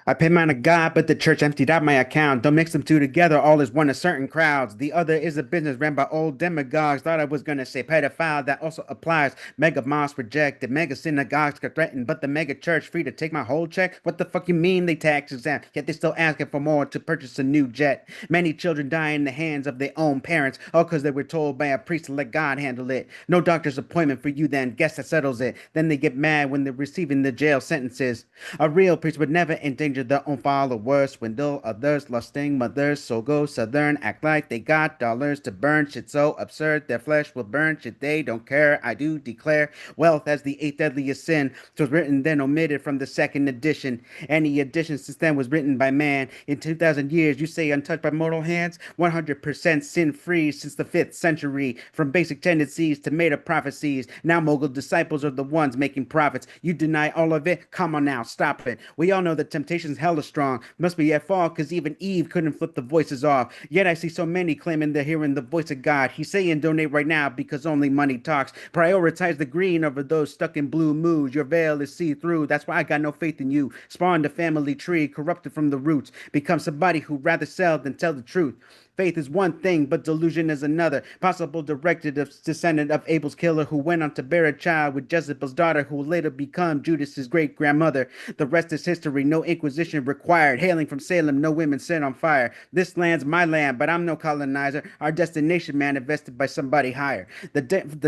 I pay mine to God, but the church emptied out my account. Don't mix them two together, all is one of certain crowds. The other is a business ran by old demagogues. Thought I was gonna say pedophile, that also applies. Mega mosques rejected, mega synagogues got threatened, but the mega church free to take my whole check? What the fuck you mean they tax exempt? Yet they still asking for more to purchase a new jet. Many children die in the hands of their own parents, all because they were told by a priest to let God handle it. No doctor's appointment for you then, guess that settles it. Then they get mad when they're receiving the jail sentences. A real priest would never endanger their own followers, swindle others, lusting mothers, so go southern, act like they got dollars to burn, shit so absurd, their flesh will burn, shit they don't care, I do declare, wealth as the eighth deadliest sin, 'twas written then omitted from the second edition, any edition since then was written by man, in 2,000 years you say untouched by mortal hands, 100% sin-free since the 5th century, from basic tendencies to made-up prophecies, now mogul disciples are the ones making profits, you deny all of it, come on now, stop it, we all know the temptation nation's hella strong. Must be at fault, cause even Eve couldn't flip the voices off. Yet I see so many claiming they're hearing the voice of God. He's saying donate right now because only money talks. Prioritize the green over those stuck in blue moods. Your veil is see-through. That's why I got no faith in you. Spawned a family tree, corrupted from the roots. Become somebody who'd rather sell than tell the truth. Faith is one thing, but delusion is another. Possible directed descendant of Abel's killer who went on to bear a child with Jezebel's daughter who will later become Judas's great-grandmother. The rest is history, no inquisition required. Hailing from Salem, no women set on fire. This land's my land, but I'm no colonizer. Our destination manifested by somebody higher. The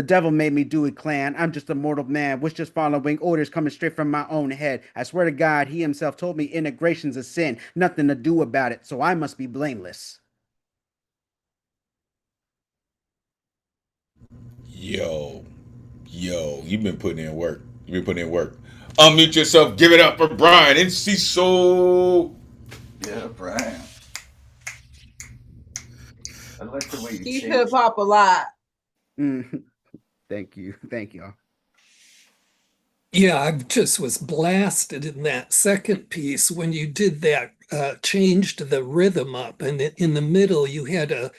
devil made me do it, clan. I'm just a mortal man, was just following orders coming straight from my own head. I swear to God, he himself told me integration's a sin. Nothing to do about it, so I must be blameless. Yo, you've been putting in work. Unmute yourself. Give it up for Brian. NC Soul. Yeah, Brian. I like the way you Keep changed. hip hop alive. Thank you. Thank y'all. Yeah, I just was blasted in that second piece when you did that, changed the rhythm up, and in the middle you had a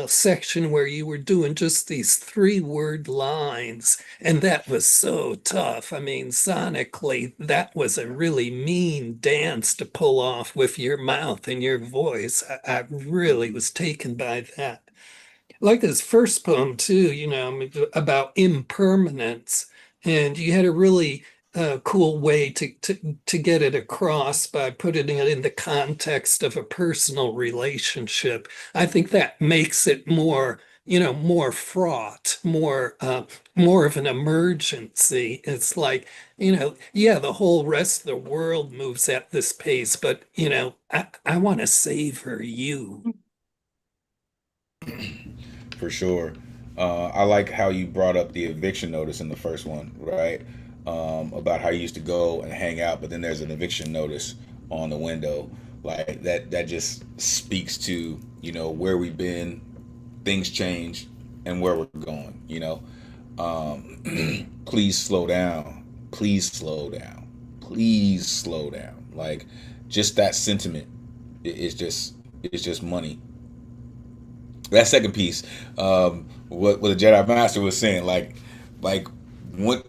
section where you were doing just these 3-word lines, and that was so tough. I mean, sonically, that was a really mean dance to pull off with your mouth and your voice. I really was taken by that. Like this first poem too, about impermanence, and you had a really cool way to get it across by putting it in the context of a personal relationship. I think that makes it more, more fraught, more of an emergency. It's like, yeah, the whole rest of the world moves at this pace, but I want to savor you. For sure. I like how you brought up the eviction notice in the first one, right? About how you used to go and hang out, but then there's an eviction notice on the window. Like that just speaks to, where we've been, things change, and where we're going, Please slow down. Please slow down. Please slow down. Like, just that sentiment is just money. That second piece, what the Jedi Master was saying, like when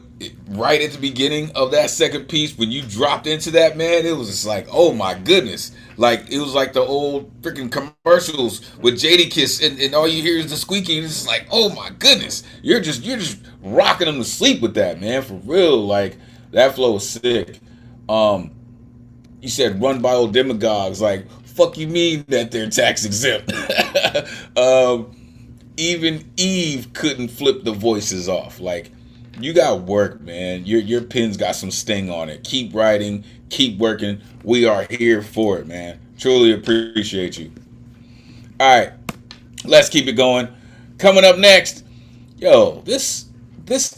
right at the beginning of that second piece, when you dropped into that, man, it was just like, oh my goodness, like it was like the old freaking commercials with Jadakiss, and all you hear is the squeaking. It's just like, oh my goodness, you're just rocking them to sleep with that, man, for real. Like that flow was sick. You said run by old demagogues, like. Fuck you mean that they're tax exempt? Even Eve couldn't flip the voices off. Like, you got work, man. Your pen's got some sting on it. Keep writing, keep working. We are here for it, man. Truly appreciate you. All right, let's keep it going. Coming up next, this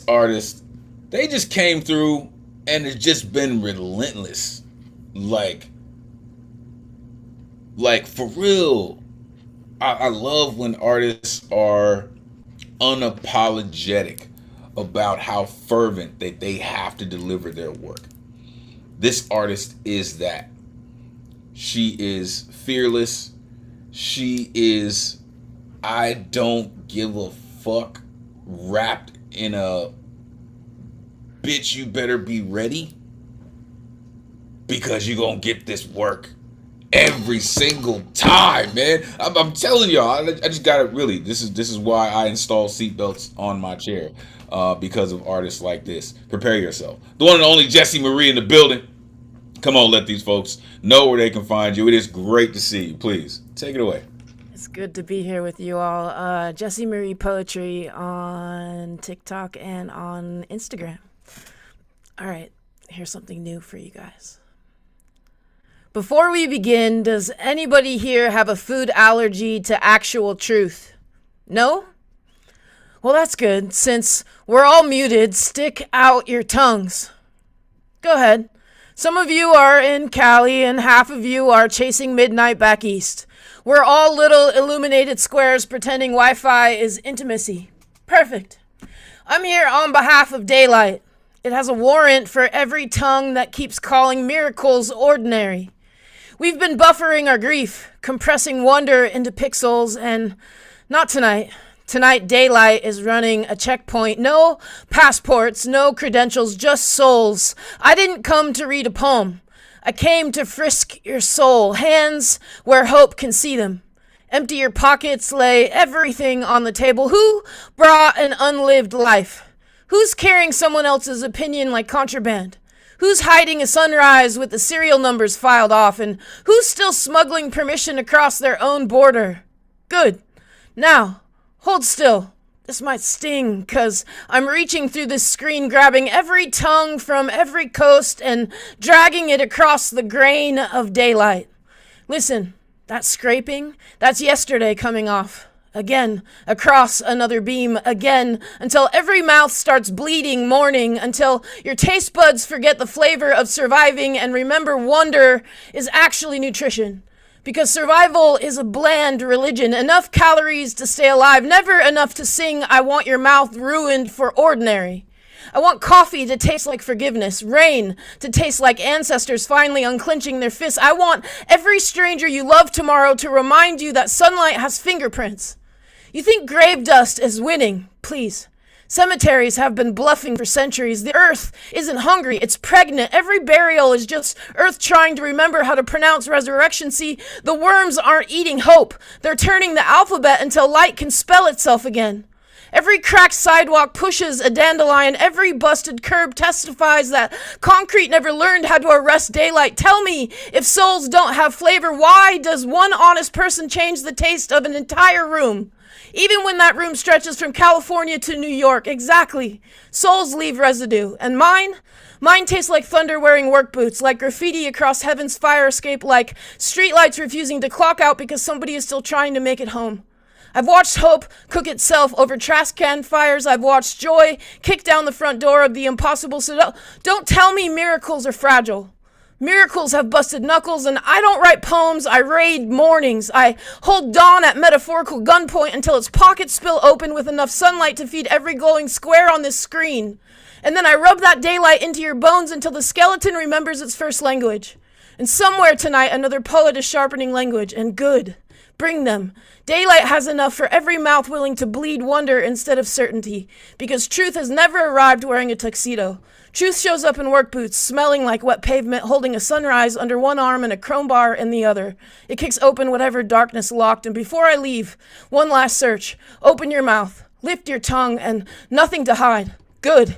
artist, they just came through and it's just been relentless. Like for real, I love when artists are unapologetic about how fervent that they have to deliver their work. This artist is that. She is fearless. She is I don't give a fuck wrapped in a bitch you better be ready because you gonna get this work every single time, man. I'm telling y'all, I just gotta really. This is why I install seatbelts on my chair, because of artists like this. Prepare yourself. The one and only Jessie Marie in the building. Come on, let these folks know where they can find you. It is great to see you. Please take it away. It's good to be here with you all. Jessie Marie Poetry on TikTok and on Instagram. All right, here's something new for you guys. Before we begin, does anybody here have a food allergy to actual truth? No? Well, that's good. Since we're all muted, stick out your tongues. Go ahead. Some of you are in Cali and half of you are chasing midnight back east. We're all little illuminated squares pretending Wi-Fi is intimacy. Perfect. I'm here on behalf of daylight. It has a warrant for every tongue that keeps calling miracles ordinary. We've been buffering our grief, compressing wonder into pixels, and not tonight. Tonight, daylight is running a checkpoint. No passports, no credentials, just souls. I didn't come to read a poem. I came to frisk your soul, hands where hope can see them. Empty your pockets, lay everything on the table. Who brought an unlived life? Who's carrying someone else's opinion like contraband? Who's hiding a sunrise with the serial numbers filed off? And who's still smuggling permission across their own border? Good. Now, hold still. This might sting, 'cause I'm reaching through this screen, grabbing every tongue from every coast and dragging it across the grain of daylight. Listen, that scraping, that's yesterday coming off. Again, across another beam, again, until every mouth starts bleeding, mourning, until your taste buds forget the flavor of surviving and remember wonder is actually nutrition. Because survival is a bland religion, enough calories to stay alive, never enough to sing I want your mouth ruined for ordinary. I want coffee to taste like forgiveness, rain to taste like ancestors finally unclenching their fists. I want every stranger you love tomorrow to remind you that sunlight has fingerprints. You think grave dust is winning? Please. Cemeteries have been bluffing for centuries. The earth isn't hungry, it's pregnant. Every burial is just earth trying to remember how to pronounce resurrection. See, the worms aren't eating hope. They're turning the alphabet until light can spell itself again. Every cracked sidewalk pushes a dandelion. Every busted curb testifies that concrete never learned how to arrest daylight. Tell me, if souls don't have flavor, why does one honest person change the taste of an entire room? Even when that room stretches from California to New York, exactly. Souls leave residue. And mine tastes like thunder wearing work boots, like graffiti across heaven's fire escape, like streetlights refusing to clock out because somebody is still trying to make it home. I've watched hope cook itself over trash can fires. I've watched joy kick down the front door of the impossible. So don't tell me miracles are fragile. Miracles have busted knuckles, and I don't write poems, I raid mornings. I hold dawn at metaphorical gunpoint until its pockets spill open with enough sunlight to feed every glowing square on this screen. And then I rub that daylight into your bones until the skeleton remembers its first language. And somewhere tonight, another poet is sharpening language, and good. Bring them. Daylight has enough for every mouth willing to bleed wonder instead of certainty, because truth has never arrived wearing a tuxedo. Truth shows up in work boots, smelling like wet pavement, holding a sunrise under one arm and a chrome bar in the other. It kicks open whatever darkness locked, and before I leave, one last search. Open your mouth, lift your tongue, and nothing to hide. Good.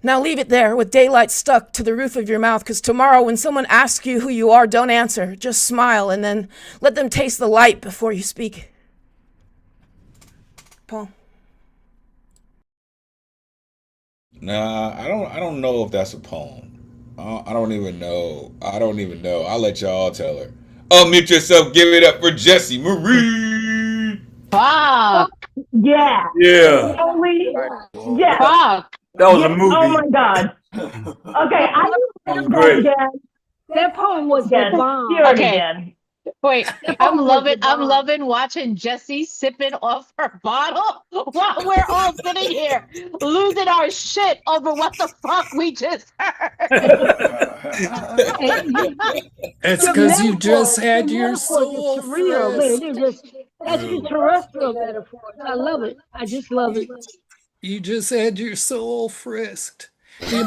Now leave it there with daylight stuck to the roof of your mouth, because tomorrow when someone asks you who you are, don't answer. Just smile and then let them taste the light before you speak. Paul. Nah, I don't know if that's a poem. I don't even know. I'll let y'all tell her. Unmute yourself. Give it up for Jessie Marie. Fuck. Yeah. Yeah. Holy. Yeah. Fuck. That was a movie. Oh my God. Okay, I That was that great. again. That poem was the Again. bomb. Hear it Okay. again. Wait, I'm loving watching Jessie sipping off her bottle while we're all sitting here losing our shit over what the fuck we just heard. It's The because you just metaphors, had the your metaphors soul are surreal. They're frisked. just extraterrestrial metaphors. I love it. I just love it. You just had your soul frisked. The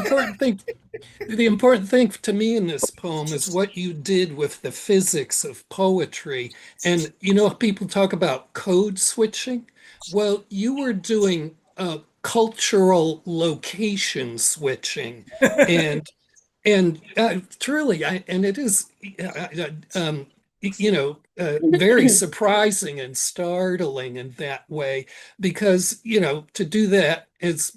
important thing to me in this poem is what you did with the physics of poetry. And people talk about code switching. Well, you were doing cultural location switching, and truly, it is very surprising and startling in that way, because to do that, as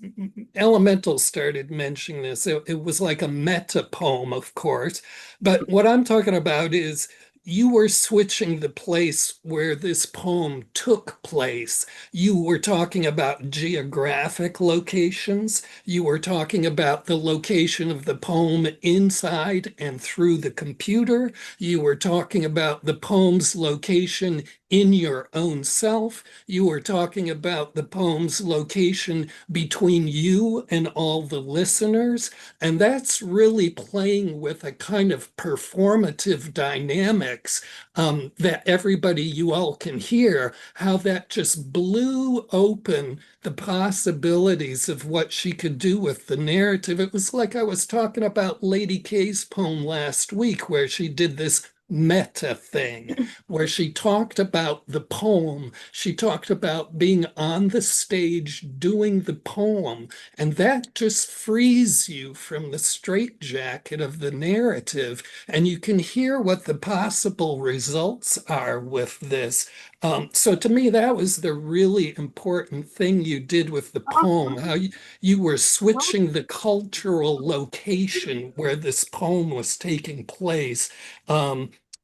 Elemental started mentioning this, it was like a meta poem, of course, but what I'm talking about is you were switching the place where this poem took place. You were talking about geographic locations. You were talking about the location of the poem inside and through the computer. You were talking about the poem's location in your own self. You were talking about the poem's location between you and all the listeners. And that's really playing with a kind of performative dynamics that everybody, you all can hear, how that just blew open the possibilities of what she could do with the narrative. It was like I was talking about Lady Kay's poem last week, where she did this meta thing, where she talked about the poem. She talked about being on the stage doing the poem, and that just frees you from the straitjacket of the narrative, and you can hear what the possible results are with this. So to me, that was the really important thing you did with the poem, how you were switching the cultural location where this poem was taking place.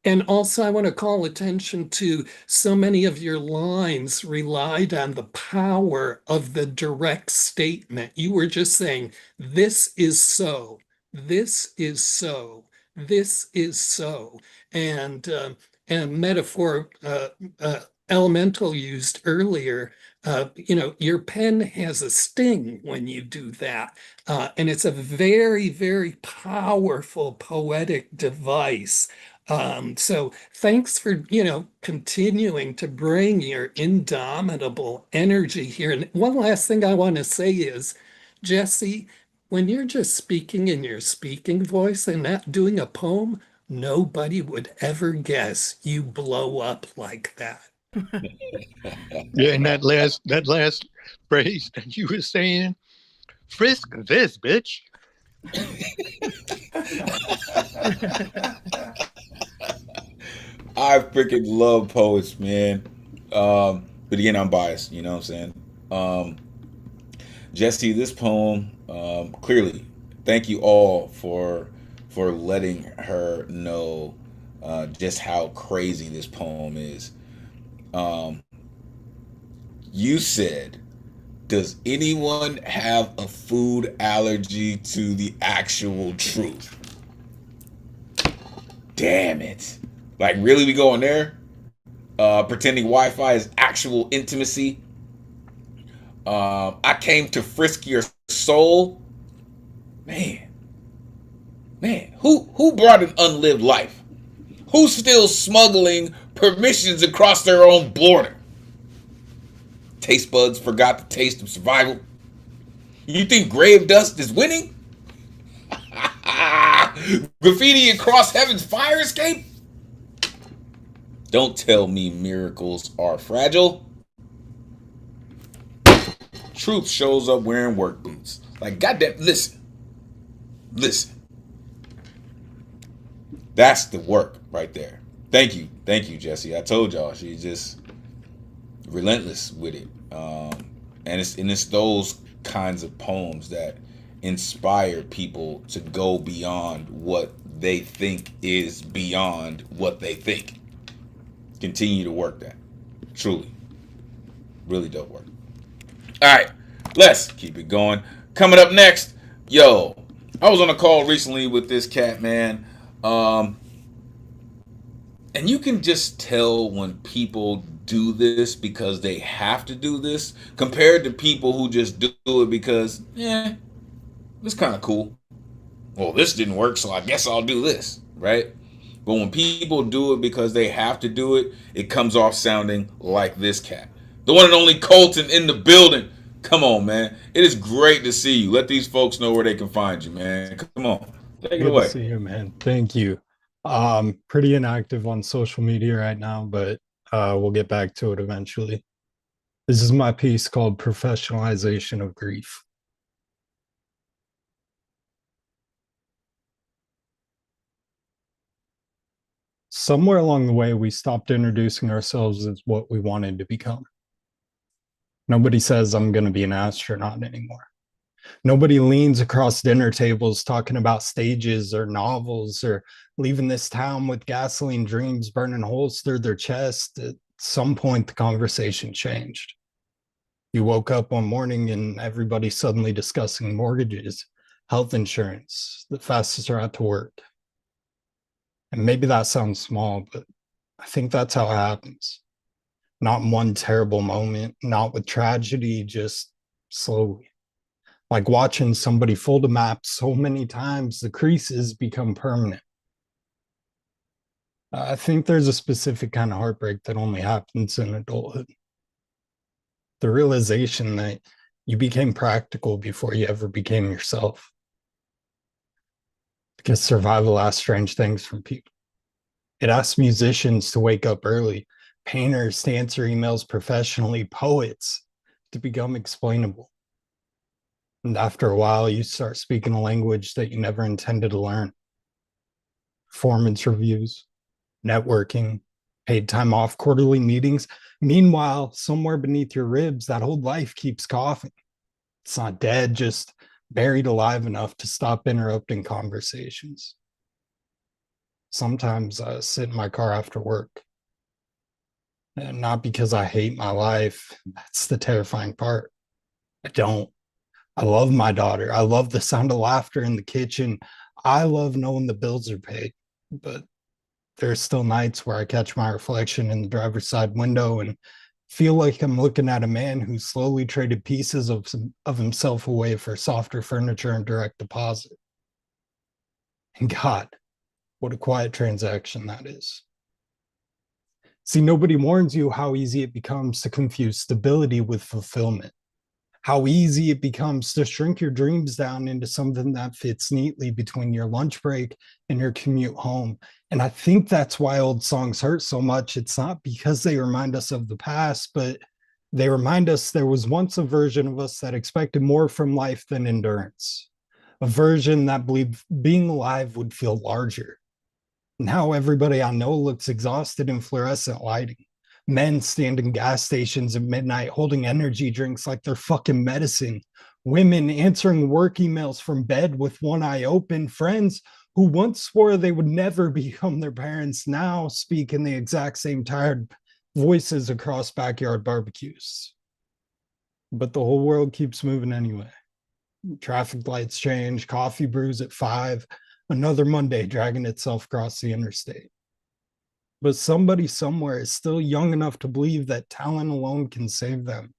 And also, I want to call attention to so many of your lines relied on the power of the direct statement. You were just saying, this is so, this is so, this is so. And metaphor Elemental used earlier, your pen has a sting when you do that. And it's a very, very powerful poetic device. So thanks for, continuing to bring your indomitable energy here. And one last thing I want to say is, Jesse, when you're just speaking in your speaking voice and not doing a poem, nobody would ever guess you blow up like that. Yeah, and that last phrase that you were saying, frisk this, bitch. I freaking love poets, man. But again, I'm biased. You know what I'm saying? Jesse, this poem, clearly, thank you all for letting her know just how crazy this poem is. You said, does anyone have a food allergy to the actual truth? Damn it. Like, really, we going there? Pretending Wi-Fi is actual intimacy. I came to frisk your soul. Man, who brought an unlived life? Who's still smuggling permissions across their own border? Taste buds forgot the taste of survival. You think grave dust is winning? Graffiti across heaven's fire escape? Don't tell me miracles are fragile. Truth shows up wearing work boots. Like, goddamn, listen. That's the work right there. Thank you, Jesse. I told y'all, she's just relentless with it. And it's those kinds of poems that inspire people to go beyond what they think is beyond what they think. Continue to work that. Truly. Really dope work. All right, let's keep it going. Coming up next, I was on a call recently with this cat, man. And you can just tell when people do this because they have to do this compared to people who just do it because, it's kind of cool. Well, this didn't work, so I guess I'll do this, right? But when people do it because they have to do it, it comes off sounding like this cat. The one and only Colton in the building. Come on, man. It is great to see you. Let these folks know where they can find you, man. Come on. Take it Good away. to see you, man. Thank you. Pretty inactive on social media right now, but we'll get back to it eventually. This is my piece called Professionalization of Grief. Somewhere along the way, we stopped introducing ourselves as what we wanted to become. Nobody says I'm going to be an astronaut anymore. Nobody leans across dinner tables talking about stages or novels or leaving this town with gasoline dreams burning holes through their chest. At some point, the conversation changed. You woke up one morning and everybody suddenly discussing mortgages, health insurance, the fastest route to work. And maybe that sounds small, but I think that's how it happens. Not in one terrible moment, not with tragedy, just slowly. Like watching somebody fold a map so many times, the creases become permanent. I think there's a specific kind of heartbreak that only happens in adulthood. The realization that you became practical before you ever became yourself. Because survival asks strange things from people. It asks musicians to wake up early, painters to answer emails professionally, poets to become explainable. And after a while, you start speaking a language that you never intended to learn. Performance reviews, networking, paid time off, quarterly meetings. Meanwhile, somewhere beneath your ribs, that old life keeps coughing. It's not dead, just buried alive enough to stop interrupting conversations. Sometimes I sit in my car after work. And not because I hate my life. That's the terrifying part. I don't. I love my daughter. I love the sound of laughter in the kitchen. I love knowing the bills are paid. But there's still nights where I catch my reflection in the driver's side window and feel like I'm looking at a man who slowly traded pieces of himself away for softer furniture and direct deposit. And God, what a quiet transaction that is. See, nobody warns you how easy it becomes to confuse stability with fulfillment. How easy it becomes to shrink your dreams down into something that fits neatly between your lunch break and your commute home. And I think that's why old songs hurt so much. It's not because they remind us of the past, but they remind us there was once a version of us that expected more from life than endurance, a version that believed being alive would feel larger. Now everybody I know looks exhausted in fluorescent lighting. Men stand in gas stations at midnight holding energy drinks like they're fucking medicine. Women answering work emails from bed with one eye open. Friends who once swore they would never become their parents now speak in the exact same tired voices across backyard barbecues. But the whole world keeps moving anyway. Traffic lights change, coffee brews at 5, another Monday dragging itself across the interstate. But somebody somewhere is still young enough to believe that talent alone can save them.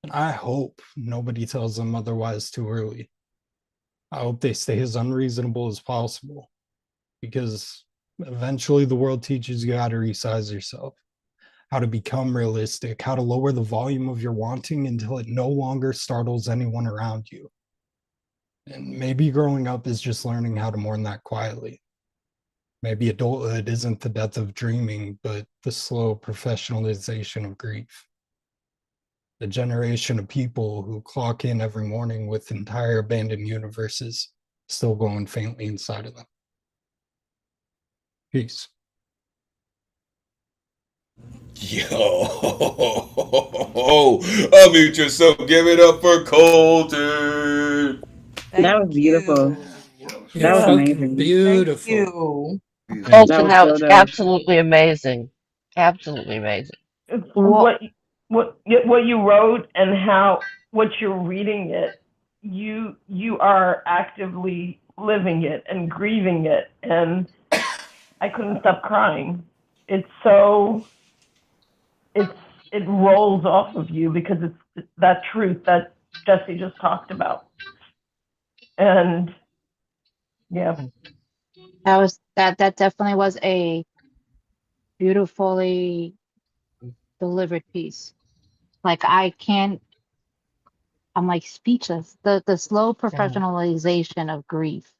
And I hope nobody tells them otherwise too early. I hope they stay as unreasonable as possible, because eventually the world teaches you how to resize yourself, how to become realistic, how to lower the volume of your wanting until it no longer startles anyone around you. And maybe growing up is just learning how to mourn that quietly. Maybe adulthood isn't the death of dreaming, but the slow professionalization of grief. The generation of people who clock in every morning with entire abandoned universes still glowing faintly inside of them. Peace. Yo, unmute yourself. Give it up for Colton. That was beautiful. You're That was fucking amazing. beautiful. Colton, That was that so was dope. absolutely amazing. Absolutely amazing. What you wrote and how what you're reading it, you are actively living it and grieving it, and I couldn't stop crying. It's so it rolls off of you because it's that truth that Jesse just talked about, and yeah. That definitely was a beautifully delivered piece. Like I'm like speechless. The slow professionalization of grief.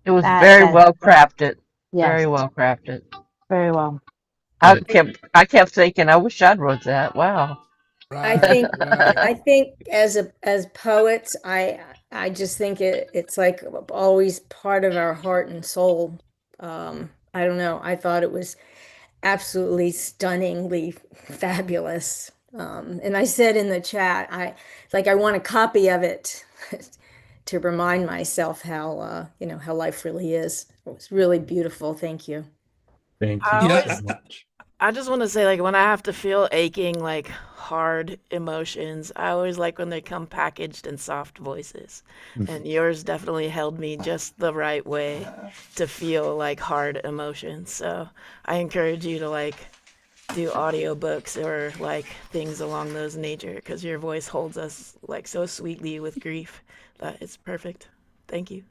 It was That very that well crafted. yes, Very well crafted. very well. I kept thinking, I wish I'd wrote that. Wow. Right, I think as poets, I just think it's like always part of our heart and soul. I don't know. I thought it was absolutely stunningly fabulous. And I said in the chat, I want a copy of it to remind myself how how life really is. It was really beautiful. Thank you. Thank I you so always, much. I just want to say, like, when I have to feel aching, like hard emotions, I always like when they come packaged in soft voices. And yours definitely held me just the right way to feel like hard emotions. So I encourage you to like do audiobooks or like things along those nature because your voice holds us like so sweetly with grief that it's perfect. Thank you.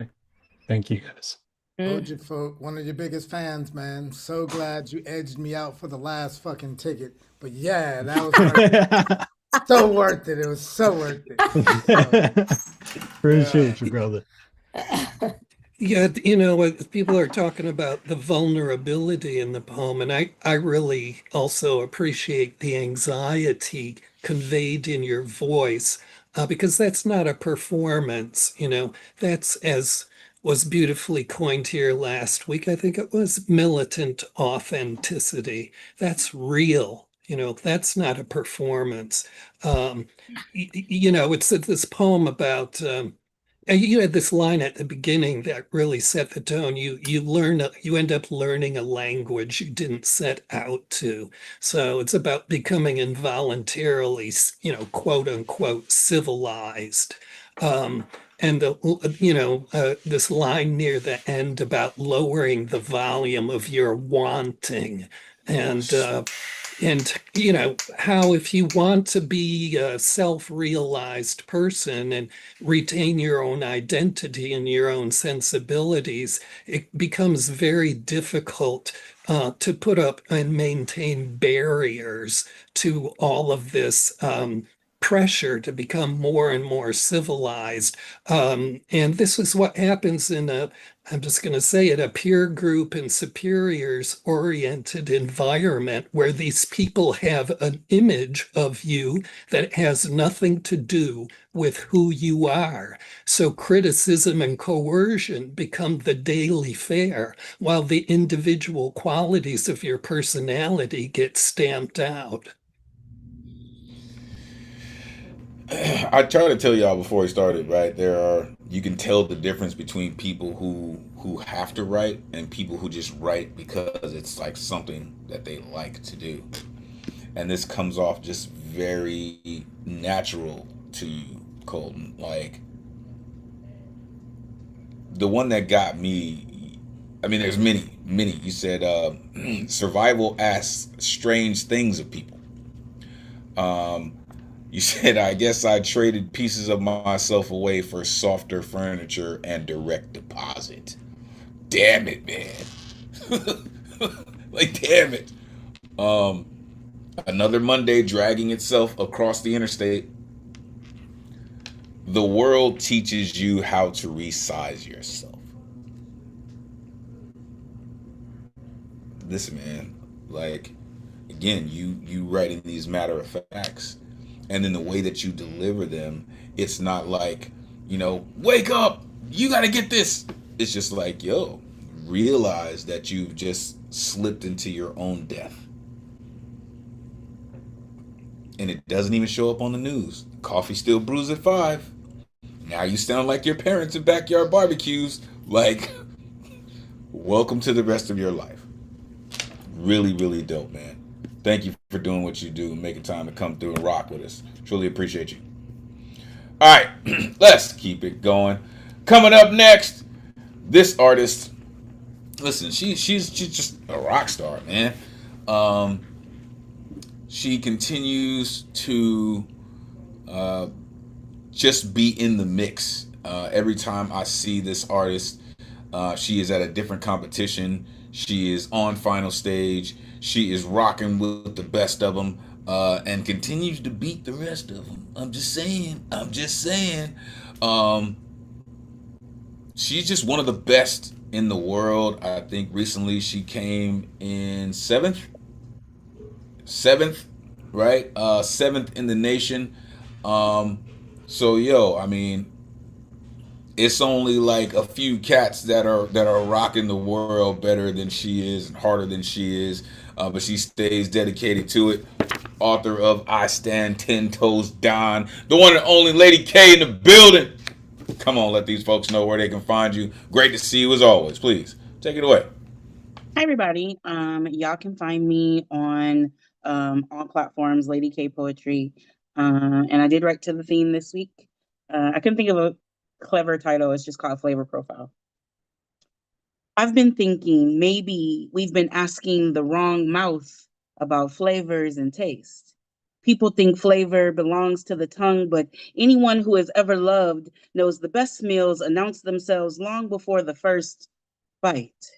Thank you guys. Told you, folk, one of your biggest fans, man. So glad you edged me out for the last fucking ticket. But yeah, that was worth it. So worth it. It was so worth it. Appreciate you, brother. Yeah, what people are talking about the vulnerability in the poem, and I really also appreciate the anxiety conveyed in your voice, because that's not a performance, that's, as was beautifully coined here last week, I think it was, militant authenticity. That's real, that's not a performance. It's this poem about you had this line at the beginning that really set the tone. You end up learning a language you didn't set out to. So it's about becoming involuntarily, quote unquote, civilized. And this line near the end about lowering the volume of your wanting, and how if you want to be a self-realized person and retain your own identity and your own sensibilities, it becomes very difficult to put up and maintain barriers to all of this pressure to become more and more civilized. And this is what happens I'm just going to say it, a peer group and superiors oriented environment where these people have an image of you that has nothing to do with who you are. So criticism and coercion become the daily fare, while the individual qualities of your personality get stamped out. I tried to tell y'all before we started, right? You can tell the difference between people who have to write and people who just write because it's like something that they like to do. And this comes off just very natural to you, Colton. Like, the one that got me, I mean, there's many. You said survival asks strange things of people. You said, I guess I traded pieces of myself away for softer furniture and direct deposit. Damn it, man. Like, damn it. Another Monday dragging itself across the interstate. The world teaches you how to resize yourself. Listen, man, like, again, you writing these matter of facts, and then the way that you deliver them, it's not like, wake up, you got to get this. It's just like, yo, realize that you've just slipped into your own death. And it doesn't even show up on the news. Coffee still brews at 5. Now you sound like your parents at backyard barbecues. Like, welcome to the rest of your life. Really, really dope, man. Thank you for doing what you do and making time to come through and rock with us. Truly appreciate you. All right, let's keep it going. Coming up next, this artist. Listen, she's just a rock star, man. She continues to just be in the mix. Every time I see this artist, she is at a different competition. She is on final stage. She is rocking with the best of them, and continues to beat the rest of them. I'm just saying. She's just one of the best in the world. I think recently she came in seventh, right? Seventh in the nation. So yo, I mean, it's only like a few cats that are rocking the world better than she is and harder than she is, but she stays dedicated to it. author of I Stand 10 Toes Down, the one and only Lady K in the building. Come on, let these folks know where they can find you. Great to see you as always. Please, take it away. Hi, everybody. Y'all can find me on all platforms, Lady K Poetry. And I did write to the theme this week. I couldn't think of a clever title. It's just called Flavor Profile. I've been thinking maybe we've been asking the wrong mouth about flavors and taste. People think flavor belongs to the tongue, but anyone who has ever loved knows the best meals announce themselves long before the first bite.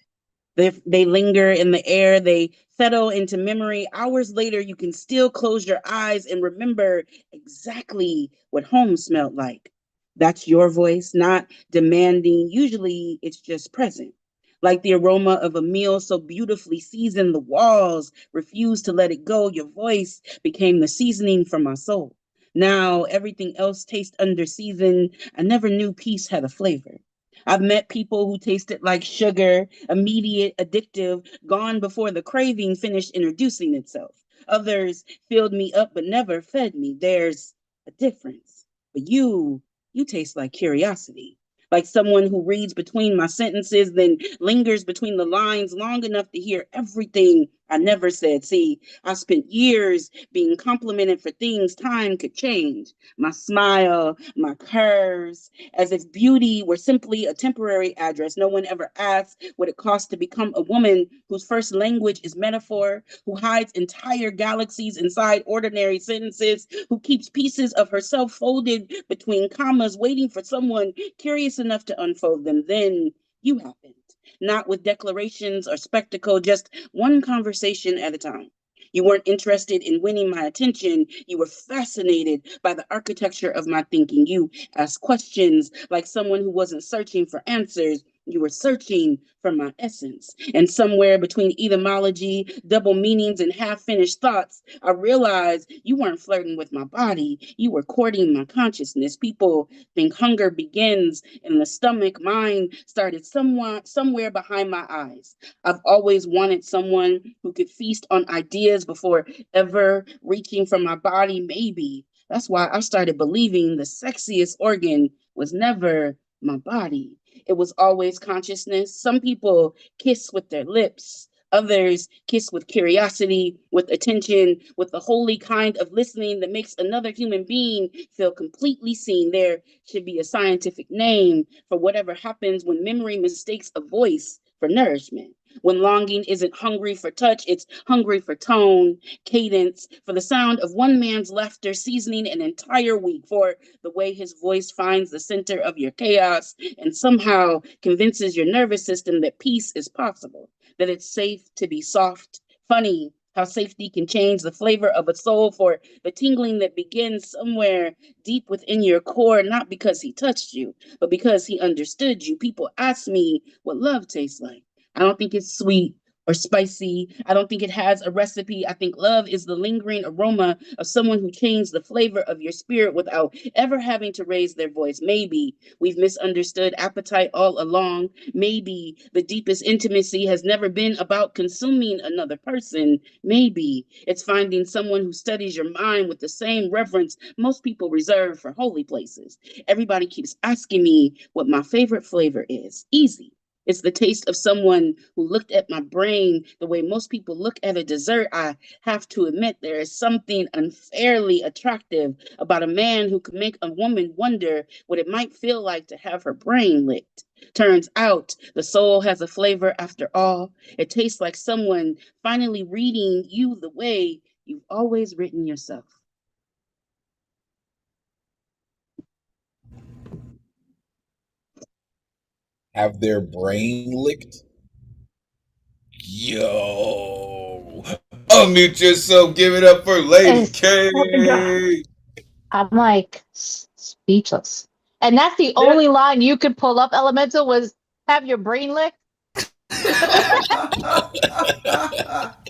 They linger in the air, they settle into memory. Hours later, you can still close your eyes and remember exactly what home smelled like. That's your voice, not demanding. Usually, it's just present. Like the aroma of a meal so beautifully seasoned, the walls refused to let it go. Your voice became the seasoning for my soul. Now, everything else tastes under season. I never knew peace had a flavor. I've met people who tasted like sugar, immediate, addictive, gone before the craving finished introducing itself. Others filled me up but never fed me. There's a difference. But you taste like curiosity. Like someone who reads between my sentences, then lingers between the lines long enough to hear everything I never said. See, I spent years being complimented for things time could change. My smile, my curves, as if beauty were simply a temporary address. No one ever asked what it costs to become a woman whose first language is metaphor, who hides entire galaxies inside ordinary sentences, who keeps pieces of herself folded between commas, waiting for someone curious enough to unfold them. Then you happened, not with declarations or spectacle, just one conversation at a time. You weren't interested in winning my attention. You were fascinated by the architecture of my thinking. You asked questions like someone who wasn't searching for answers. You were searching for my essence. And somewhere between etymology, double meanings, and half-finished thoughts, I realized you weren't flirting with my body. You were courting my consciousness. People think hunger begins in the stomach. Mine started somewhere behind my eyes. I've always wanted someone who could feast on ideas before ever reaching for my body. Maybe that's why I started believing the sexiest organ was never my body. It was always consciousness. Some people kiss with their lips. Others kiss with curiosity, with attention, with the holy kind of listening that makes another human being feel completely seen. There should be a scientific name for whatever happens when memory mistakes a voice for nourishment. When longing isn't hungry for touch, it's hungry for tone, cadence, for the sound of one man's laughter seasoning an entire week, for the way his voice finds the center of your chaos and somehow convinces your nervous system that peace is possible, that it's safe to be soft. Funny how safety can change the flavor of a soul, for the tingling that begins somewhere deep within your core, not because he touched you, but because he understood you. People ask me what love tastes like. I don't think it's sweet or spicy. I don't think it has a recipe. I think love is the lingering aroma of someone who changed the flavor of your spirit without ever having to raise their voice. Maybe we've misunderstood appetite all along. Maybe the deepest intimacy has never been about consuming another person. Maybe it's finding someone who studies your mind with the same reverence most people reserve for holy places. Everybody keeps asking me what my favorite flavor is. Easy. It's the taste of someone who looked at my brain the way most people look at a dessert. I have to admit there is something unfairly attractive about a man who can make a woman wonder what it might feel like to have her brain licked. Turns out the soul has a flavor after all. It tastes like someone finally reading you the way you've always written yourself. Have their brain licked? Yo. Unmute yourself. Give it up for Lady It's, K. I'm like speechless. And that's the only line you could pull up, Elemental, was have your brain licked.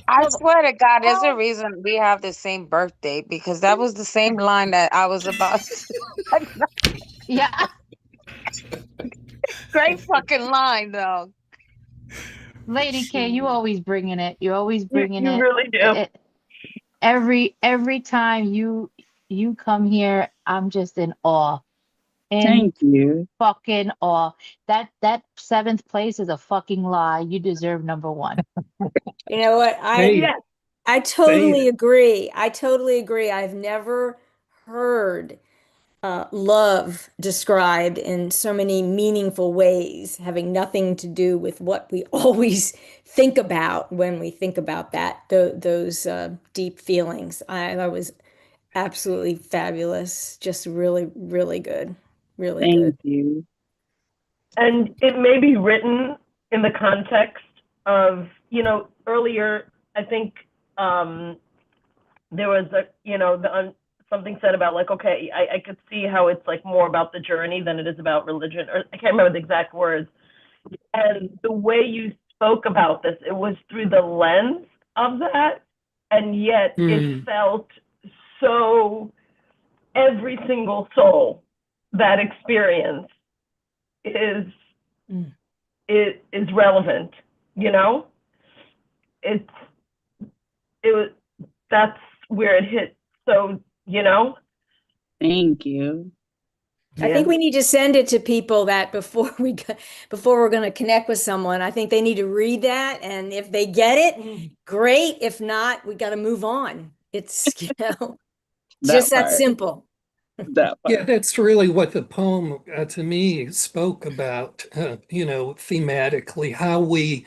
I swear to God, there's a reason we have the same birthday because that was the same line that I was about to. Yeah. Great fucking line, though. Lady K, you always bringing it. You're always bringing You it. really do. Every time you come here, I'm just in awe. In Thank you. fucking awe. That seventh place is a fucking lie. You deserve number one. You know what? Say I say totally it. agree. I totally agree. I've never heard love described in so many meaningful ways, having nothing to do with what we always think about when we think about those deep feelings. That was absolutely fabulous. Just really, really good. Really good. Thank you. And it may be written in the context of, earlier, I think there was something said about like, okay, I could see how it's like more about the journey than it is about religion, or I can't remember the exact words. And the way you spoke about this, it was through the lens of that, and yet it felt so every single soul that experience is relevant, it's it was that's where it hit. So, Thank you. I think we need to send it to people that before we're going to connect with someone, I think they need to read that, and if they get it, great. If not, we got to move on. It's just that part. simple. That part. Yeah, that's really what the poem to me spoke about, thematically, how we,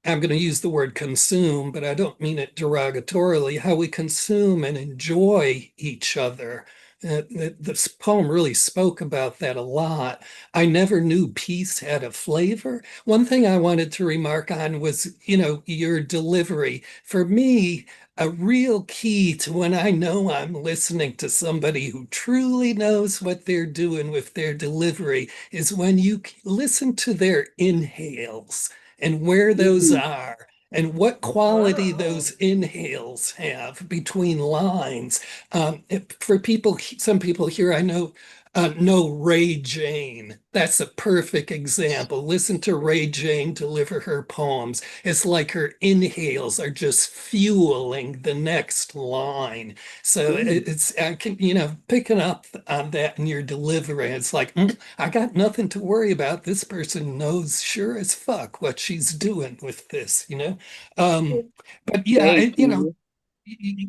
I'm going to use the word consume, but I don't mean it derogatorily, how we consume and enjoy each other. This poem really spoke about that a lot. I never knew peace had a flavor. One thing I wanted to remark on was, your delivery. For me, a real key to when I know I'm listening to somebody who truly knows what they're doing with their delivery is when you listen to their inhales and where those are and what quality those inhales have between lines. For people, some people here I know Ray Jane. That's a perfect example. Listen to Ray Jane deliver her poems. It's like her inhales are just fueling the next line. So it's I can, picking up on that in your delivery. It's like, I got nothing to worry about. This person knows sure as fuck what she's doing with this. But yeah, Thank you.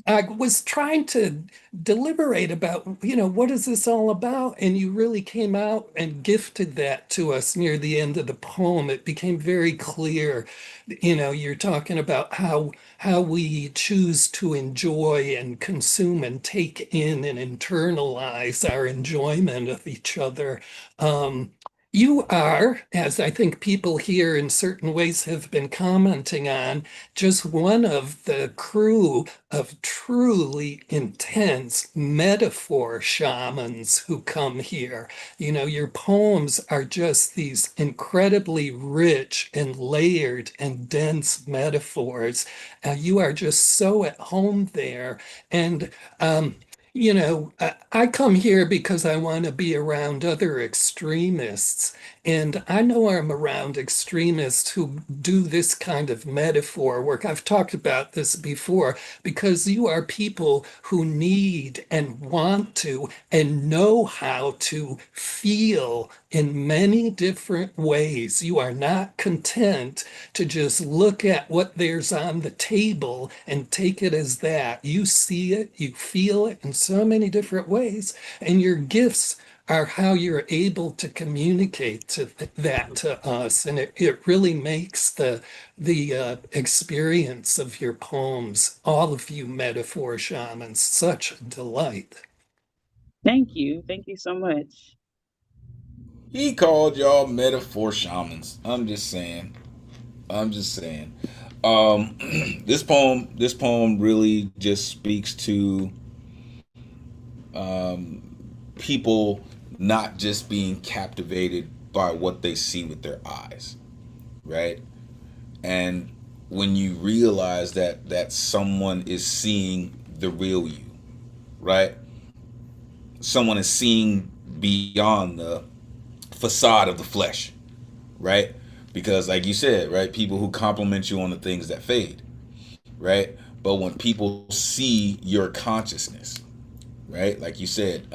I was trying to deliberate about, what is this all about? And you really came out and gifted that to us near the end of the poem. It became very clear, you're talking about how we choose to enjoy and consume and take in and internalize our enjoyment of each other. You are, as I think people here in certain ways have been commenting on, just one of the crew of truly intense metaphor shamans who come here. Your poems are just these incredibly rich and layered and dense metaphors. You are just so at home there. And I come here because I want to be around other extremists. And I know I'm around extremists who do this kind of metaphor work. I've talked about this before because you are people who need and want to and know how to feel in many different ways. You are not content to just look at what there's on the table and take it as that. You see it, you feel it in so many different ways, and your gifts are how you're able to communicate that to us. And it really makes the experience of your poems, all of you metaphor shamans, such a delight. Thank you. Thank you so much. He called y'all metaphor shamans. I'm just saying. Um, this poem really just speaks to people not just being captivated by what they see with their eyes, right? And when you realize that someone is seeing the real you, right? Someone is seeing beyond the facade of the flesh, right? Because like you said, right, people who compliment you on the things that fade, right? But when people see your consciousness, right? Like you said,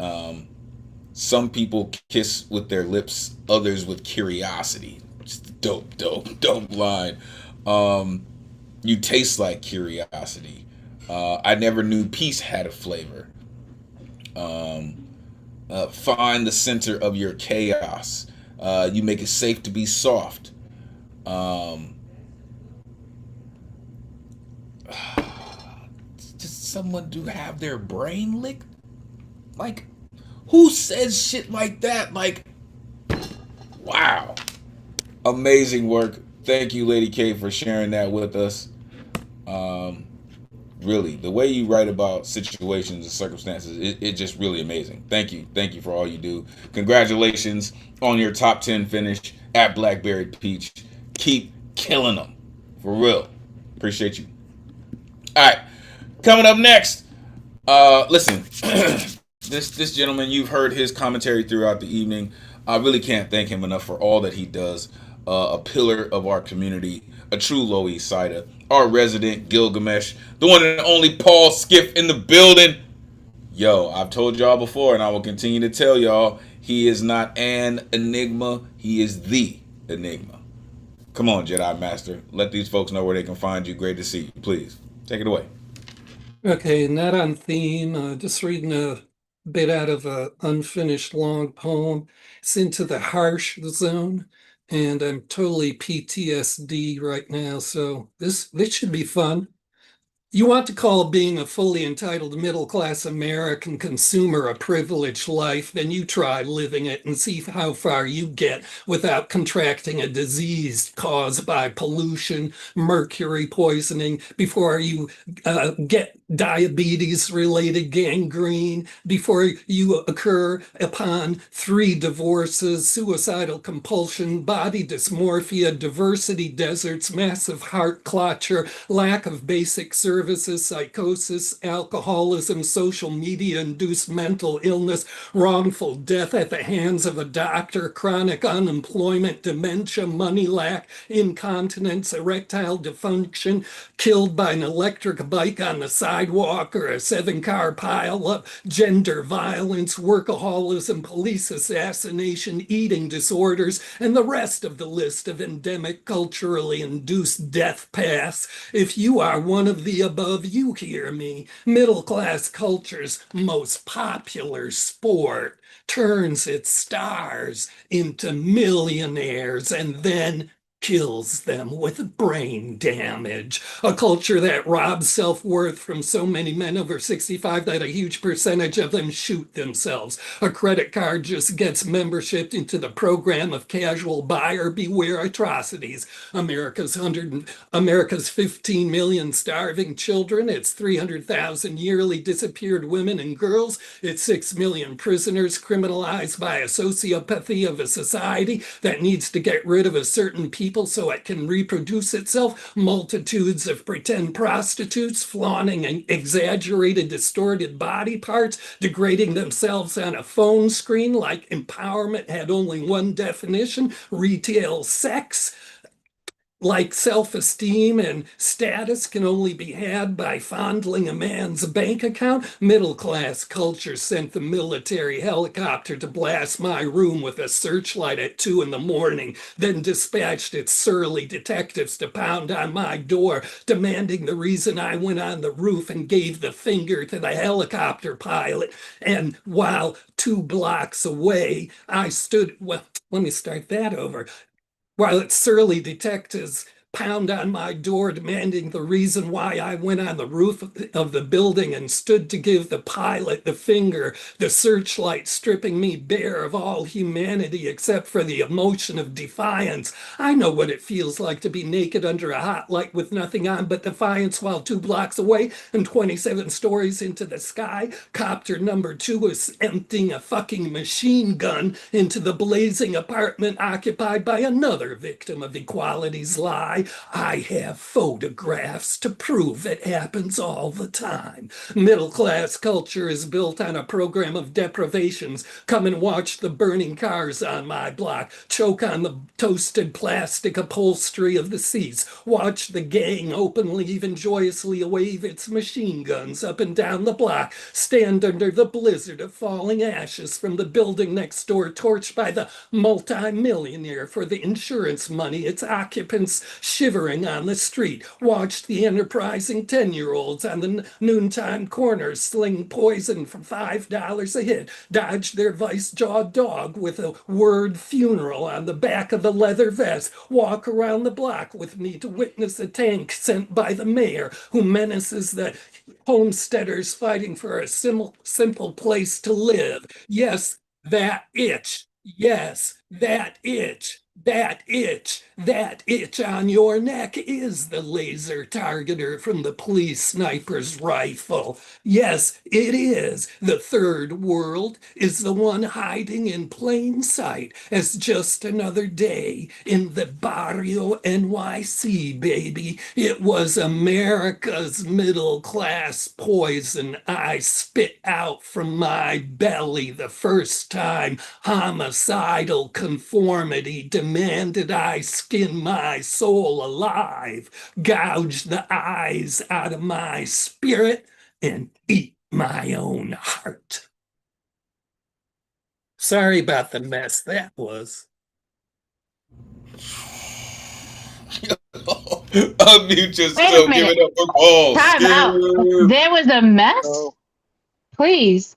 some people kiss with their lips, others with curiosity. Just dope line. You taste like curiosity. I never knew peace had a flavor. Find the center of your chaos. You make it safe to be soft. Just someone to have their brain licked? Like, who says shit like that? Like, wow. Amazing work. Thank you, Lady K, for sharing that with us. Really, the way you write about situations and circumstances, it's just really amazing. Thank you. Thank you for all you do. Congratulations on your top 10 finish at Blackberry Peach. Keep killing them. For real. Appreciate you. All right. Coming up next. Listen, this gentleman, you've heard his commentary throughout the evening. I really can't thank him enough for all that he does. A pillar of our community, a true Low East Sider, our resident Gilgamesh, the one and only Paul Skiff in the building. Yo, I've told y'all before, and I will continue to tell y'all, he is not an enigma, he is the enigma. Come on, Jedi Master. Let these folks know where they can find you. Great to see you. Please, take it away. Okay, not on theme, just reading a bit out of an unfinished long poem. It's into the harsh zone, and I'm totally PTSD right now, so this should be fun. You want to call being a fully entitled middle-class American consumer a privileged life, then you try living it and see how far you get without contracting a disease caused by pollution, mercury poisoning, before you get diabetes-related gangrene, before you occur upon 3 divorces, suicidal compulsion, body dysmorphia, diversity deserts, massive heart clotture, lack of basic services, psychosis, alcoholism, social media-induced mental illness, wrongful death at the hands of a doctor, chronic unemployment, dementia, money lack, incontinence, erectile dysfunction, killed by an electric bike on the sidewalk or a 7-car pileup, gender violence, workaholism, police assassination, eating disorders, and the rest of the list of endemic culturally induced death paths. If you are one of the above, you hear me. Middle-class culture's most popular sport turns its stars into millionaires and then kills them with brain damage. A culture that robs self-worth from so many men over 65 that a huge percentage of them shoot themselves. A credit card just gets membership into the program of casual buyer beware atrocities. America's 15 million starving children, its 300,000 yearly disappeared women and girls, its 6 million prisoners criminalized by a sociopathy of a society that needs to get rid of a certain people so it can reproduce itself, multitudes of pretend prostitutes flaunting and exaggerated, distorted body parts, degrading themselves on a phone screen like empowerment had only one definition, retail sex. Like self-esteem and status can only be had by fondling a man's bank account, middle-class culture sent the military helicopter to blast my room with a searchlight at 2 a.m, then dispatched its surly detectives to pound on my door, demanding the reason I went on the roof and gave the finger to the helicopter pilot. And while 2 blocks away, I stood, well, let me start that over. While its surly detectives pound on my door demanding the reason why I went on the roof of the building and stood to give the pilot the finger, the searchlight stripping me bare of all humanity except for the emotion of defiance. I know what it feels like to be naked under a hot light with nothing on but defiance, while 2 blocks away and 27 stories into the sky, copter number 2 is emptying a fucking machine gun into the blazing apartment occupied by another victim of equality's lie. why? I have photographs to prove it happens all the time. Middle class culture is built on a program of deprivations. Come and watch the burning cars on my block, choke on the toasted plastic upholstery of the seats, watch the gang openly, even joyously wave its machine guns up and down the block, stand under the blizzard of falling ashes from the building next door, torched by the multi-millionaire for the insurance money, its occupants shivering on the street, watch the enterprising 10-year-olds on the noontime corners sling poison for $5 a hit, dodge their vice-jawed dog with a word funeral on the back of the leather vest, walk around the block with me to witness a tank sent by the mayor who menaces the homesteaders fighting for a simple place to live. Yes, that itch. Yes, that itch. That itch. That itch on your neck is the laser targeter from the police sniper's rifle. Yes, it is. The third world is the one hiding in plain sight as just another day in the Barrio NYC, baby. It was America's middle class poison I spit out from my belly the first time homicidal conformity demanded I skin my soul alive, gouge the eyes out of my spirit, and eat my own heart. Sorry about the mess that was. Unmute Wait a yourself. Give minute. it up for Paul. Time out. There was a mess? Please.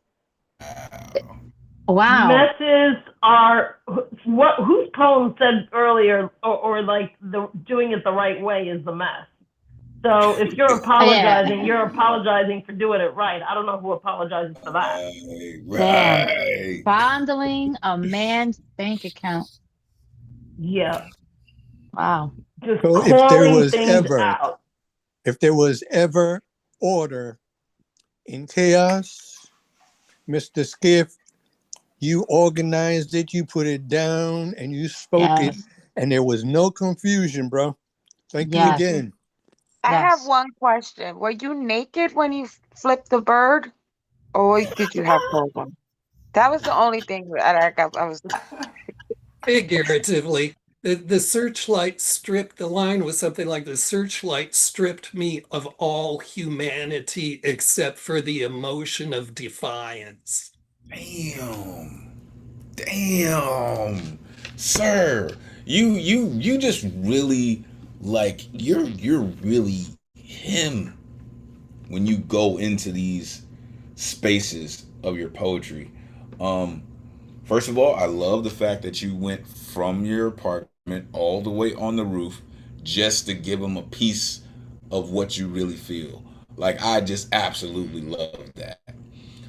Wow. Messes are what whose poem said earlier, or like the doing it the right way is the mess. So if you're apologizing, you're apologizing for doing it right. I don't know who apologizes for that. Damn. Fondling a man's bank account. Yeah. Wow. Just So calling things out. if there was ever order in chaos, Mr. Skiff, you organized it, you put it down, and you spoke it, and there was no confusion, bro. Thank you again. I have one question. Were you naked when you flipped the bird, or did you have clothes on? That was the only thing that I was. Figuratively, the searchlight stripped, the line was something like, the searchlight stripped me of all humanity except for the emotion of defiance. Damn, sir, you just really like you're really him when you go into these spaces of your poetry. First of all, I love the fact that you went from your apartment all the way on the roof just to give them a piece of what you really feel. Like, I just absolutely love that.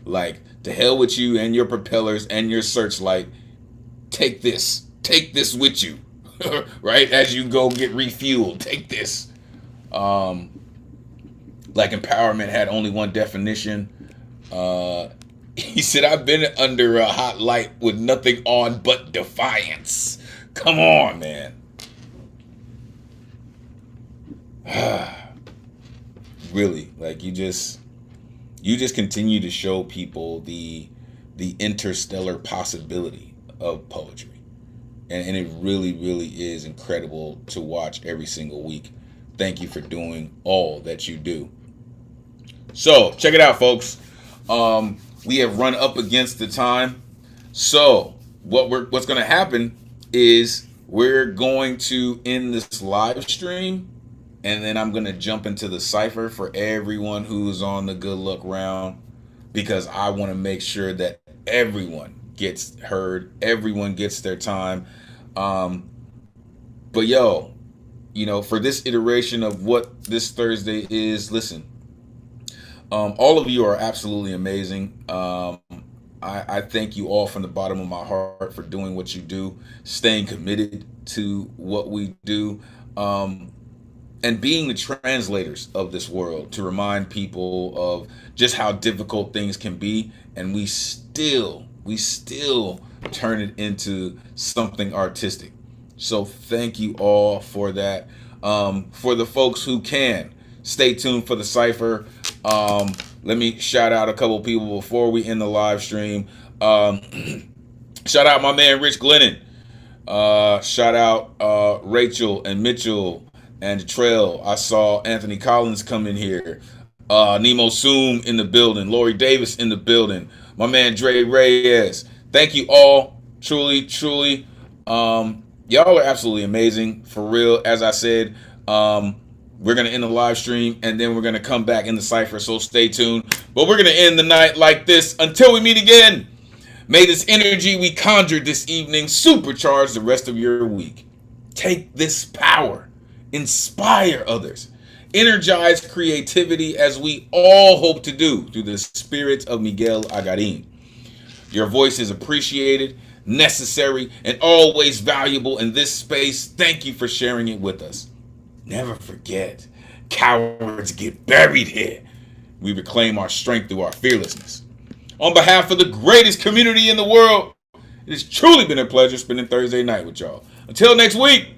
Like, to hell with you and your propellers and your searchlight. Take this with you, right? As you go get refueled, take this. Like, empowerment had only one definition. He said, I've been under a hot light with nothing on but defiance. Come on, man. Really, like, you just continue to show people the interstellar possibility of poetry. And it really, really is incredible to watch every single week. Thank you for doing all that you do. So, check it out, folks. We have run up against the time. So, what's going to happen is we're going to end this live stream, and then I'm going to jump into the cipher for everyone who's on the good luck round, because I want to make sure that everyone gets heard, everyone gets their time. But yo, for this iteration of what this Thursday is, listen, all of you are absolutely amazing. I thank you all from the bottom of my heart for doing what you do, staying committed to what we do, and being the translators of this world to remind people of just how difficult things can be, and we still turn it into something artistic. So thank you all for that. For the folks who can, stay tuned for the cipher. Let me shout out a couple people before we end the live stream. Shout out my man Rich Glennon. Shout out Rachel and Mitchell and Trail. I saw Anthony Collins come in here. Nemo Soom in the building. Lori Davis in the building. My man Dre Reyes. Thank you all. Truly, truly. Y'all are absolutely amazing. For real. As I said, we're going to end the live stream and then we're going to come back in the cipher. So stay tuned. But we're going to end the night like this until we meet again. May this energy we conjured this evening supercharge the rest of your week. Take this power. Inspire others. Energize creativity as we all hope to do through the spirit of Miguel Agarin. Your voice is appreciated, necessary, and always valuable in this space. Thank you for sharing it with us. Never forget, cowards get buried here. We reclaim our strength through our fearlessness. On behalf of the greatest community in the world, it has truly been a pleasure spending Thursday night with y'all. Until next week.